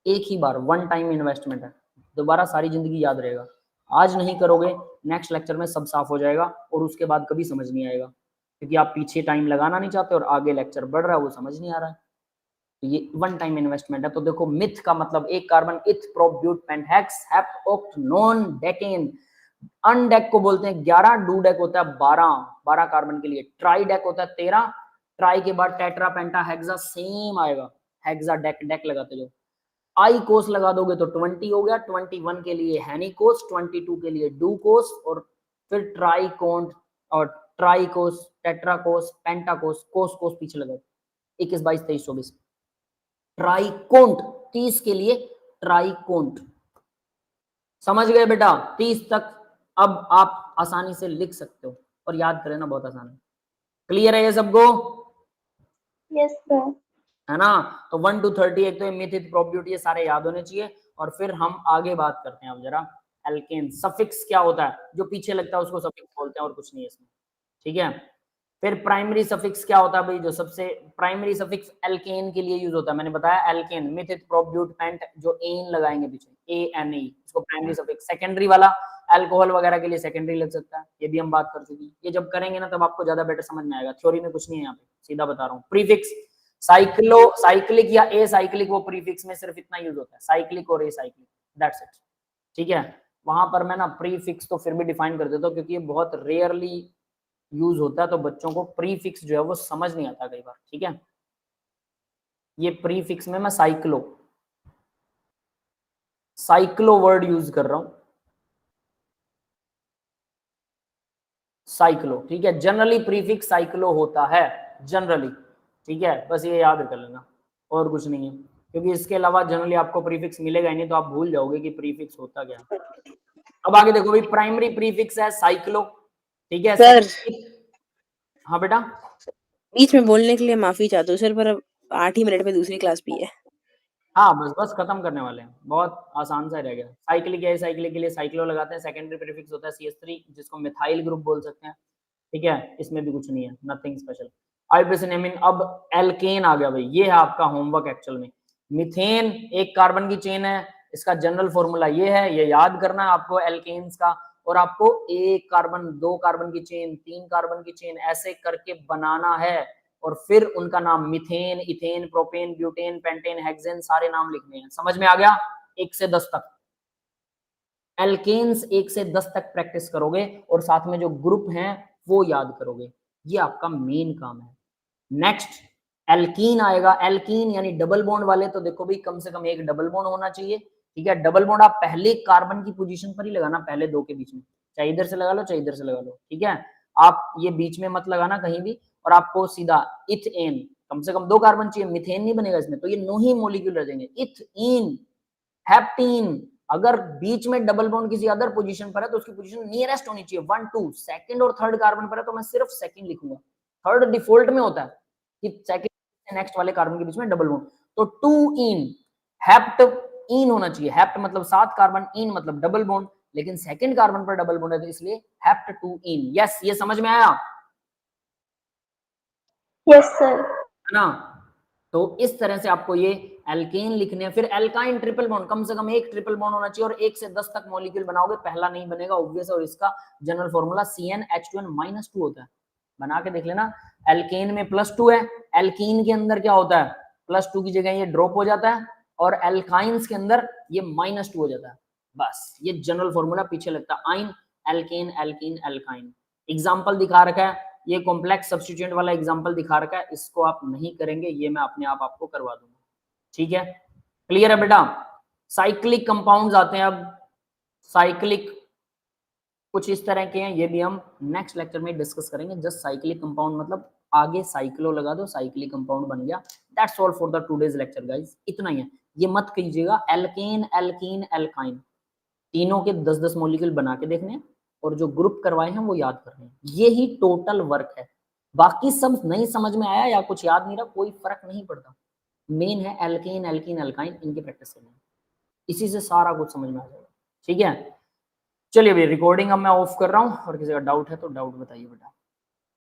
एक ही बार, 1 टाइम इन्वेस्टमेंट है, दोबारा सारी जिंदगी याद रहेगा। आज नहीं करोगे, नेक्स्ट लेक्चर में सब साफ हो जाएगा, और उसके बाद कभी समझ नहीं आएगा, क्योंकि आप पीछे टाइम लगाना नहीं चाहते और आगे लेक्चर बढ़ रहा है, वो समझ नहीं आ रहा है। तो ये 1 टाइम इन्वेस्टमेंट है। तो देखो, मिथ का मतलब एक carbon, eth prop but pent hex hept oct non decane. Undec को बोलते हैं 11, डू डेक होता है 12 कार्बन के लिए, ट्राई डेक होता है 13, ट्राई के बाद टेट्रा पेंटा हेक्सा सेम आएगा, हेक्सा डेक, डेक लगाते जाओ। आई कोस लगा दोगे तो 20 हो गया, 21 के लिए हेनिकोस, 22 के लिए डूकोस, और फिर ट्राइकोन और ट्राइकोस, टेट्राकोस, पेंटाकोस, कोस कोस पीछे लगा, 21 22 23 24। ट्राइकोंट 30 के लिए ट्राइकोंट। समझ गए बेटा? 30 तक अब आप आसानी से लिख सकते हो, और याद करना बहुत आसान है। क्लियर है ये सबको? Yes sir. है ना? तो 1 to 30 एक तो मिथित प्रोब्यूट, ये सारे याद होने चाहिए। और फिर हम आगे बात करते हैं अब जरा एल्केन। सफिक्स क्या होता है? जो पीछे लगता है उसको सफिक्स बोलते हैं, और कुछ नहीं है इसमें, ठीक है? फिर प्राइमरी सफिक्स क्या होता है भाई? जो सबसे प्राइमरी सफिक्स एल्केन के लिए यूज होता है, मैंने बताया एल्केन, मिथित प्रोब्यूट पेंट, जो एन लगाएंगे पीछे, ANE, इसको प्राइमरी सफिक्स। सेकेंडरी वाला अल्कोहल वगैरह के लिए सेकेंडरी लग सकता है, ये भी हम बात कर चुके हैं। ये जब करेंगे ना तब आपको ज्यादा बेटर समझ में आएगा, थ्योरी में कुछ नहीं है यहाँ पे, सीधा बता रहा हूँ। प्रीफिक्स, साइक्लो, साइक्लिक या एसाइक्लिक, वो प्रीफिक्स में सिर्फ इतना यूज होता है, साइक्लिक और एसाइक्लिक, दैट्स इट, ठीक है? वहां पर मैं ना प्रीफिक्स तो फिर भी डिफाइन कर देता हूँ, क्योंकि ये बहुत रेयरली यूज होता है, तो बच्चों को प्रीफिक्स जो है वो समझ नहीं आता कई बार, ठीक है? ये प्रीफिक्स में मैं साइक्लो वर्ड यूज कर रहा हूं, साइक्लो, ठीक है। जनरली प्रीफिक्स साइक्लो होता है जनरली, ठीक है, बस ये याद कर लेना और कुछ नहीं है, क्योंकि इसके अलावा जनरली आपको प्रीफिक्स मिलेगा ही नहीं, तो आप भूल जाओगे कि प्रीफिक्स होता क्या है। अब आगे देखो भाई, प्राइमरी प्रीफिक्स है साइक्लो, ठीक है। सर। हाँ बेटा, बीच में बोलने के लिए माफी चाहता हूँ सर, पर अब 8 ही मिनट में दूसरी क्लास भी है। हाँ बस बस खत्म करने वाले हैं, बहुत आसान सा रह गया। साइक्लिक है, साइक्लिक के लिए साइक्लो लगाते हैं, सेकेंडरी प्रीफिक्स होता है CH3 जिसको मिथाइल ग्रुप बोल सकते हैं, ठीक है। इसमें भी कुछ नहीं है, नथिंग स्पेशल। आइब्रेसिनेमिन, अब एल्केन आ गया भाई, ये है आपका होमवर्क एक्चुअल में। मीथेन एक कार्बन की चेन है, इसका जनरल फॉर्मूला ये है, ये याद करना है आपको एल्केन्स का, और आपको एक कार्बन, दो कार्बन की चेन, तीन कार्बन की चेन ऐसे करके बनाना है, और फिर उनका नाम methane, ethane, propane, butane, pentane, hexane सारे नाम लिखने हैं। समझ में आ गया? 1 से 10 तक एल्केन्स 1 से 10 तक प्रैक्टिस करोगे, और साथ में जो ग्रुप हैं वो याद करोगे, ये आपका मेन काम है। नेक्स्ट एल्कीन आएगा, एल्कीन यानी डबल बॉन्ड वाले, तो देखो भाई कम से कम एक डबल बॉन्ड होना चाहिए, ठीक है। डबल बॉन्ड आप पहले कार्बन की पोजीशन पर ही लगाना, पहले दो के बीच में, चाहे इधर से लगा लो चाहे इधर से लगा लो, ठीक है। आप ये बीच में मत लगाना कहीं भी, और आपको सीधा इथेन, कम से कम 2 कार्बन चाहिए, मिथेन नहीं बनेगा इसमें, तो ये 9 ही मॉलिक्यूल रह जाएंगे। इथीन, हेप्टीन, अगर बीच में डबल बॉन्ड किसी अदर पोजीशन पर है तो उसकी पोजीशन नियरेस्ट होनी चाहिए 1 2, सेकंड और थर्ड कार्बन पर है तो मैं सिर्फ सेकंड लिखूंगा, थर्ड डिफॉल्ट में होता है कि सेकंड से नेक्स्ट वाले कार्बन के बीच में डबल बॉन्ड, तो 2 इन, हेप्ट इन होना चाहिए। हेप्ट मतलब 7 कार्बन, इन मतलब डबल बॉन्ड, लेकिन सेकंड कार्बन पर डबल बॉन्ड है तो इसलिए हेप्ट 2 इन। यस, ये समझ में आया? Yes sir. है ना? तो इस तरह से आपको ये एल्केन लिखने हैं। फिर एल्काइन ट्रिपल बॉन्ड, कम से कम एक ट्रिपल बॉन्ड होना चाहिए, और 1 से 10 तक मॉलिक्यूल बनाओगे, पहला नहीं बनेगा ऑब्वियस, और इसका जनरल फॉर्मूला CnH2n-2 होता है, बना के देख लेना। एल्केन में +2 है, एल्कीन के अंदर क्या होता है, +2 की जगह ये ड्रॉप हो जाता है, और एल्काइंस के अंदर ये -2 हो जाता है। बस ये जनरल फॉर्मूला पीछे लगता है, आइन, एल्केन, एल्कीन, एल्काइन। एग्जाम्पल दिखा रखा है, ये कॉम्प्लेक्स सब्स्टिट्यूएंट वाला एग्जांपल दिखा रखा है, इसको आप नहीं करेंगे, ये मैं अपने आप आपको करवा दूंगा, ठीक है। क्लियर है बेटा? साइक्लिक कंपाउंड्स आते हैं अब। साइक्लिक कुछ इस तरह के हैं, ये भी हम नेक्स्ट लेक्चर में डिस्कस करेंगे। जस्ट साइक्लिक कंपाउंड मतलब आगे साइक्लो लगा दो, साइक्लिक कंपाउंड बन गया। That's all for the today's lecture guys, इतना ही है। ये मत कीजिएगा एल्केन, एल्कीन, एल्काइन, तीनों के 10-10 मॉलिक्यूल बना के देखने हैं, और जो ग्रुप करवाए हैं वो याद करने हैं, ये ही टोटल वर्क है। बाकी सब नहीं समझ में आया या कुछ याद नहीं रहा, कोई फर्क नहीं पड़ता, मेन है एल्केन, एल्कीन, एल्काइन, इनकी प्रैक्टिस करनी है, इसी से सारा कुछ समझ में आ जाएगा, ठीक है। चलिए भाई, रिकॉर्डिंग अब मैं ऑफ कर रहा हूँ, और किसी का डाउट है तो डाउट बताइए बेटा।